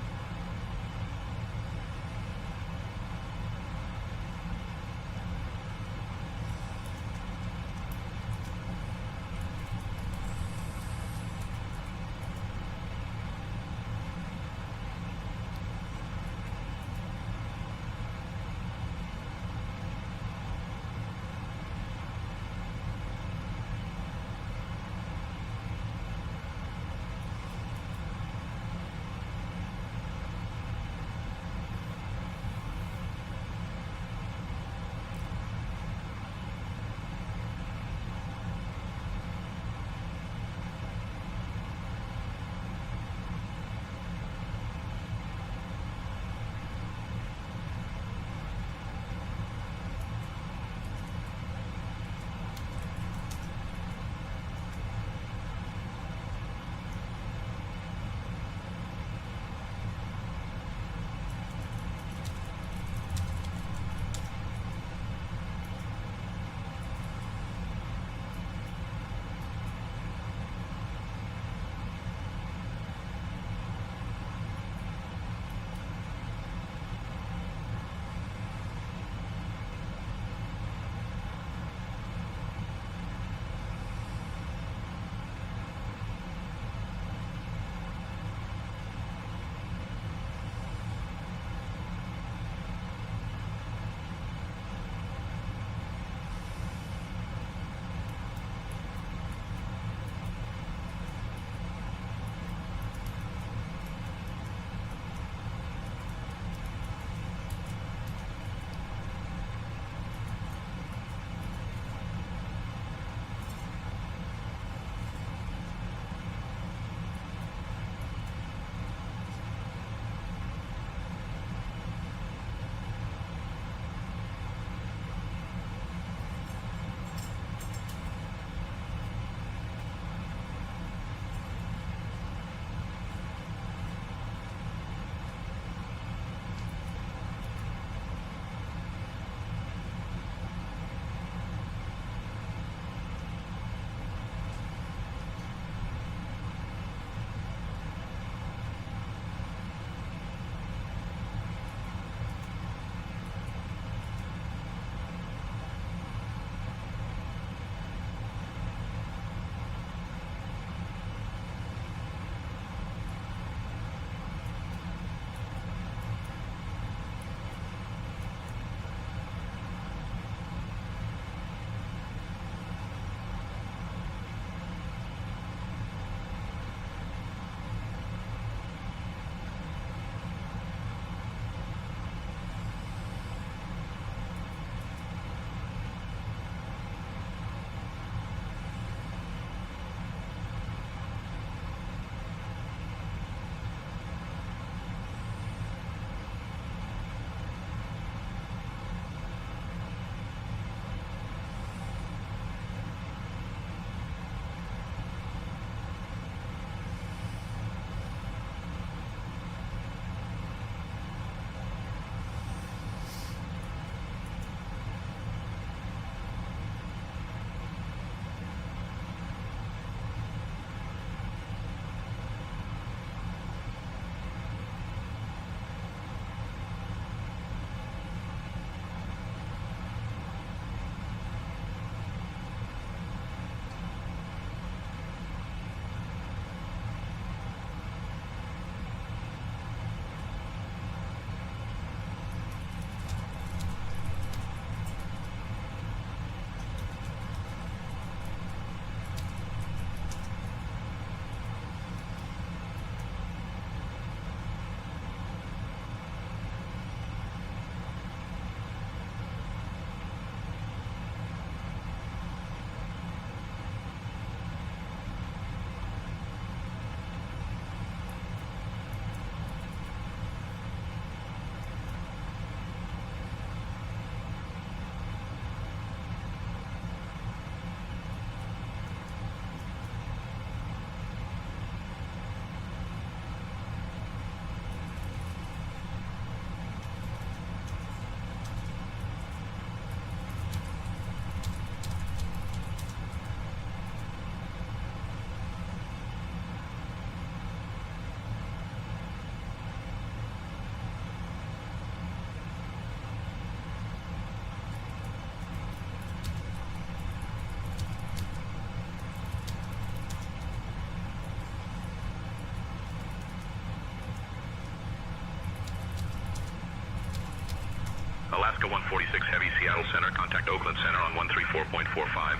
Alaska 146 Heavy, Seattle Center. Contact Oakland Center on 134.45.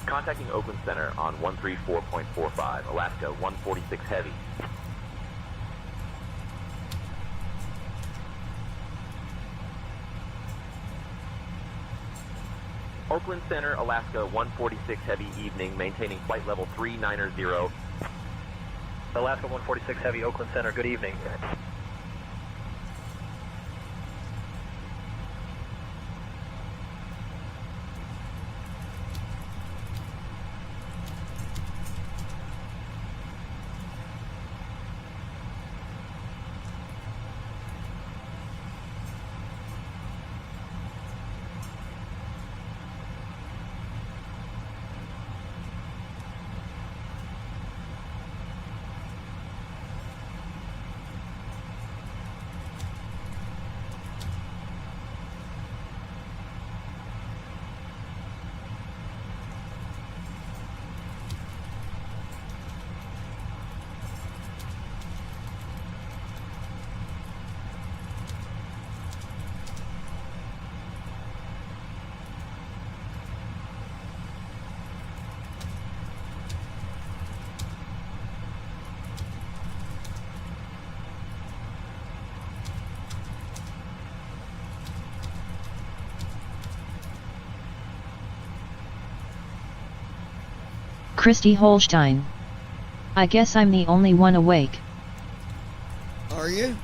Contacting Oakland Center on 134.45. Alaska 146 Heavy. Oakland Center, Alaska 146 Heavy, evening, maintaining flight level 390. Alaska 146 Heavy, Oakland Center, good evening. Christy Holstein. I guess I'm the only one awake. Are you?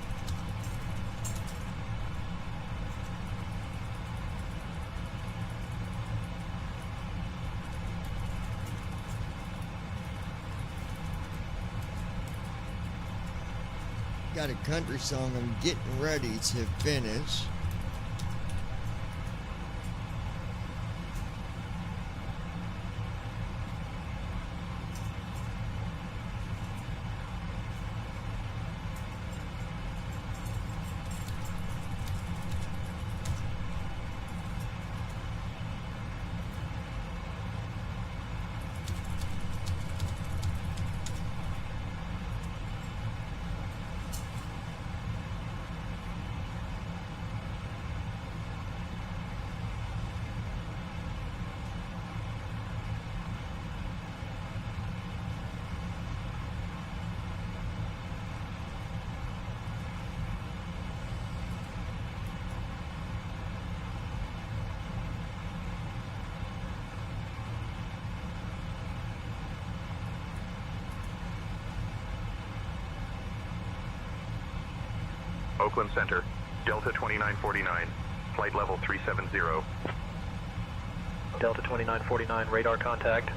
Got a country song I'm getting ready to finish. Oakland Center, Delta 2949, flight level 370. Delta 2949, radar contact.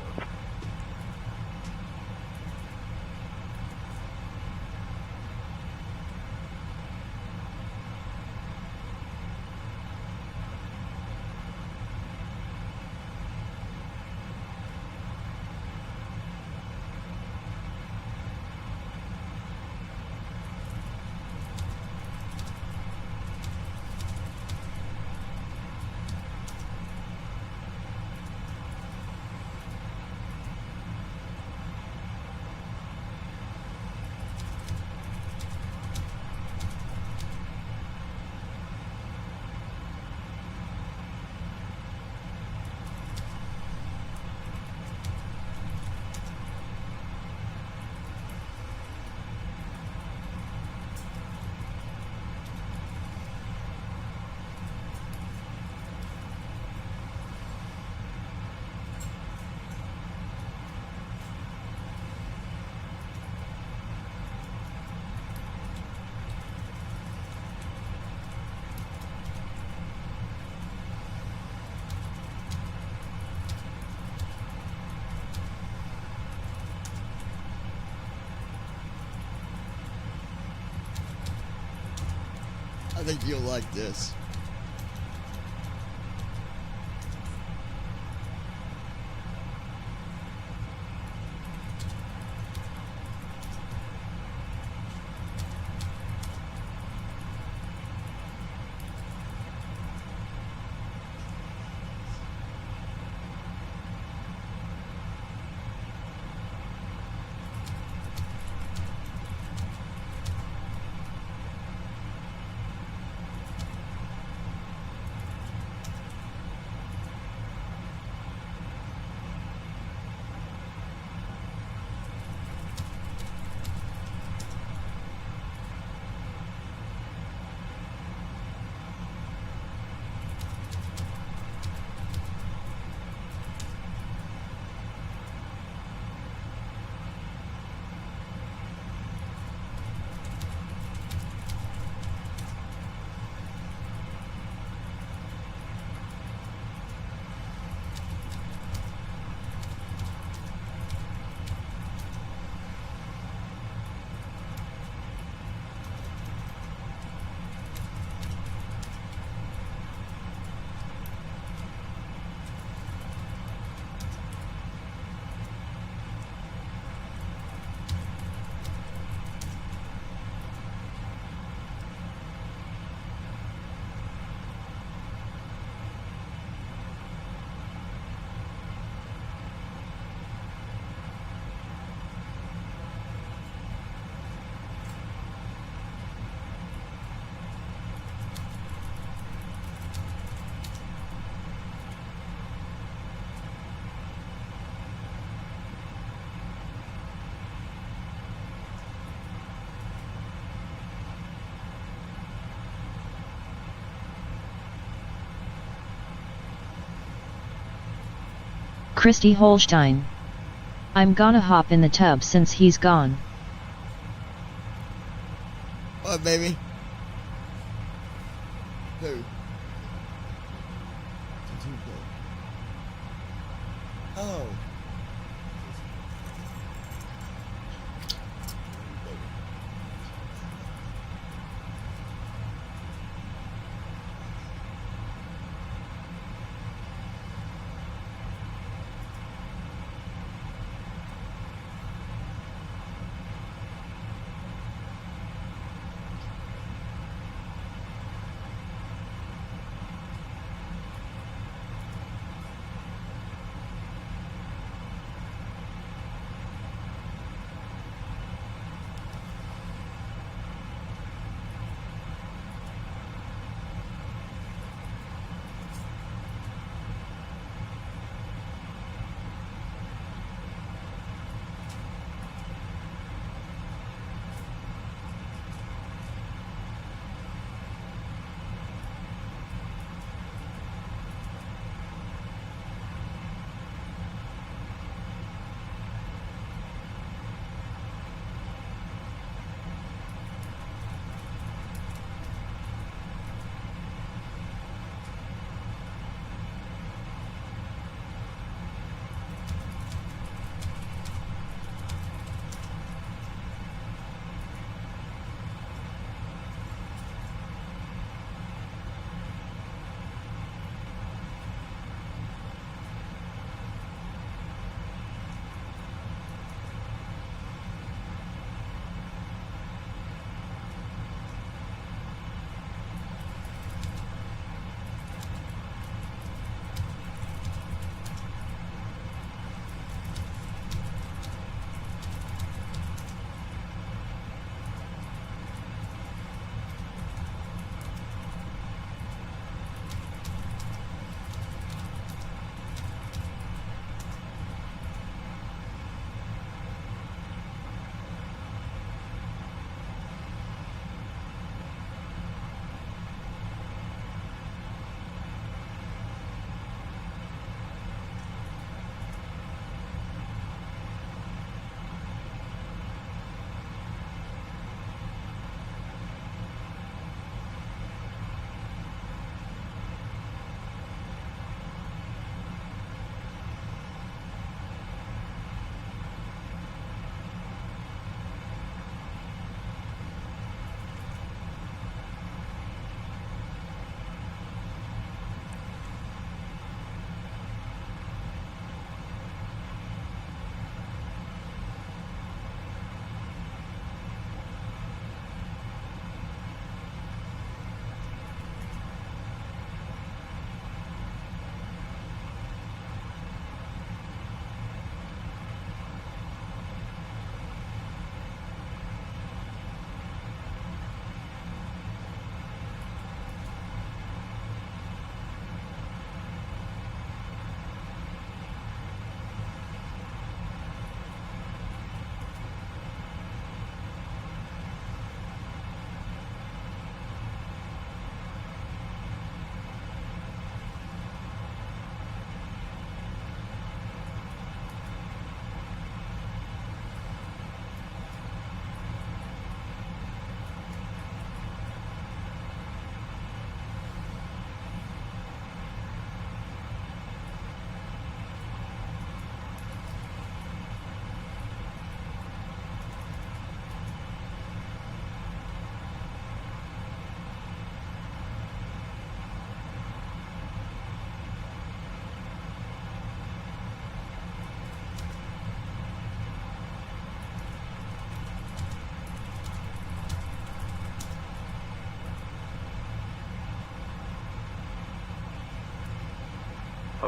I think you'll like this. Christy Holstein. I'm gonna hop in the tub since he's gone. What, baby? Who? Oh.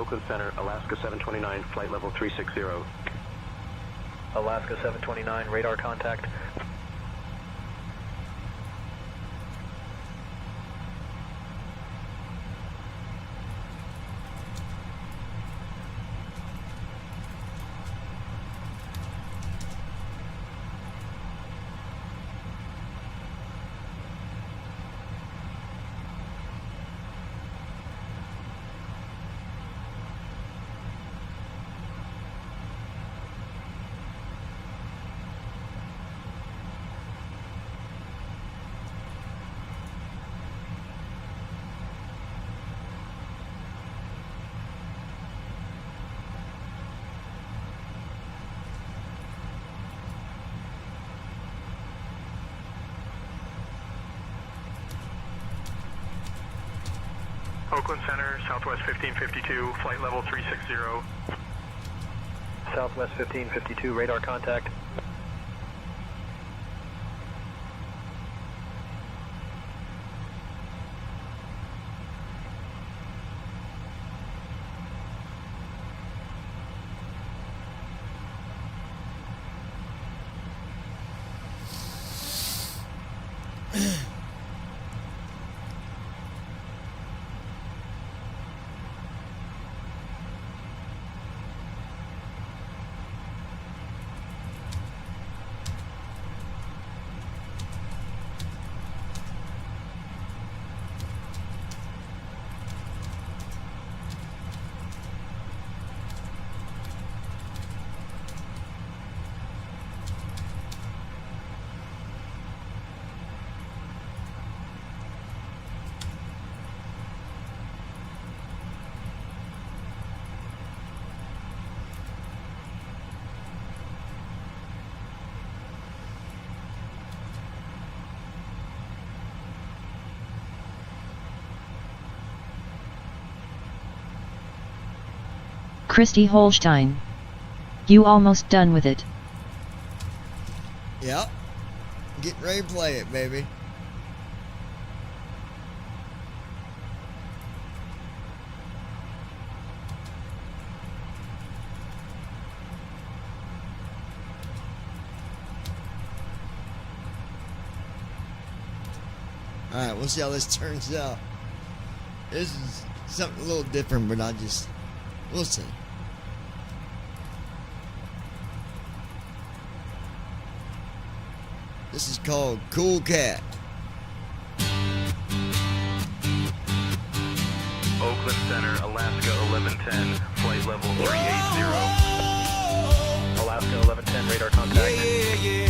Oakland Center, Alaska 729, flight level 360. Alaska 729, radar contact. Oakland Center, Southwest 1552, flight level 360. Southwest 1552, radar contact. Christy Holstein. You almost done with it. Yep. Getting ready to play it, baby. Alright, we'll see how this turns out. This is something a little different, but we'll see. This is called Cool Cat. Oakland Center, Alaska 1110, flight level 380. Alaska 1110, radar contact. Yeah.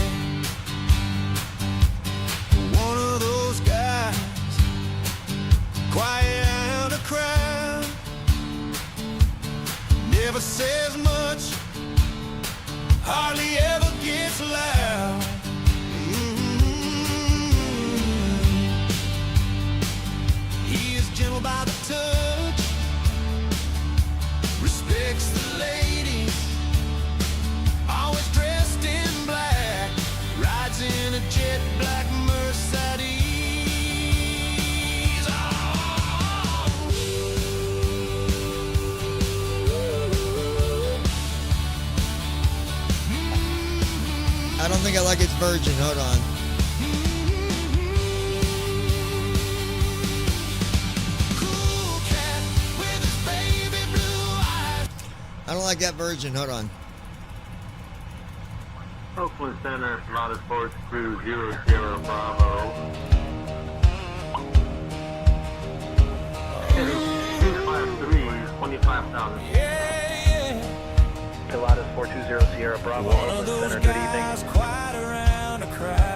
One of those guys, quiet out a crowd, never says much, hardly ever gets loud. He is gentle by the touch, respects the ladies, always dressed in black, rides in a jet black Mercedes. I don't think I like its version. Hold on. I don't like that version. Hold on. Oakland Center, Lotus Force Crew 00 Bravo. 253, 25,000. Pilatus 420 Sierra Bravo, Oakland Center, good evening.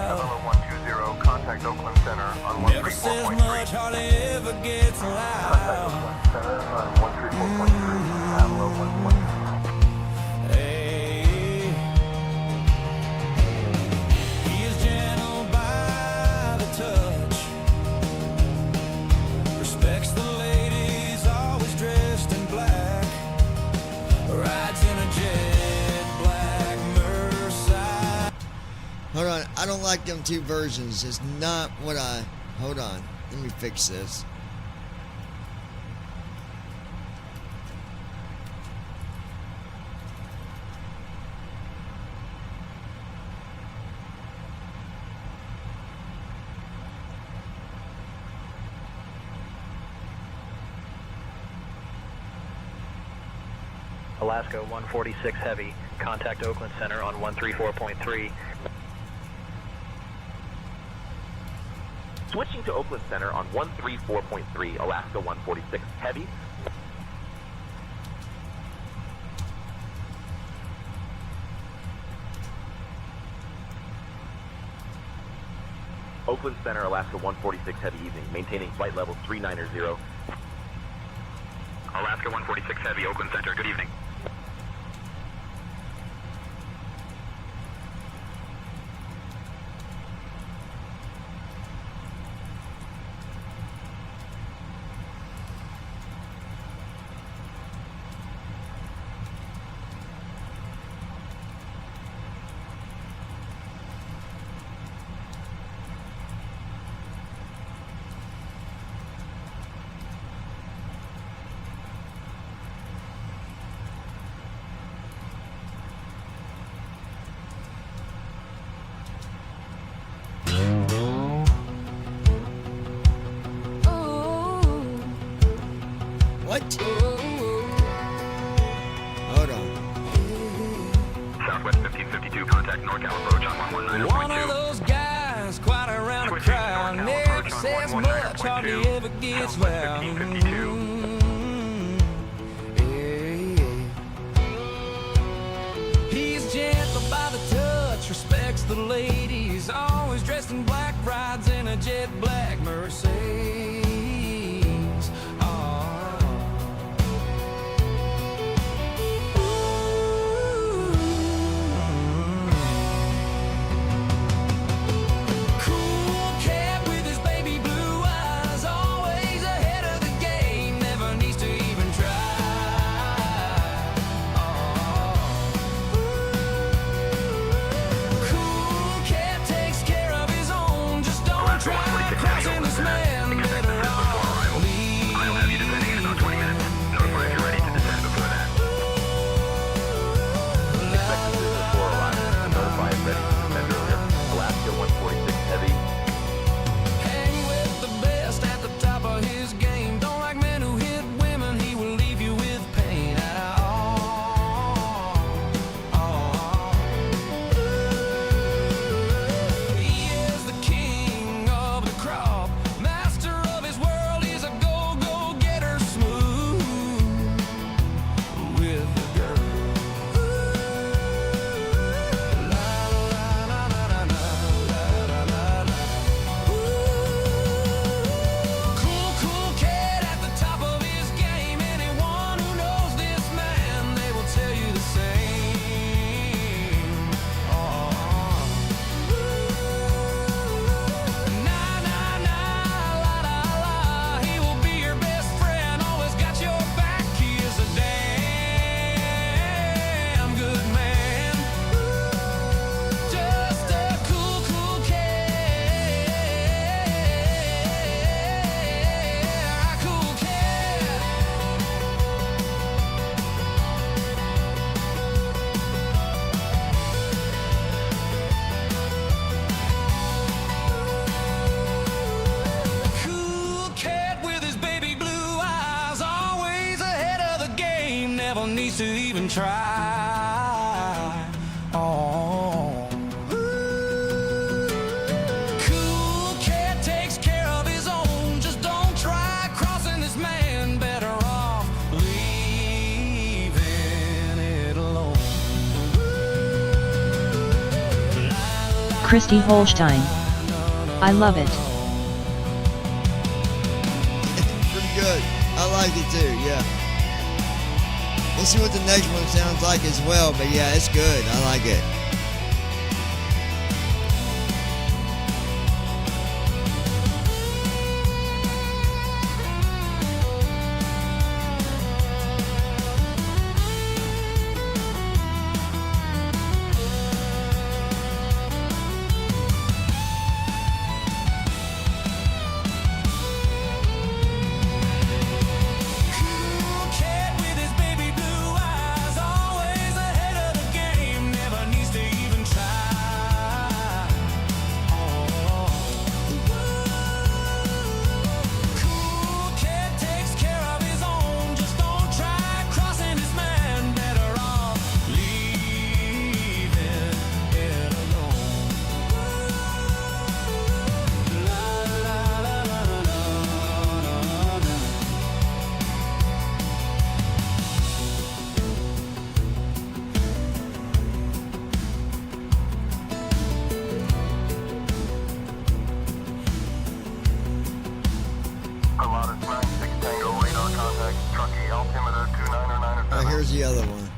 Hello 120, contact Oakland Center on 134.3. Contact Oakland Center on 134.3. Hello 120. Hold on, I don't like them two versions. It's not what I... Hold on, let me fix this. Alaska 146 Heavy, contact Oakland Center on 134.3. Switching to Oakland Center on 134.3, Alaska 146 Heavy. Oakland Center, Alaska 146 Heavy evening, maintaining flight level 390. Alaska 146 Heavy, Oakland Center, good evening. What? Hold on. Southwest 1552, contact NorCal approach on 119.2. One of those guys, quite around the crowd, never says much, hardly ever gets loud. He's gentle by the touch, respects the ladies, always dressed in black, rides in a jet black Mercedes. Needs to even try. Oh. Cool cat takes care of his own. Just don't try crossing this man. Better off leaving it alone. Christy Holstein. I love it. Pretty good. I like it too, yeah. We'll see what the next one sounds like as well, but yeah, it's good. I like it. Here's the other one.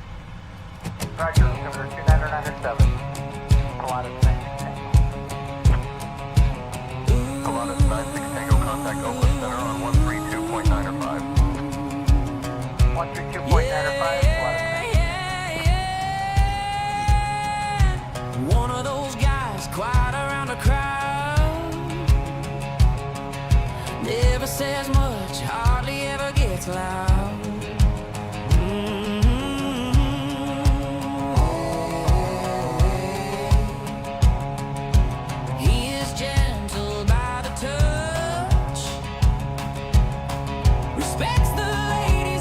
Roger, number 2997. Pilatus 96 Pilatus 96 Tango, contact Oakland Center on 132.905. 132.905, Pilatus 96. One of those guys, quiet around the crowd. Never says much, hardly ever gets loud. Respects the lady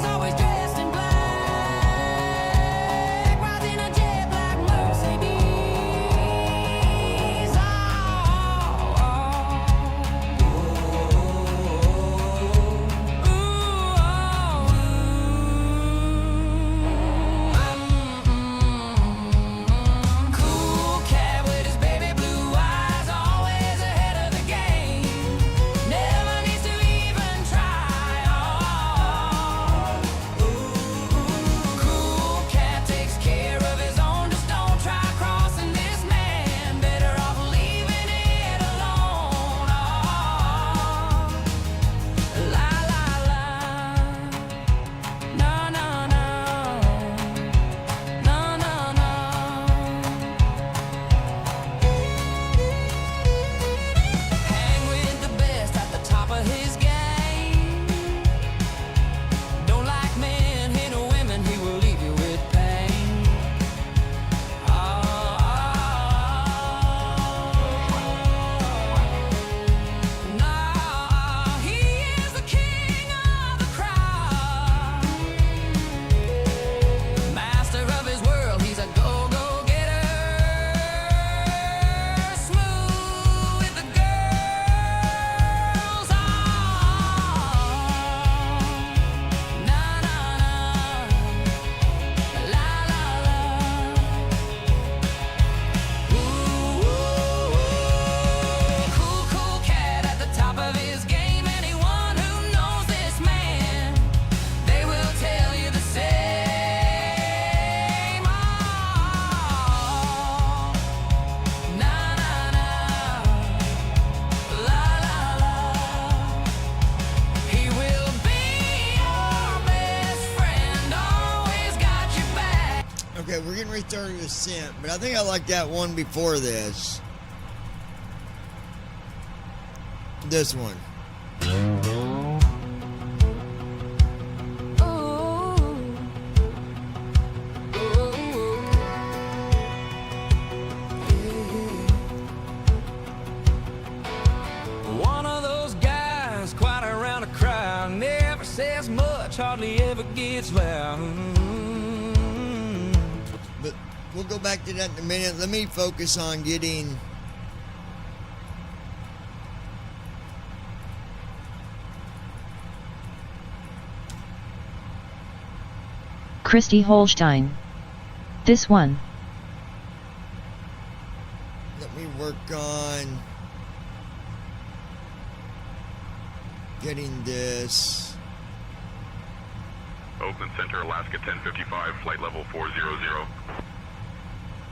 we're getting ready to start a descent, but I think I like that one before this. This one. One of those guys, quite around a crowd, never says much, hardly ever gets loud. But we'll go back to that in a minute. Let me focus on getting Christy Holstein. This one. Let me work on getting this. Oakland Center, Alaska 1055, flight level 400.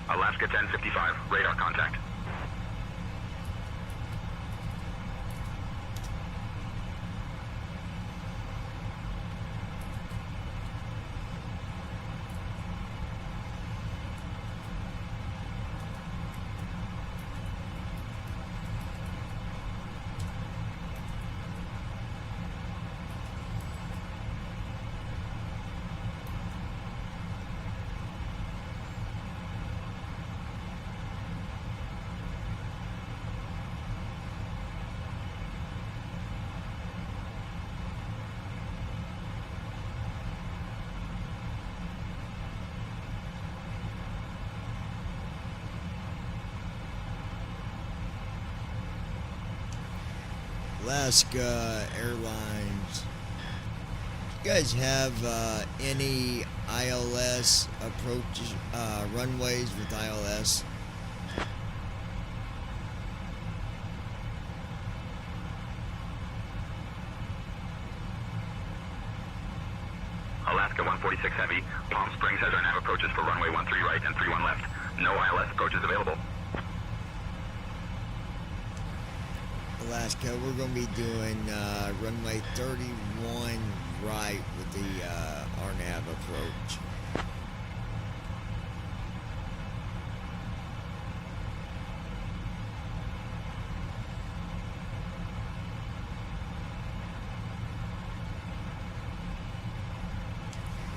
Alaska 1055, radar contact. Alaska Airlines. You guys have any ILS approaches, runways with ILS? Alaska 146 Heavy, Palm Springs has our nav approaches for runway 13 right and 31 left. No ILS approaches available. Alaska, we're going to be doing runway 31 right with the RNAV approach.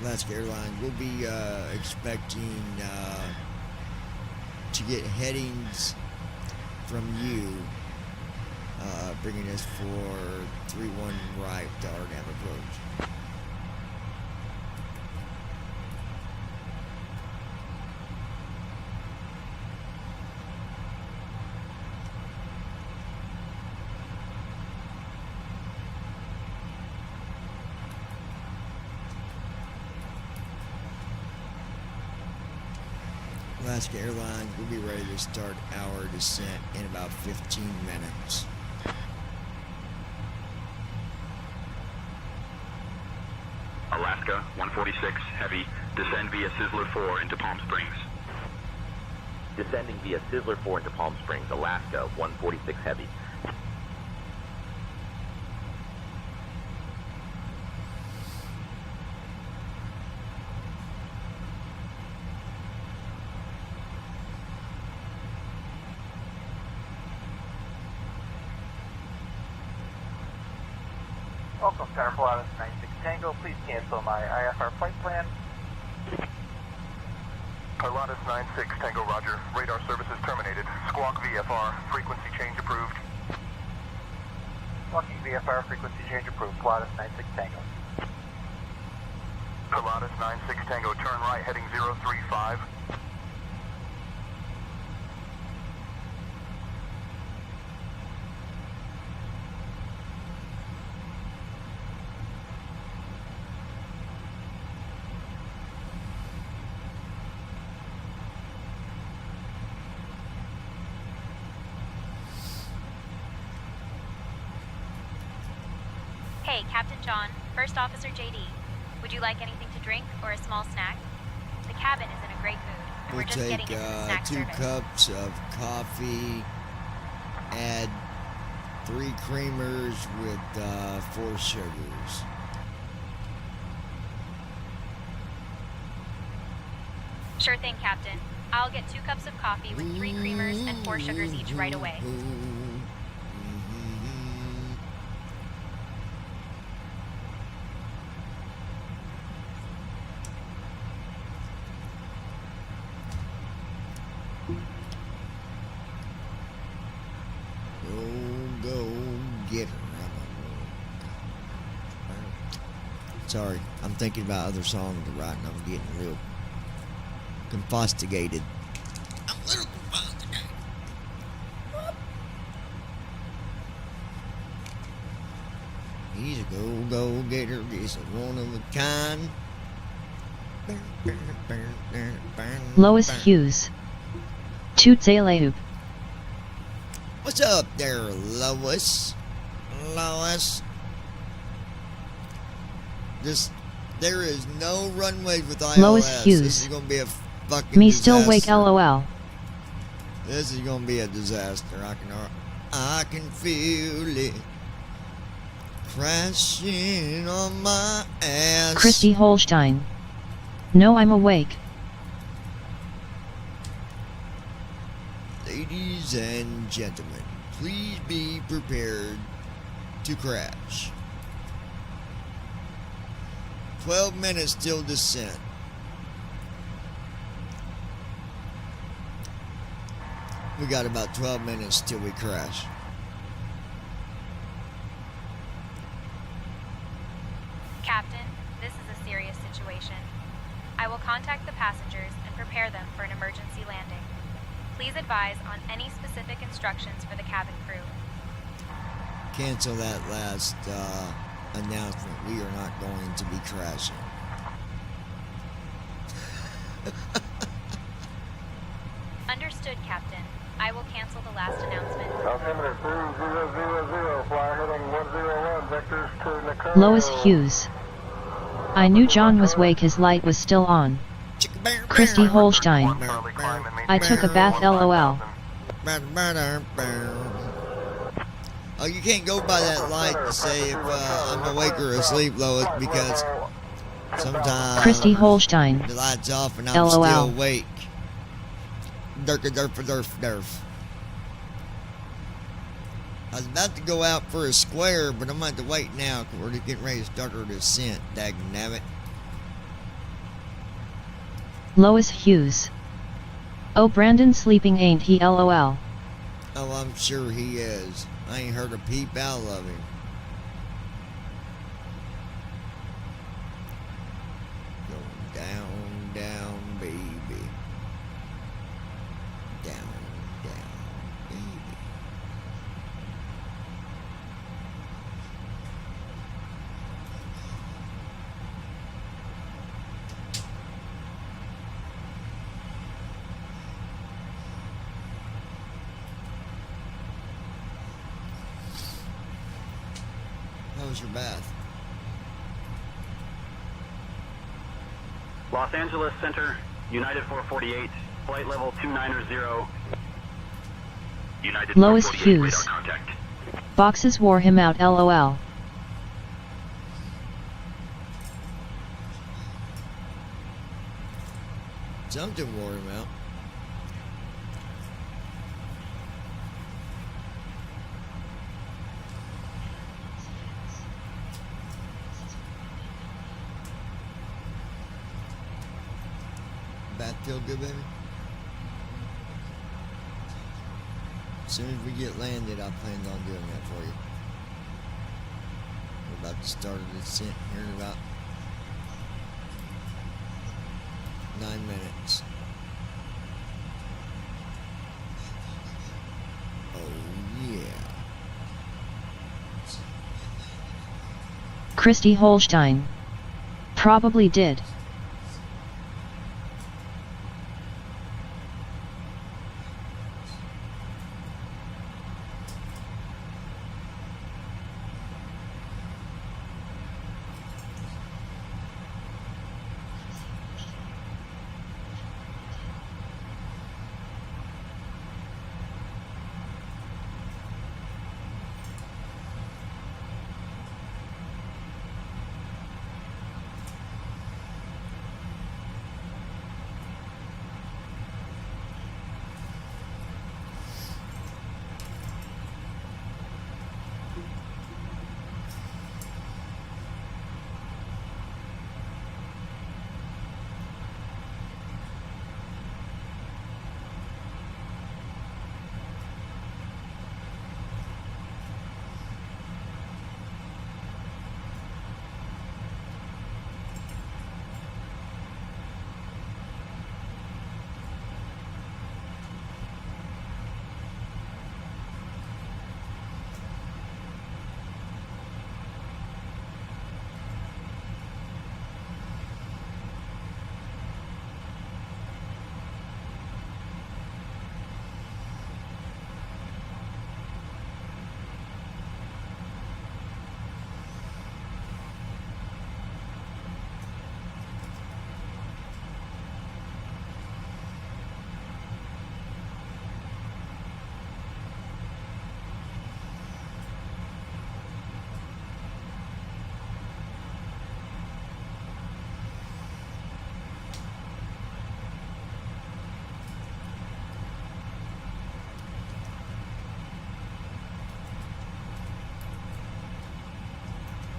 Alaska Airlines, we'll be expecting to get headings from you, bringing us for 31 right to our nav approach. Alaska Airlines, we'll be ready to start our descent in about 15 minutes. Alaska 146 Heavy, descend via Sizzler 4 into Palm Springs. Descending via Sizzler 4 into Palm Springs, Alaska 146 Heavy. Welcome, Center Pilatus 96 Tango. Please cancel my IFR flight plan. Pilatus 96 Tango, roger. Radar services terminated. Squawk VFR. Frequency change approved. Squawking VFR, frequency change approved. Pilatus 96 Tango. Pilatus 96 Tango, turn right heading 035. Hey, Captain John, First Officer JD. Would you like anything to drink or a small snack? The cabin is in a great mood, and We'll we're just take getting into the snack 2 service. cups of coffee, add 3 creamers with 4 sugars. Sure thing, Captain. I'll get 2 cups of coffee with 3 creamers and 4 sugars each right away. Go get her. Sorry, I'm thinking about other songs to write and I'm getting real confostigated. I'm a little confostigated. He's a go-getter, he's a one of a kind. Lois Hughes. Toot Zaleub. What's up there, Lois? Lois? There is no runways with ILS. Lois Hughes. This is gonna be a fucking Me disaster. still wake LOL. This is gonna be a disaster. I can feel it crashing on my ass. Christy Holstein. No, I'm awake. Ladies and gentlemen, please be prepared to crash. 12 minutes till descent. We got about 12 minutes till we crash. Captain, this is a serious situation. I will contact the passengers and prepare them for an emergency landing. Please advise on any specific instructions for the cabin crew. Cancel that last announcement. We are not going to be crashing. Understood, Captain. I will cancel the last announcement. Altimeter 3000, fly heading 101, vectors to Nicole. Lois Hughes. I knew John was awake, his light was still on. Christy Holstein. I took a bath LOL. Oh, you can't go by that light to say if I'm awake or asleep, Lois, because sometimes Christy Holstein. the light's off and I'm LOL. still awake. Durf. I was about to go out for a square, but I'm going to have to wait now because we're getting ready to start our descent. Dagnabbit. Lois Hughes. Oh, Brandon sleeping, ain't he? LOL. Oh, I'm sure he is. I ain't heard a peep out of him. Going down, down, baby. Down, baby. How was your bath? Los Angeles Center, United 448, flight level 290. United Lois 448, Hughes. radar contact. Boxes wore him out. LOL. Something wore him out. Bath feel good, baby? As soon as we get landed, I plan on doing that for you. We're about to start a descent here in about 9 minutes. Oh, yeah. Christy Holstein. Probably did.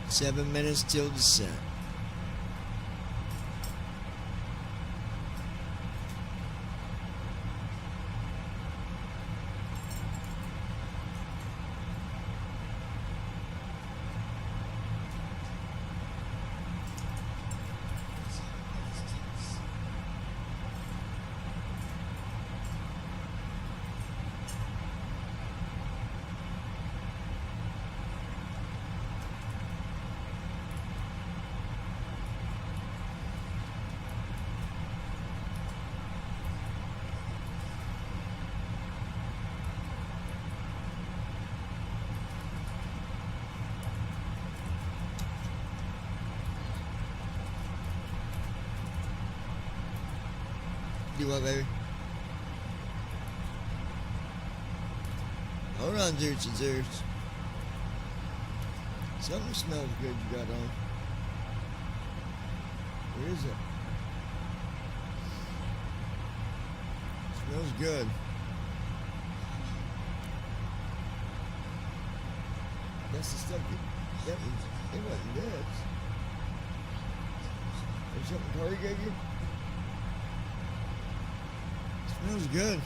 7 minutes till descent. Do what, baby? Hold on, Zeus and Zeus. Something smells good you got on. What is it? Smells good. That's the stuff that was, it wasn't this. There's something Corey gave you? Smells good.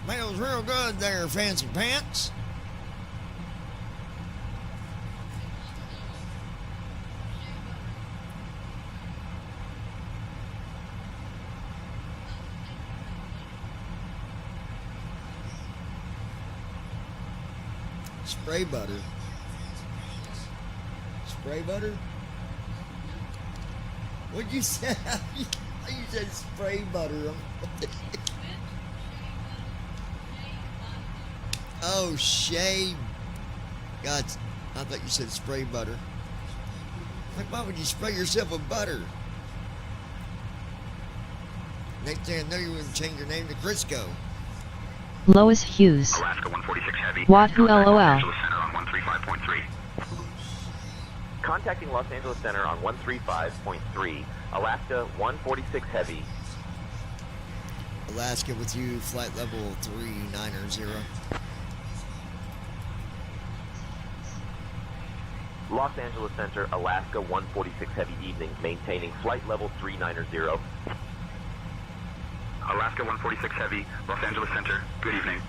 Smells real good there, fancy pants. Spray butter. Spray butter? What'd you say? You said spray butter. Oh, shea. God, I thought you said spray butter. Like, why would you spray yourself with butter? Next thing I know, you would change your name to Crisco. Lois Hughes. Alaska 146 Heavy. Wahoo LOL. Los Angeles Center on 135.3. Contacting Los Angeles Center on 135.3. Alaska 146 Heavy. Alaska with you, flight level 390. Los Angeles Center, Alaska 146 Heavy evening, maintaining flight level 390. Alaska 146 Heavy, Los Angeles Center, good evening.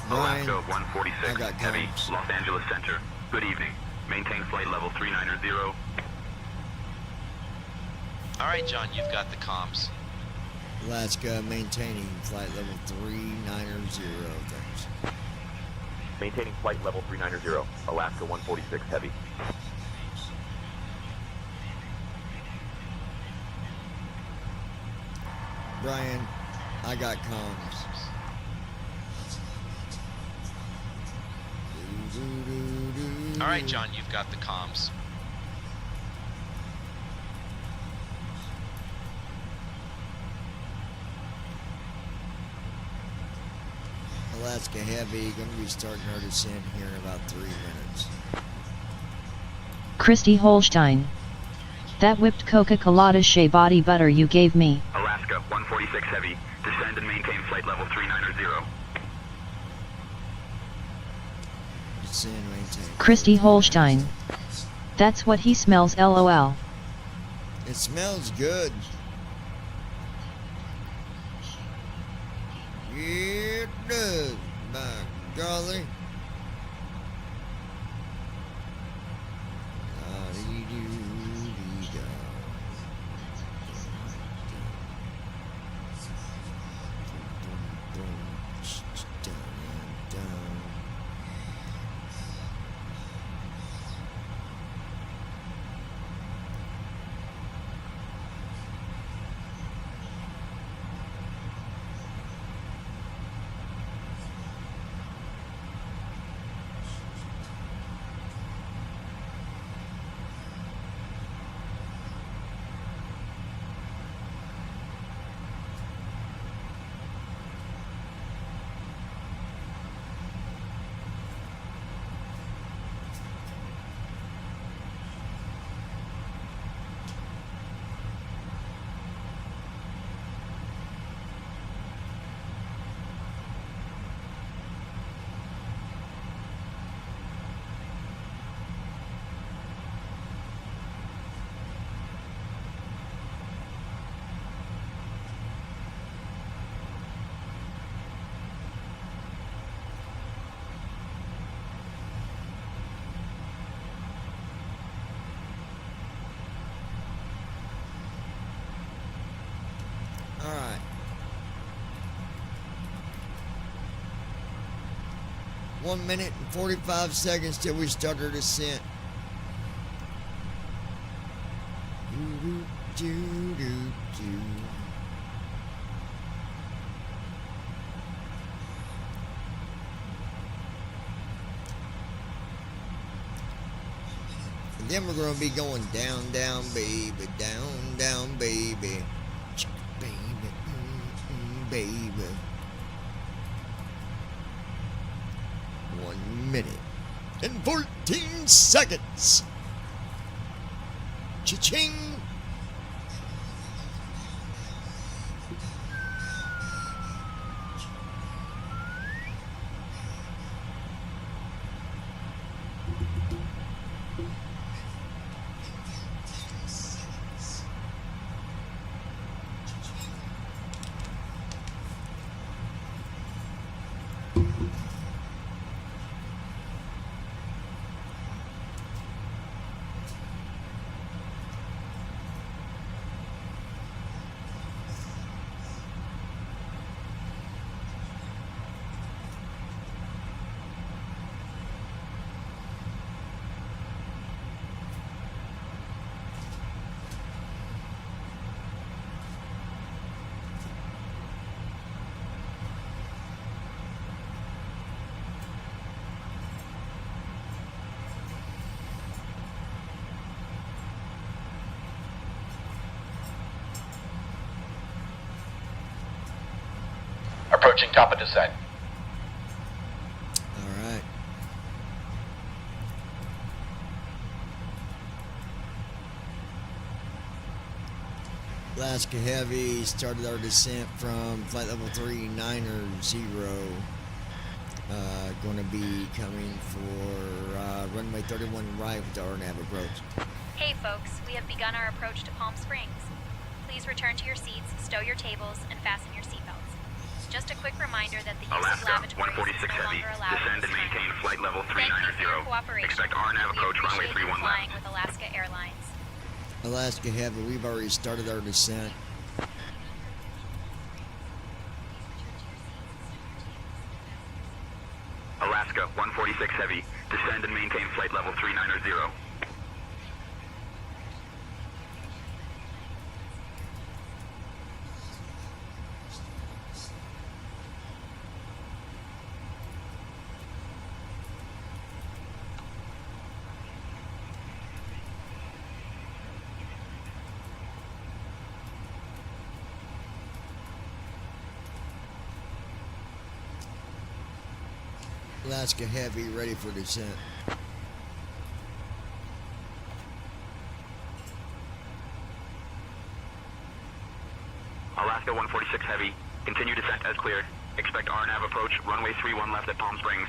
Ryan, Alaska 146 Heavy, Los Angeles Center, good evening. Maintain flight level 390. Alright, John, you've got the comms. Alaska maintaining flight level 390. Thanks. Maintaining flight level 390. Alaska 146 Heavy. Brian, I got comms. Alright, John, you've got the comms. Alaska Heavy, gonna be starting our descent here in about 3 minutes. Christy Holstein. That whipped Coca-Cola shea body butter you gave me. Alaska 146 Heavy, descend and maintain flight level 390. Descend, maintain. Christy Holstein. That's what he smells LOL. It smells good. Yeah, it does, by golly. 1 minute and 45 seconds till we start our descent. Doo-doo-doo-doo-doo. And then we're going to be going down, down, baby, down, down, baby. Baby, baby. 1 minute and 14 seconds. Cha-ching! Approaching top of descent. Alright. Alaska Heavy started our descent from flight level 390. Going to be coming for runway 31 right with the RNAV approach. Hey folks, we have begun our approach to Palm Springs. Please return to your seats, stow your tables, and fasten your seatbelts. Just a quick reminder that the use of Alaska, lavatories is 146 no Heavy. longer allowed Descend at and this time. maintain flight level Thank you for your 390. cooperation. Expect RNAV approach We runway appreciate you 31 flying left. with Alaska Airlines. Alaska Heavy, we've already started our descent. Alaska, 146 Heavy. Descend and maintain flight level 390. Alaska Heavy, ready for descent. Alaska, 146 Heavy. Continue descent as cleared. Expect RNAV approach runway 31 left at Palm Springs.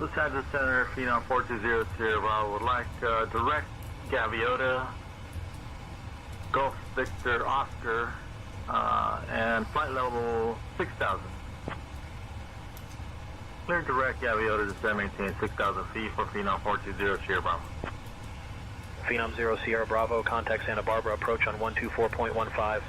Los Angeles Center, Phenom 420 Sierra Bravo would like direct Gaviota, Golf Victor Oscar, and flight level 6,000. Clear direct Gaviota to descend, maintain 6,000 feet for Phenom 420 Sierra Bravo. Phenom 0 Sierra Bravo, contact Santa Barbara, approach on 124.15.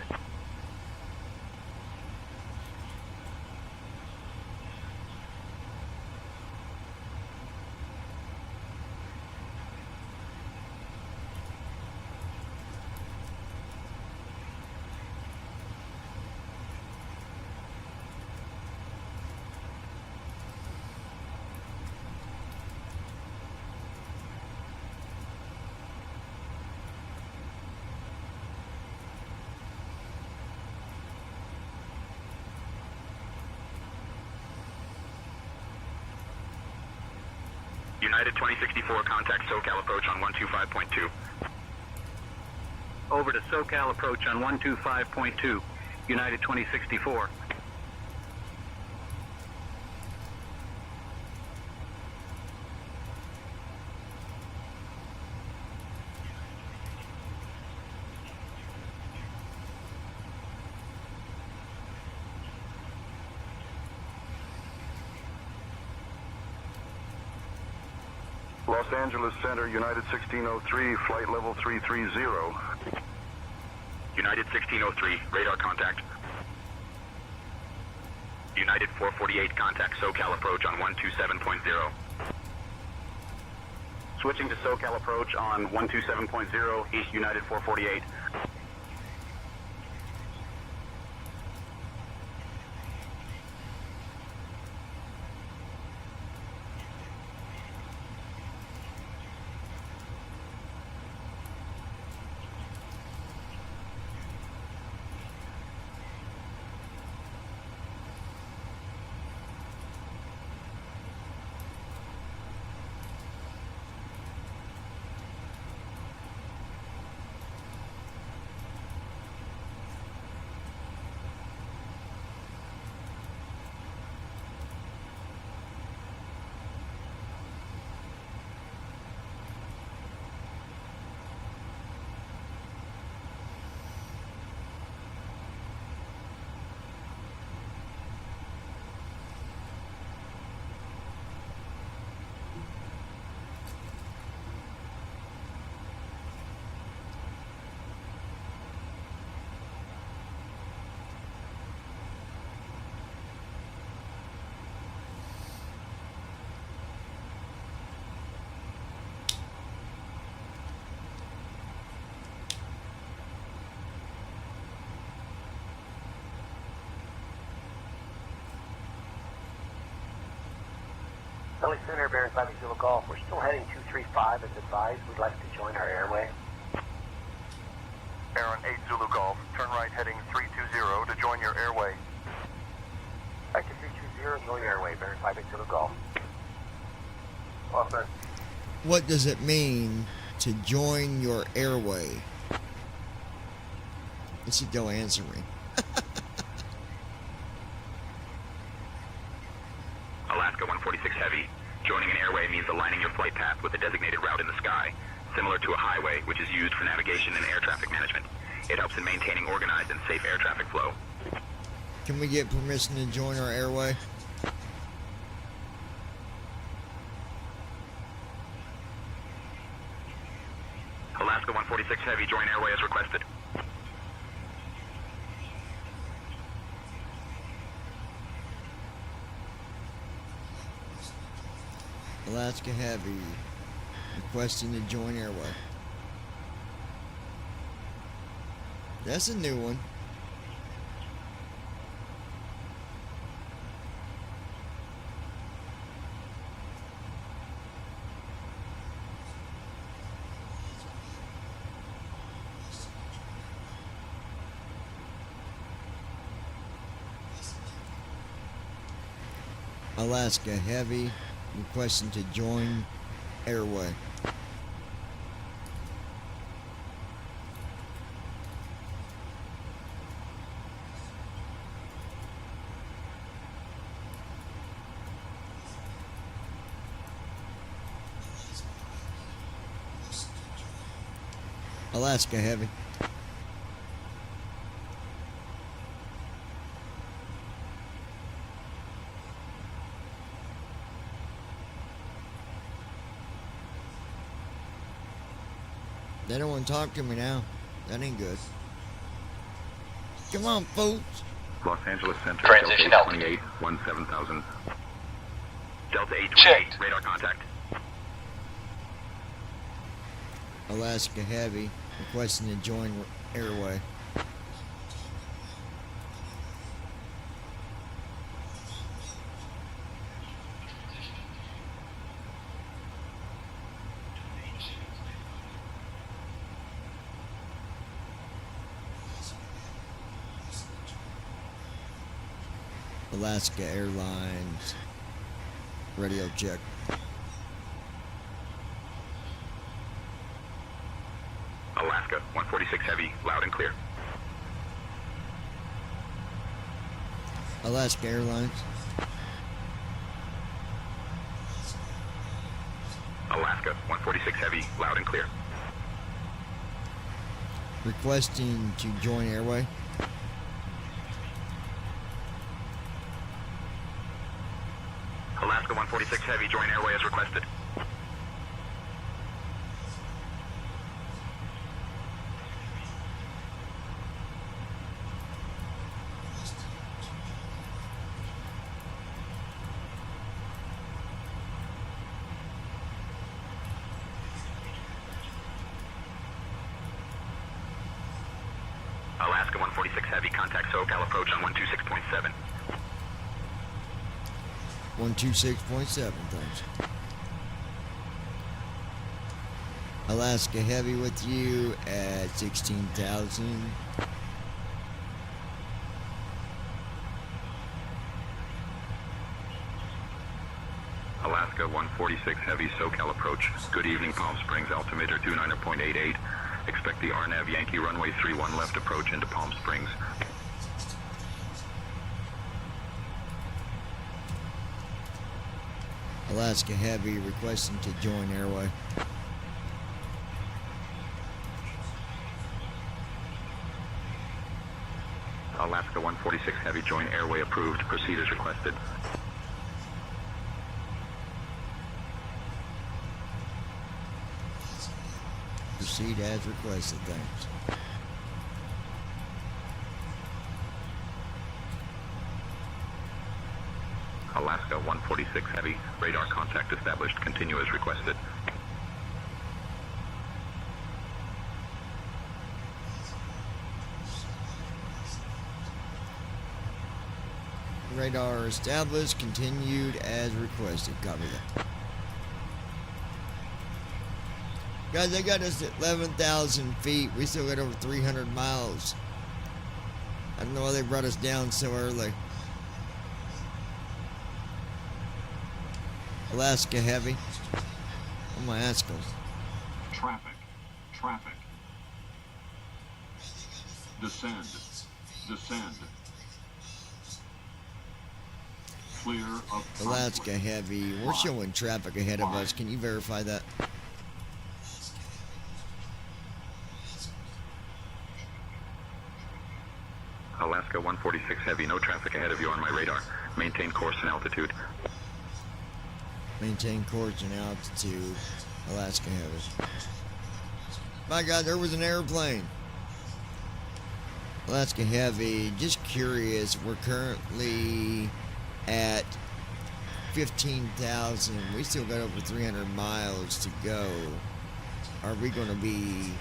United 2064, contact SoCal approach on 125.2. Over to SoCal approach on 125.2, United 2064. Los Angeles Center, United 1603, flight level 330. United 1603, radar contact. United 448, contact SoCal approach on 127.0. Switching to SoCal approach on 127.0, East United 448. Philly Center, bearing 5 Zulu Golf. We're still heading 235 as advised. We'd like to join our airway. Aaron 8 Zulu Golf, turn right heading 320 to join your airway. Back to 320, join airway, bearing 5 Zulu Golf. Officer. What does it mean to join your airway? This should go answer me. Alaska 146 Heavy. Joining an airway means aligning your flight path with a designated route in the sky, similar to a highway, which is used for navigation and air traffic management. It helps in maintaining organized and safe air traffic flow. Can we get permission to join our airway? Alaska 146 Heavy, join airway as requested. Alaska Heavy, requesting to join airway. That's a new one. Alaska Heavy, requesting to join airway. Alaska Heavy. They don't want to talk to me now. That ain't good. Come on, folks. Los Angeles Center, Transition Delta altitude. 828, 17,000. Delta 828, Checked. radar contact. Alaska Heavy requesting to join airway. Alaska Airlines radio check. Alaska 146 Heavy, loud and clear. Alaska Airlines. Alaska 146 Heavy, loud and clear. Requesting to join airway. Alaska 146 Heavy, join airway as requested. Alaska 146 Heavy, contact SoCal approach on 126.7. 126.7, thanks. Alaska Heavy with you at 16,000. Alaska 146 Heavy, SoCal approach. Good evening, Palm Springs, altimeter 29.88. Expect the RNAV Yankee runway 31 left approach into Palm Springs. Alaska Heavy requesting to join airway. Alaska 146 Heavy, join airway approved. Proceed as requested. Proceed as requested, thanks. Alaska 146 Heavy, radar contact established. Continue as requested. Radar established, continued as requested. Copy that. Guys, they got us at 11,000 feet. We still got over 300 miles. I don't know why they brought us down so early. Alaska Heavy. Oh, my Askels. Traffic. Traffic. Descend. Descend. Clear of Alaska Heavy. We're showing traffic ahead of us. Can you verify that? Alaska 146 Heavy, no traffic ahead of you on my radar. Maintain course and altitude. Maintain course and altitude. Alaska Heavy. My God, there was an airplane. Alaska Heavy, just curious, we're currently at 15,000. We still got over 300 miles to go. Are we going to be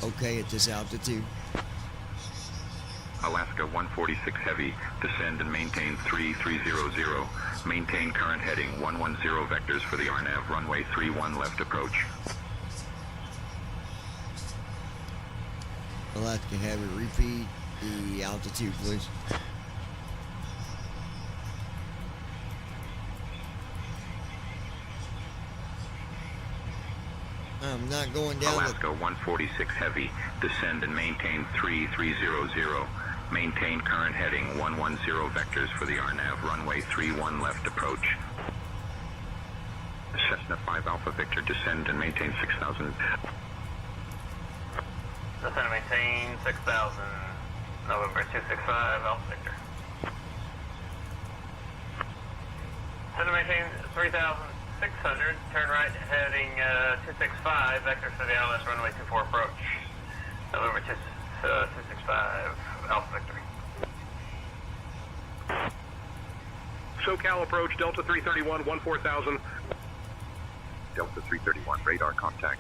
okay at this altitude? Alaska 146 Heavy, descend and maintain 3300. Maintain current heading 110 vectors for the RNAV runway 31 left approach. Alaska Heavy, repeat the altitude, please. I'm not going down. Alaska 146 Heavy, descend and maintain 3300. Maintain current heading 110 vectors for the RNAV runway 31 left approach. Cessna 5 Alpha Victor, descend and maintain 6,000. Descend and maintain 6,000. November 265, Alpha Victor. Descend and maintain 3,600. Turn right heading 265. Vector for the ILS runway 24 approach. November 265, Alpha Victor. SoCal approach, Delta 331, 14,000. Delta 331, radar contact.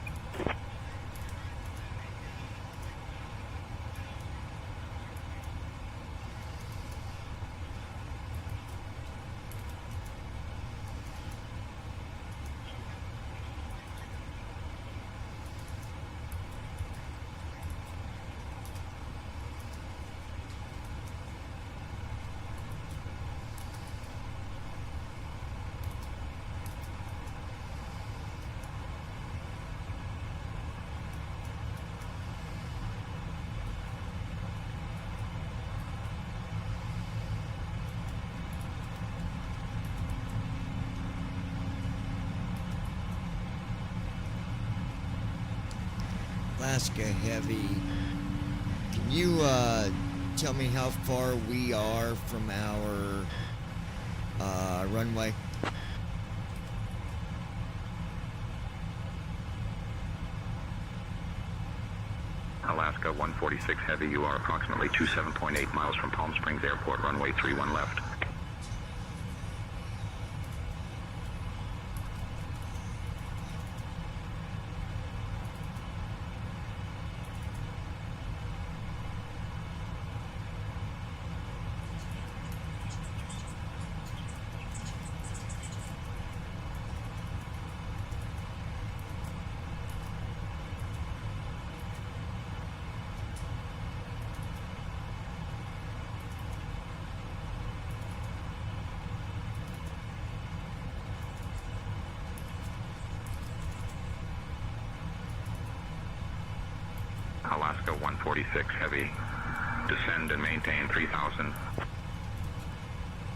Alaska Heavy, can you tell me how far we are from our runway? Alaska 146 Heavy, you are approximately 27.8 miles from Palm Springs Airport, runway 31 left. Alaska 146 Heavy, descend and maintain 3,000.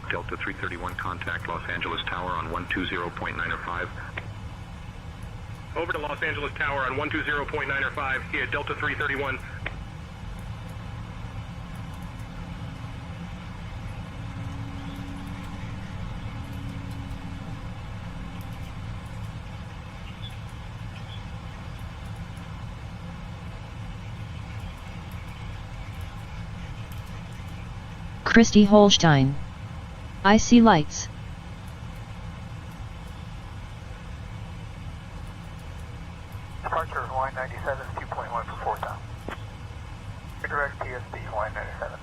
Delta 331, contact Los Angeles Tower on 120.905. Over to Los Angeles Tower on 120.905, here, Delta 331. Christy Holstein. I see lights. Departure Hawaii 97, 2.1 for 4,000. Direct TSB, Hawaii 97.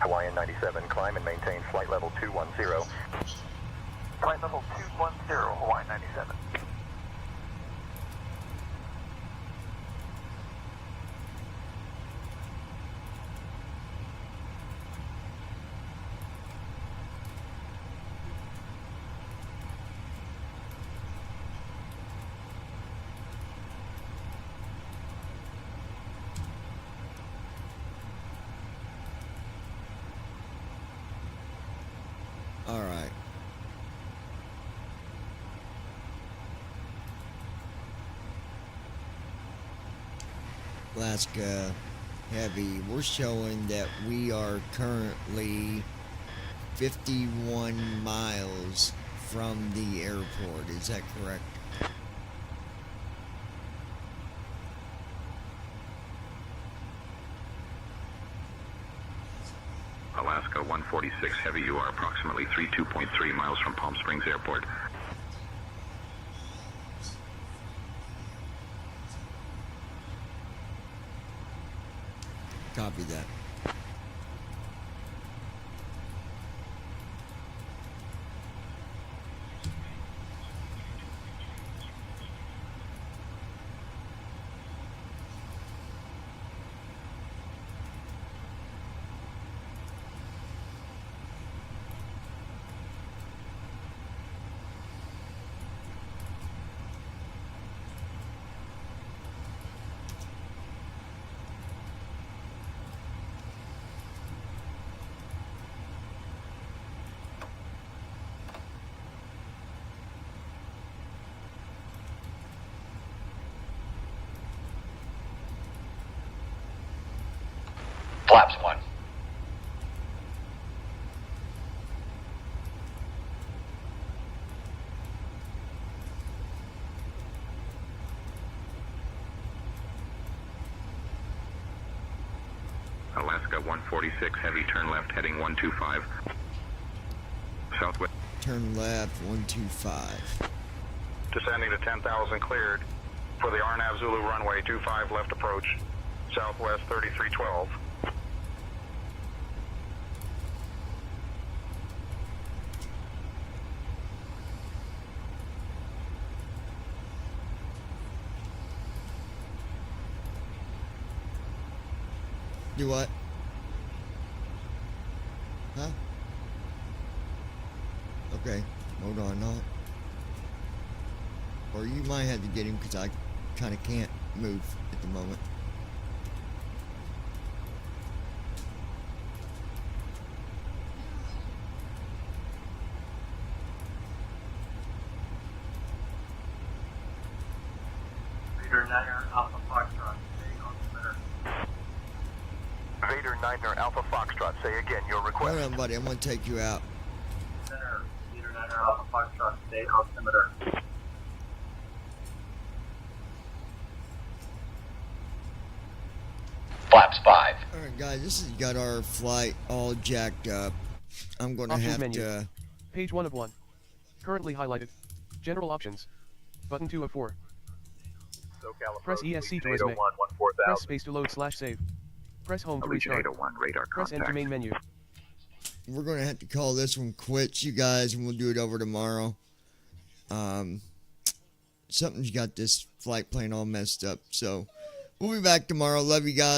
Hawaiian 97, climb and maintain flight level 210. Flight level 210, Hawaii 97. All right. Alaska Heavy, we're showing that we are currently 51 miles from the airport. Is that correct? Alaska 146 Heavy, you are approximately 32.3 miles from Palm Springs Airport. Copy that. Flaps 1. Alaska 146 heavy, turn left heading 125. Southwest. Turn left 125. Descending to 10,000 cleared for the RNAV Zulu runway 25 left approach, Southwest 3312. Do what? Huh? Okay, hold on, no. Or you might have to get him because I kind of can't move at the moment. Vader Niner Alpha Foxtrot, stay on center. Vader Niner Alpha Foxtrot, say again your request. Hold on, buddy, I'm going to take you out. Center, Vader Niner Alpha Foxtrot, stay altimeter. Flaps 5. Alright guys, this has got our flight all jacked up. I'm going to Options have menu. to... Page 1 of 1. Currently highlighted. General options. Button 2 of 4. Press ESC to resume. Press space to load / save. Press home to Allegiant restart. 801, radar Press enter contact. main menu. We're going to have to call this one quits, you guys, and we'll do it over tomorrow. Something's got this flight plan all messed up, so we'll be back tomorrow. Love you guys.